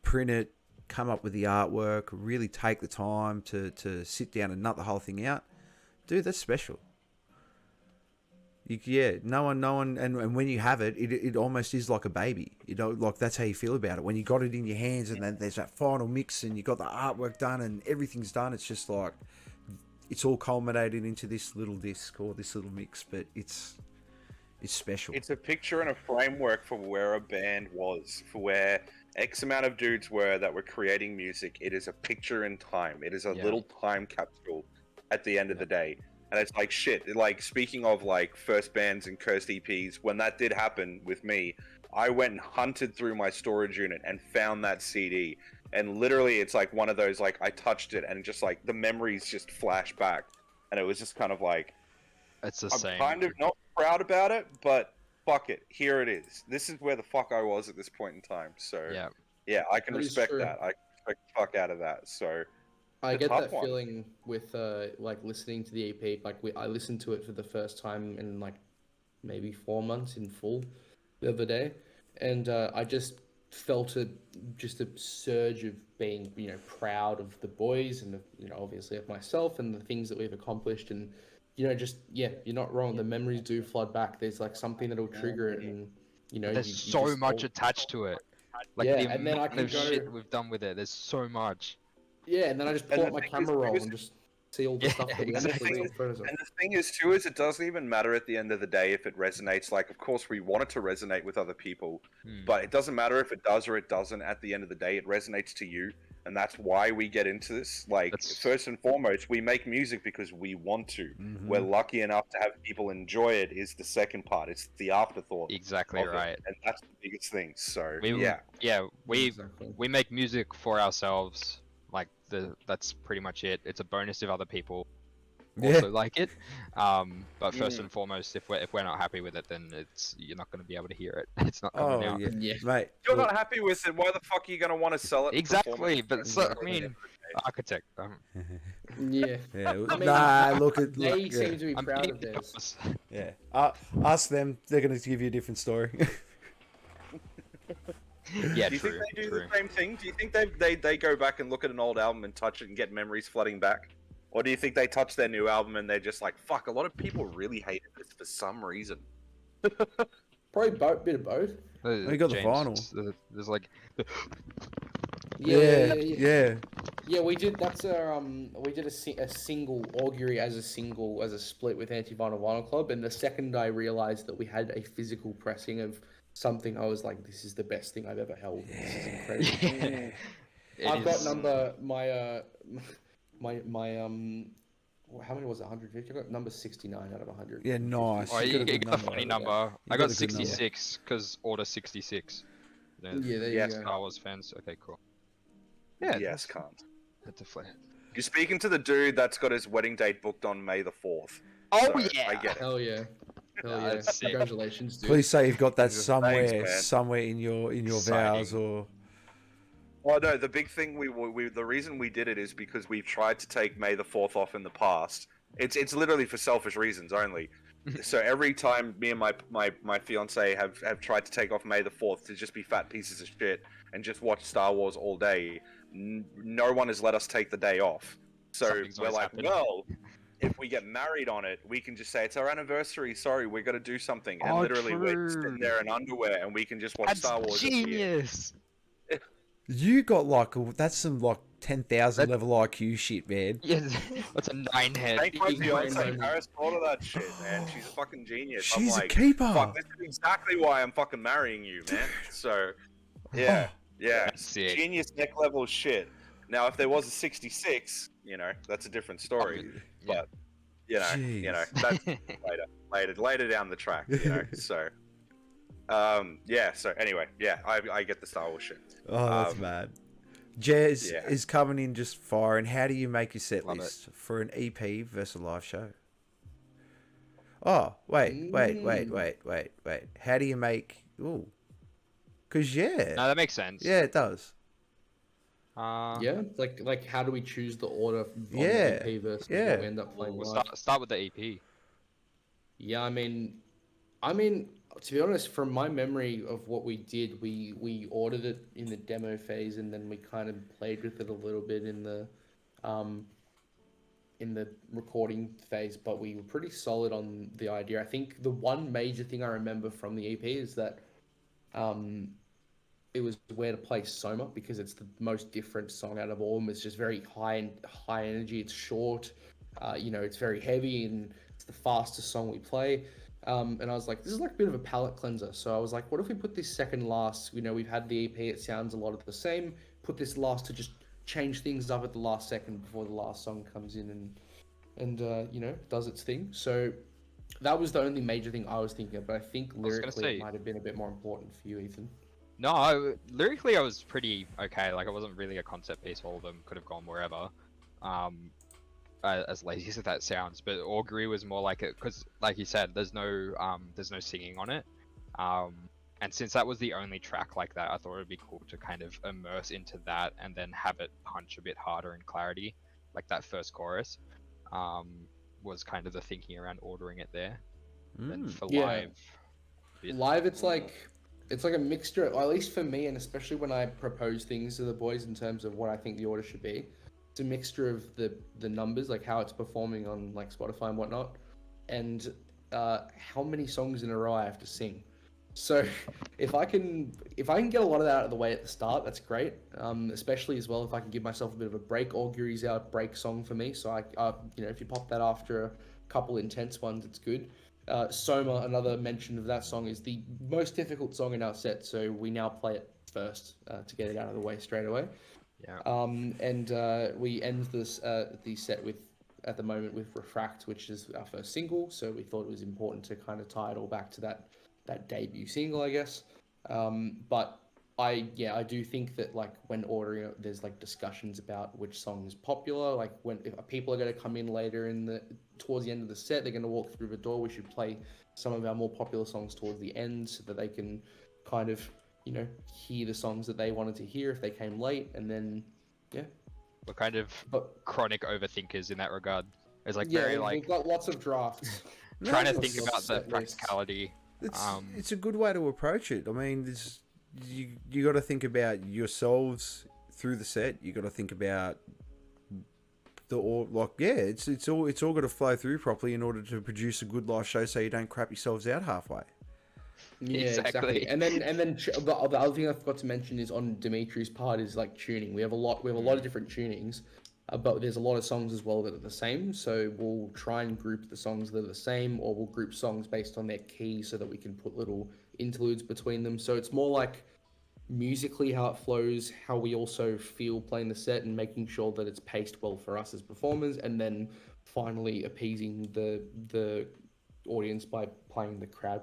Speaker 2: print it, come up with the artwork, really take the time to sit down and nut the whole thing out, dude, that's special. No one, and when you have it, it almost is like a baby. You know, like that's how you feel about it. When you got it in your hands, and then there's that final mix, and you got the artwork done, and everything's done. It's just like it's all culminated into this little disc or this little mix, but it's special.
Speaker 5: It's a picture and a framework for where a band was, for where X amount of dudes were that were creating music. It is a picture in time. It is a little time capsule at the end of the day. And it's like shit. Like, speaking of like first bands and cursed EPs, when that did happen with me, I went and hunted through my storage unit and found that CD. And literally, it's like one of those, like, I touched it and just like the memories just flash back. And it was just kind of like,
Speaker 6: It's the
Speaker 5: I'm
Speaker 6: same.
Speaker 5: kind of not proud about it, but fuck it. Here it is. This is where the fuck I was at this point in time. So yeah, I can
Speaker 7: That is
Speaker 5: respect
Speaker 7: true.
Speaker 5: that. I can respect the fuck out of that. So
Speaker 7: I
Speaker 5: the
Speaker 7: get
Speaker 5: tough
Speaker 7: that
Speaker 5: one.
Speaker 7: feeling with like listening to the EP. Like I listened to it for the first time in like maybe 4 months in full the other day, and I just felt a surge of being proud of the boys and obviously of myself and the things that we've accomplished, and you're not wrong. The memories do flood back. There's like something that'll trigger it, and
Speaker 6: There's
Speaker 7: you
Speaker 6: so
Speaker 7: just
Speaker 6: much
Speaker 7: all-
Speaker 6: attached to it. Like
Speaker 7: Yeah,
Speaker 6: the
Speaker 7: and then I
Speaker 6: amount
Speaker 7: can
Speaker 6: of
Speaker 7: go-
Speaker 6: shit we've done with it. There's so much.
Speaker 7: Yeah, and then I just pull
Speaker 5: And
Speaker 7: up
Speaker 5: the
Speaker 7: my
Speaker 5: thing is,
Speaker 7: camera roll
Speaker 5: because-
Speaker 7: and just see all the stuff that we
Speaker 6: exactly.
Speaker 7: actually took photos of.
Speaker 5: And the thing is, too, is it doesn't even matter at the end of the day if it resonates. Like, of course, we want it to resonate with other people, but it doesn't matter if it does or it doesn't. At the end of the day, it resonates to you, and that's why we get into this. Like,
Speaker 6: That's-
Speaker 5: first and foremost, we make music because we want to. We're lucky enough to have people enjoy it. Is the second part. It's the afterthought.
Speaker 6: Exactly
Speaker 5: of it,
Speaker 6: right.
Speaker 5: and that's the biggest thing. So
Speaker 6: We we
Speaker 7: Exactly.
Speaker 6: we make music for ourselves. Like that's pretty much it. It's a bonus if other people also like it. But first and foremost, if we're not happy with it, then you're not going to be able to hear it. It's not coming
Speaker 2: Oh
Speaker 6: out.
Speaker 2: yeah,
Speaker 7: Yeah.
Speaker 2: mate.
Speaker 5: If you're
Speaker 2: look,
Speaker 5: not happy with it, why the fuck are you gonna want to sell it?
Speaker 6: Exactly, but so, I
Speaker 7: Exactly.
Speaker 6: mean, architect.
Speaker 7: Yeah.
Speaker 2: yeah,
Speaker 7: I mean,
Speaker 2: nah. Look at
Speaker 7: They
Speaker 2: look,
Speaker 7: seem to be
Speaker 6: I'm
Speaker 7: proud
Speaker 6: being
Speaker 7: of theirs.
Speaker 6: cautious.
Speaker 2: yeah. Ask them. They're going to give you a different story.
Speaker 6: Yeah,
Speaker 5: Do you
Speaker 6: true.
Speaker 5: think they do
Speaker 6: True.
Speaker 5: the same thing? Do you think they go back and look at an old album and touch it and get memories flooding back? Or do you think they touch their new album and they're just like, fuck, a lot of people really hated this for some reason?
Speaker 7: Probably bit of both.
Speaker 2: We got the vinyl.
Speaker 6: There's like,
Speaker 7: Yeah, we did. That's our we did a single augury as a split with Anti-Vinyl Vinyl Club, and the second I realized that we had a physical pressing of something, I was like, this is the best thing I've ever held. This is incredible. I've got how many was it? 150. I got number 69 out of 100.
Speaker 2: Yeah, nice.
Speaker 6: oh,
Speaker 2: You
Speaker 6: you
Speaker 2: got a good
Speaker 6: got a funny number.
Speaker 2: You
Speaker 6: I
Speaker 2: got
Speaker 6: got
Speaker 2: a good number.
Speaker 6: 66 because order 66.
Speaker 7: Yeah, there
Speaker 5: Yes.
Speaker 7: you go.
Speaker 6: Star Wars fans. Okay, cool.
Speaker 5: Yeah, yes, can't.
Speaker 6: That's a flare.
Speaker 5: You're speaking to the dude that's got his wedding date booked on May the 4th.
Speaker 6: Oh
Speaker 5: So,
Speaker 6: yeah.
Speaker 5: I get it.
Speaker 7: Hell yeah. Hell yeah.
Speaker 6: That's sick.
Speaker 7: Congratulations, dude.
Speaker 2: Please say you've got that somewhere,
Speaker 5: man.
Speaker 2: somewhere in your
Speaker 6: Exciting.
Speaker 2: vows or.
Speaker 5: Well, no, the big thing the reason we did it is because we've tried to take May the 4th off in the past. It's literally for selfish reasons only. So every time me and my fiance have tried to take off May the 4th to just be fat pieces of shit and just watch Star Wars all day, no one has let us take the day off. So
Speaker 6: Something's
Speaker 5: we're
Speaker 6: always
Speaker 5: like,
Speaker 6: happening.
Speaker 5: well, if we get married on it, we can just say it's our anniversary. Sorry, we're gonna do something, and
Speaker 6: Oh,
Speaker 5: literally we're sitting
Speaker 6: true.
Speaker 5: there in underwear and we can just watch
Speaker 6: That's
Speaker 5: Star Wars. at the end.
Speaker 6: genius.
Speaker 2: You got like that's some like 10,000
Speaker 6: That-
Speaker 2: level IQ shit, man.
Speaker 6: Yeah, that's a 9-head.
Speaker 5: Thank my
Speaker 7: Big
Speaker 5: fiance,
Speaker 7: brain
Speaker 5: Paris, thought of that shit, man. She's a fucking genius.
Speaker 2: She's
Speaker 5: I'm
Speaker 2: a
Speaker 5: like,
Speaker 2: keeper.
Speaker 5: fuck, this is exactly why I'm fucking marrying you, man. So, yeah, yeah,
Speaker 6: That's sick.
Speaker 5: genius neck level shit. Now, if there was a 66, that's a different story.
Speaker 6: Yeah.
Speaker 5: But, that's later down the track, So, yeah. So anyway, yeah, I get the Star Wars shit.
Speaker 2: Oh, that's mad. Jazz
Speaker 5: yeah.
Speaker 2: is coming in just fire. And how do you make your set
Speaker 6: Love
Speaker 2: list for an EP versus a live show? Oh, wait. How do you make? Ooh, because
Speaker 6: No, that makes sense.
Speaker 2: yeah, it does.
Speaker 7: Yeah, like how do we choose the order on
Speaker 2: Yeah,
Speaker 7: the EP versus
Speaker 2: yeah.
Speaker 7: what we end up playing
Speaker 6: We'll
Speaker 7: live?
Speaker 6: start with the E EP.
Speaker 7: Yeah, I mean, to be honest, from my memory of what we did, we ordered it in the demo phase, and then we kind of played with it a little bit in the recording phase. But we were pretty solid on the idea. I think the one major thing I remember from the EP is that it was where to play Soma, because it's the most different song out of all of them. It's just very high energy. It's short, it's very heavy, and it's the fastest song we play. And I was like, this is like a bit of a palate cleanser. So I was like, what if we put this second last? We've had the EP, it sounds a lot of the same. Put this last to just change things up at the last second before the last song comes in and does its thing. So that was the only major thing I was thinking of. But I think lyrically it might have been a bit more important for you, Ethan.
Speaker 6: No, lyrically I was pretty okay. Like, it wasn't really a concept piece. All of them could have gone wherever. As lazy as that sounds, but Augury was more like it, because, like you said, there's no singing on it. And since that was the only track like that, I thought it would be cool to kind of immerse into that and then have it punch a bit harder in clarity, like that first chorus. Was kind of the thinking around ordering it there. And for live,
Speaker 7: Live, it's like a mixture, or at least for me, and especially when I propose things to the boys in terms of what I think the order should be. It's a mixture of the numbers, like how it's performing on like Spotify and whatnot, and how many songs in a row I have to sing. So if I can get a lot of that out of the way at the start, that's great. Especially as well if I can give myself a bit of a break. Augury's our break song for me, so if you pop that after a couple intense ones, it's good. Soma, another mention of that song, is the most difficult song in our set, so we now play it first to get it out of the way straight away.
Speaker 6: Yeah.
Speaker 7: And we end this the set with at the moment with Refract, which is our first single. So we thought it was important to kind of tie it all back to that debut single, I guess. But I do think that like when ordering it, there's like discussions about which song is popular. Like if people are going to come in later towards the end of the set, they're going to walk through the door. We should play some of our more popular songs towards the end so that they can kind of hear the songs that they wanted to hear if they came late, and then
Speaker 6: We're kind of chronic overthinkers in that regard. It's like very like
Speaker 7: we've got lots of drafts.
Speaker 6: trying to
Speaker 7: Lots
Speaker 6: think
Speaker 7: of
Speaker 6: about the
Speaker 7: set lists.
Speaker 6: practicality.
Speaker 2: It's a good way to approach it. I mean, you got to think about yourselves through the set. You got to think about it's all got to flow through properly in order to produce a good live show, so you don't crap yourselves out halfway.
Speaker 7: Yeah,
Speaker 6: Exactly.
Speaker 7: And then the other thing I forgot to mention is on Dimitri's part is like tuning. We have a lot of different tunings, but there's a lot of songs as well that are the same. So we'll try and group the songs that are the same, or we'll group songs based on their key so that we can put little interludes between them. So it's more like musically how it flows, how we also feel playing the set, and making sure that it's paced well for us as performers, and then finally appeasing the audience by playing the crowd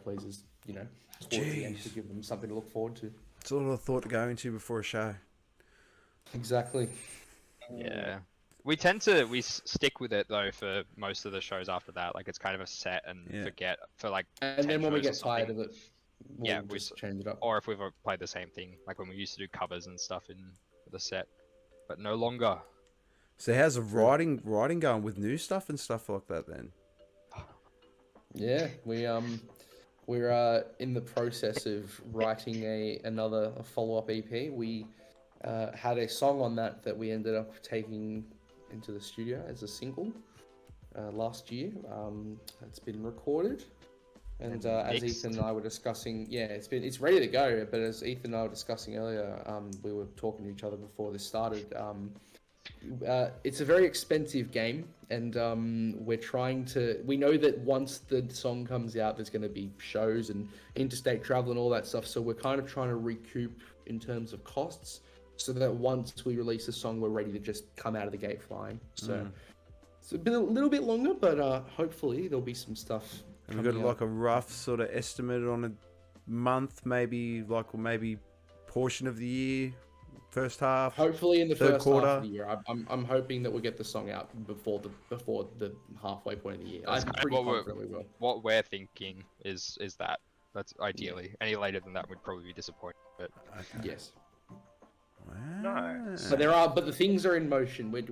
Speaker 7: pleasers, towards the end to give them something to look forward to.
Speaker 2: It's a lot of thought to go into before a show.
Speaker 7: Exactly.
Speaker 6: Yeah. We stick with it though for most of the shows after that. Like it's kind of a set and forget for like.
Speaker 7: And then when we get tired
Speaker 6: something.
Speaker 7: of it, we'll just change it up.
Speaker 6: Or if we've played the same thing, like when we used to do covers and stuff in the set, but no longer.
Speaker 2: So how's the writing going with new stuff and stuff like that then?
Speaker 7: Yeah, we're in the process of writing another follow-up EP. We had a song on that we ended up taking into the studio as a single last year. It's been recorded, and as Ethan and I were discussing, it's ready to go. But as Ethan and I were discussing earlier, we were talking to each other before this started. It's a very expensive game, and we know that once the song comes out, there's going to be shows and interstate travel and all that stuff. So we're kind of trying to recoup in terms of costs, so that once we release a song, we're ready to just come out of the gate flying. So it's been a little bit longer, but hopefully there'll be some stuff.
Speaker 2: And we've got like a rough sort of estimate on a month, maybe portion of the year. First half.
Speaker 7: Hopefully in the
Speaker 2: third
Speaker 7: first
Speaker 2: quarter.
Speaker 7: half of the year. I'm hoping that we'll get the song out before the halfway point of the year.
Speaker 6: That's
Speaker 7: I'm
Speaker 6: kind
Speaker 7: pretty
Speaker 6: of
Speaker 7: confident we will.
Speaker 6: what we're thinking is that. That's ideally. Any later than that would probably be disappointing. But
Speaker 7: Yes.
Speaker 5: Nice.
Speaker 7: But the things are in motion. We're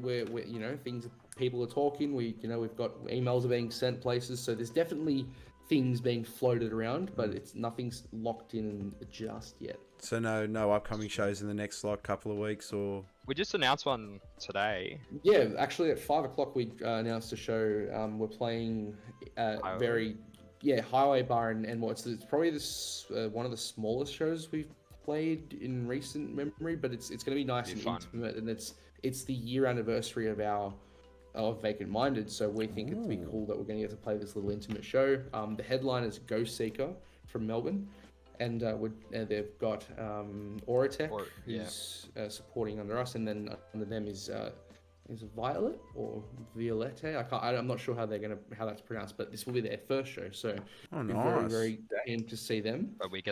Speaker 7: people are talking. We've got emails are being sent places. So there's definitely things being floated around, but nothing's locked in just yet.
Speaker 2: So no upcoming shows in the next couple of weeks, or
Speaker 6: we just announced one today.
Speaker 7: Yeah, actually at 5 o'clock we announced a show. We're playing Highway Bar and it's probably one of the smallest shows we've played in recent memory, but it's going to be nice and
Speaker 6: fun.
Speaker 7: intimate, and it's the year anniversary of Vacant Minded, so we think it'd be cool that we're going to get to play this little intimate show. The headline is Ghost Seeker from Melbourne, and they've got Auratech, who's supporting under us, and then under them is Violet or Violette. I'm not sure how that's pronounced, but this will be their first show, so
Speaker 2: nice.
Speaker 7: very, very keen to see them.
Speaker 6: But we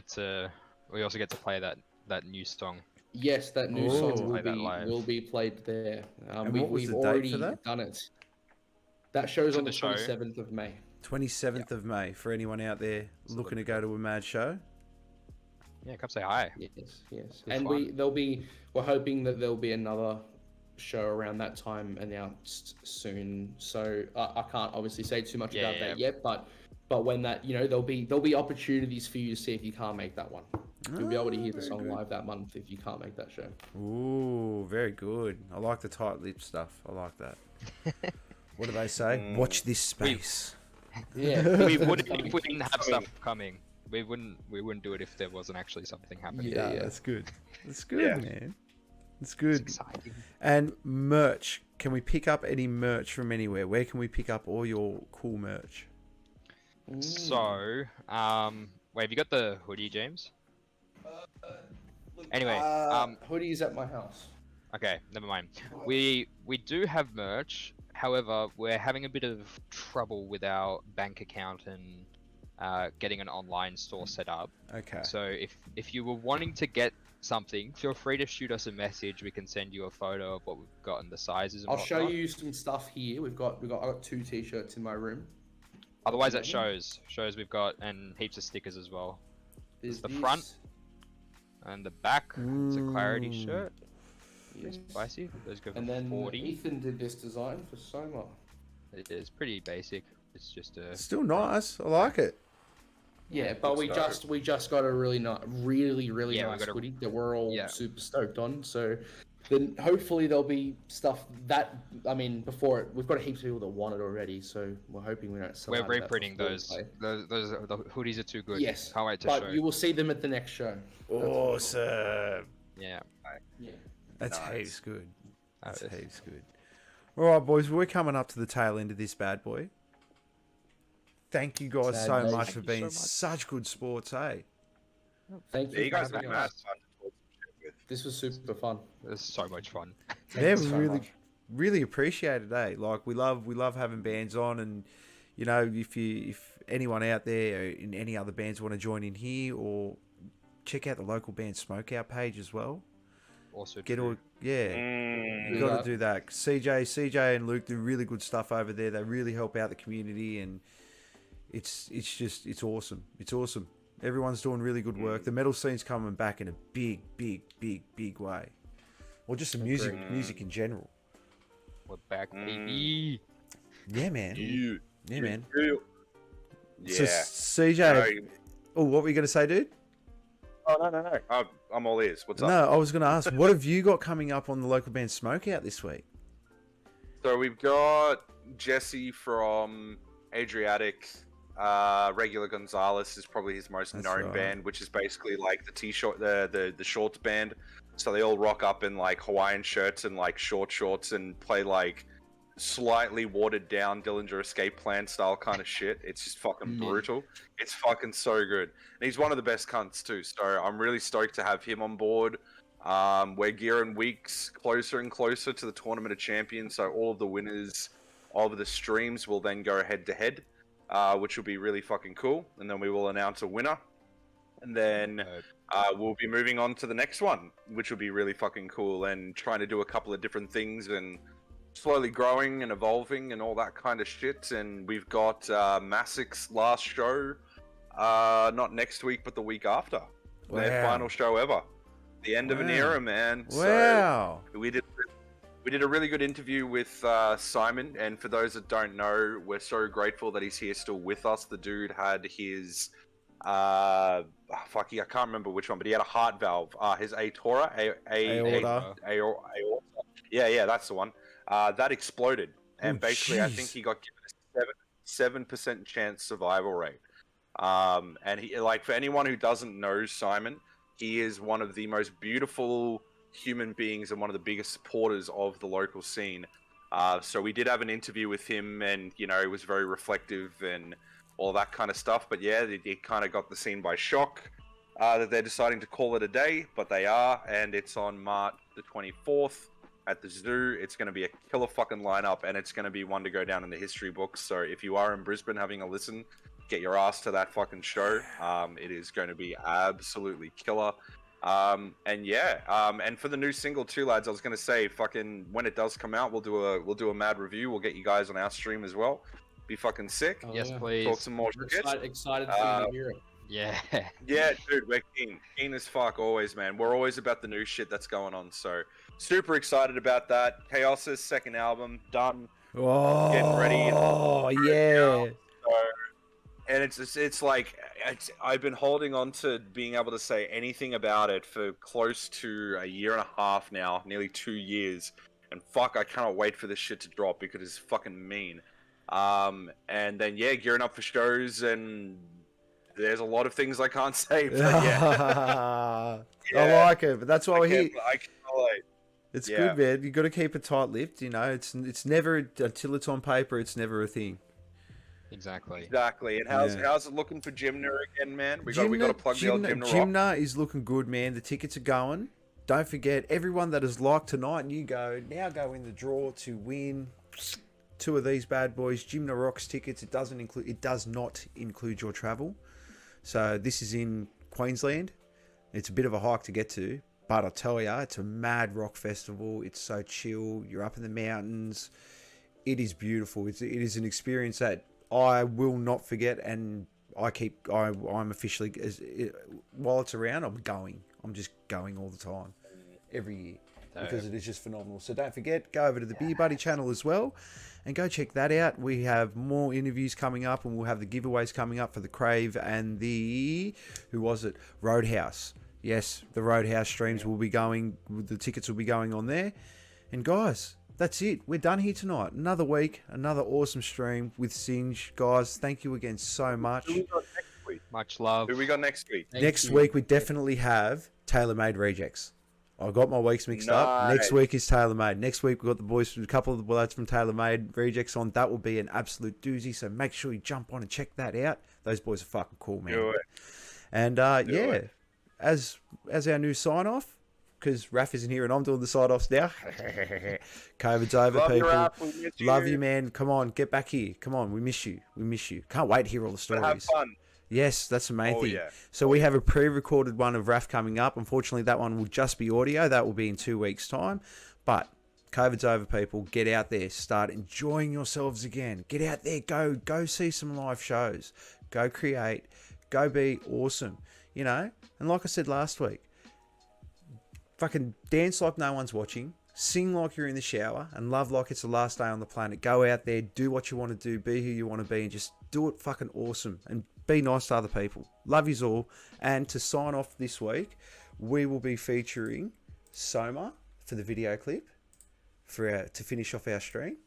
Speaker 6: also get to play that new song.
Speaker 7: Yes, that new song will be played there. We've already done it. That show's on the 27th of May.
Speaker 2: 27th of May, for anyone out there looking to go to a mad show.
Speaker 6: Yeah, come say hi.
Speaker 7: Yes. And we're hoping that there'll be another show around that time announced soon. So I can't obviously say too much about that yet, but when that, there'll be opportunities for you to see if you can't make that one. You'll be able to hear the song live that month if you can't make that show.
Speaker 2: Ooh, very good. I like the tight lip stuff. I like that. What do they say? Watch this space.
Speaker 6: We wouldn't if we didn't have stuff coming. We wouldn't do it if there wasn't actually something happening.
Speaker 2: Yeah, that's good. That's good, man. It's good.
Speaker 6: It's exciting.
Speaker 2: And merch. Can we pick up any merch from anywhere? Where can we pick up all your cool merch?
Speaker 6: So, wait, have you got the hoodie, James? Anyway,
Speaker 7: hoodie's at my house.
Speaker 6: Okay, never mind. We do have merch. However, we're having a bit of trouble with our bank account and getting an online store set up.
Speaker 2: Okay.
Speaker 6: So if you were wanting to get something, feel free to shoot us a message. We can send you a photo of what we've got and the sizes and
Speaker 7: I'll show
Speaker 6: whatnot.
Speaker 7: you some stuff here. I got 2 t-shirts in my room.
Speaker 6: Otherwise, it shows we've got and heaps of stickers as well.
Speaker 7: There's
Speaker 6: the
Speaker 7: this.
Speaker 6: front and the back. It's a clarity shirt.
Speaker 7: Yes.
Speaker 6: Spicy. Those go for
Speaker 7: And then
Speaker 6: 40.
Speaker 7: Ethan did this design for Soma.
Speaker 6: It is pretty basic. It's just a
Speaker 2: Still nice. I like it.
Speaker 7: Yeah, but we just got a really nice, really
Speaker 6: Yeah, we
Speaker 7: nice
Speaker 6: got a-
Speaker 7: hoodie that we're all
Speaker 6: Yeah.
Speaker 7: super stoked on. So then hopefully there'll be stuff that before it, we've got heaps of people that want it already. So we're hoping we don't sell
Speaker 6: We're
Speaker 7: out of that
Speaker 6: reprinting
Speaker 7: before
Speaker 6: those.
Speaker 7: we play.
Speaker 6: Those the hoodies are too good.
Speaker 7: Yes,
Speaker 6: Can't wait to
Speaker 7: but
Speaker 6: show.
Speaker 7: you will see them at the next show.
Speaker 2: Awesome.
Speaker 6: Yeah.
Speaker 7: Yeah.
Speaker 2: That's
Speaker 5: Nice.
Speaker 2: heaps good. That's
Speaker 6: That is-
Speaker 2: heaps good. All right, boys, we're coming up to the tail end of this bad boy. Thank you guys
Speaker 7: Sad
Speaker 2: so
Speaker 7: days.
Speaker 2: much
Speaker 6: Thank
Speaker 2: for
Speaker 6: you
Speaker 2: being
Speaker 6: so much.
Speaker 2: such good sports, eh?
Speaker 7: Thank you.
Speaker 5: Yeah, you
Speaker 7: for
Speaker 5: guys are
Speaker 7: having
Speaker 5: mad
Speaker 7: us.
Speaker 5: fun to talk some shit with.
Speaker 7: This was super fun.
Speaker 6: It's so much fun.
Speaker 7: Thank
Speaker 2: Yeah,
Speaker 7: you
Speaker 2: we
Speaker 7: so
Speaker 2: really,
Speaker 7: much.
Speaker 2: really appreciate it, eh? Like we love having bands on, and you know, if anyone out there in any other bands want to join in here, or check out the local band Smokeout page as well.
Speaker 6: Also,
Speaker 2: Get
Speaker 6: true.
Speaker 2: all, yeah.
Speaker 5: Mm.
Speaker 2: You
Speaker 7: Do
Speaker 2: got
Speaker 7: that.
Speaker 2: to do that. CJ and Luke do really good stuff over there. They really help out the community, and it's awesome. It's awesome. Everyone's doing really good work. The metal scene's coming back in a big way, or just the music in general.
Speaker 6: We're back, baby.
Speaker 2: Yeah, man.
Speaker 5: You.
Speaker 2: Yeah, man.
Speaker 5: Yeah.
Speaker 2: So CJ, oh, what were you gonna say, dude?
Speaker 5: Oh, no. I'm all ears. What's up?
Speaker 2: No, I was gonna ask, what have you got coming up on the local band Smokeout this week?
Speaker 5: So we've got Jesse from Adriatic. Regular Gonzalez is probably his most
Speaker 2: That's
Speaker 5: known
Speaker 2: right.
Speaker 5: band, which is basically like the t-shirt, the shorts band. So they all rock up in like Hawaiian shirts and like short shorts and play like slightly watered down Dillinger Escape Plan style kind of shit. It's just fucking brutal. It's fucking so good. And he's one of the best cunts too. So I'm really stoked to have him on board. We're gearing weeks closer and closer to the Tournament of Champions. So all of the winners of the streams will then go head to head, which will be really fucking cool. And then we will announce a winner. And then we'll be moving on to the next one, which will be really fucking cool, and trying to do a couple of different things and slowly growing and evolving and all that kind of shit. And we've got Massic's last show, not next week, but the week after. Their
Speaker 2: Wow.
Speaker 5: final show ever. The end of an
Speaker 2: Wow.
Speaker 5: era, man.
Speaker 2: Wow.
Speaker 5: So we did a really good interview with Simon, and for those that don't know, we're so grateful that he's here still with us. The dude had his I can't remember which one, but he had a heart valve. His aorta. Yeah, that's the one. That exploded, and
Speaker 2: Oh,
Speaker 5: basically, I
Speaker 2: jeez.
Speaker 5: think he got given a 7% chance survival rate. And he, like, for anyone who doesn't know Simon, he is one of the most beautiful human beings and one of the biggest supporters of the local scene. So we did have an interview with him, and you know, it was very reflective and all that kind of stuff. But yeah, it kind of got the scene by shock that they're deciding to call it a day, but they are, and it's on March the 24th at the zoo. It's going to be a killer fucking lineup, and it's going to be one to go down in the history books. So if you are in Brisbane having a listen, get your ass to that fucking show. It is going to be absolutely killer. And yeah, and for the new single too, lads, I was going to say, fucking, when it does come out, we'll do a mad review. We'll get you guys on our stream as well. Be fucking sick.
Speaker 7: Oh,
Speaker 6: Yes,
Speaker 7: yeah.
Speaker 6: please.
Speaker 5: Talk some more
Speaker 7: We're
Speaker 5: shit.
Speaker 7: excited for you to hear it.
Speaker 6: Yeah.
Speaker 5: Yeah, dude, we're keen as fuck always, man. We're always about the new shit that's going on. So super excited about that. Chaos's second album done.
Speaker 2: Oh,
Speaker 5: Getting ready.
Speaker 2: Oh, yeah.
Speaker 5: So, and it's like I've been holding on to being able to say anything about it for close to a year and a half now, nearly 2 years. And fuck, I cannot wait for this shit to drop because it's fucking mean. And then yeah, gearing up for shows, and there's a lot of things I can't say, but yeah.
Speaker 2: I like it, but that's why we're here.
Speaker 5: I can't wait.
Speaker 2: It's
Speaker 5: Yeah.
Speaker 2: good, man. You got to keep it tight-lipped. You know, it's never until it's on paper. It's never a thing.
Speaker 6: Exactly.
Speaker 5: Exactly. And how's it looking for Gymna again, man? We got to plug the old Gymna rock.
Speaker 2: Gymna is looking good, man. The tickets are going. don't forget, everyone that has liked tonight, and you now go in the draw to win 2 of these bad boys, Jim the Rocks tickets. It does not include your travel. So this is in Queensland. It's a bit of a hike to get to, but I'll tell you, it's a mad rock festival. It's so chill. You're up in the mountains. It is beautiful. It is an experience that I will not forget, and I'm officially, while it's around, I'm just going all the time, every year, because it is just phenomenal. So don't forget, go over to the Beer Buddy channel as well, and go check that out. We have more interviews coming up, and we'll have the giveaways coming up for the Crave and the, Roadhouse. Yes, the Roadhouse streams will be going, the tickets will be going on there. And guys, that's it. We're done here tonight. Another week, another awesome stream with Singe. Guys, thank you again so much.
Speaker 5: Who we got next week?
Speaker 6: Much love.
Speaker 5: Who we got next week?
Speaker 2: Next week, we definitely have Tailor-Made Rejects. I got my weeks mixed up. Next week is Tailor-Made. Next week, we've got the boys, a couple of the lads from Tailor-Made Rejects on. That will be an absolute doozy, so make sure you jump on and check that out. Those boys are fucking cool, man.
Speaker 5: Do it.
Speaker 2: And, as our new sign-off, because Raph isn't here and I'm doing the side-offs now. COVID's over,
Speaker 5: Love
Speaker 2: people.
Speaker 5: you, Raph. We miss you.
Speaker 2: Love you, man. Come on, get back here. Come on, we miss you. We miss you. Can't wait to hear all the stories.
Speaker 5: Have fun.
Speaker 2: Yes, that's the main thing.
Speaker 5: Yeah.
Speaker 2: So we have a pre-recorded one of Raph coming up. Unfortunately, that one will just be audio. That will be in 2 weeks' time. But COVID's over, people. Get out there. Start enjoying yourselves again. Get out there. Go see some live shows. Go create. Go be awesome. You know? And like I said last week, fucking dance like no one's watching. Sing like you're in the shower. And love like it's the last day on the planet. Go out there. Do what you want to do. Be who you want to be. And just do it fucking awesome. And be nice to other people. Love yous all. And to sign off this week, we will be featuring Soma for the video clip to finish off our stream.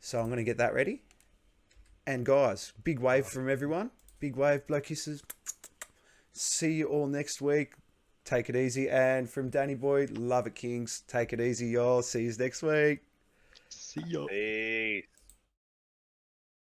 Speaker 2: So I'm going to get that ready. And guys, big wave from everyone. Big wave, blow kisses. See you all next week. Take it easy. And from Danny Boy, love it, Kings. Take it easy, y'all. See you next week.
Speaker 6: See ya.
Speaker 5: Peace.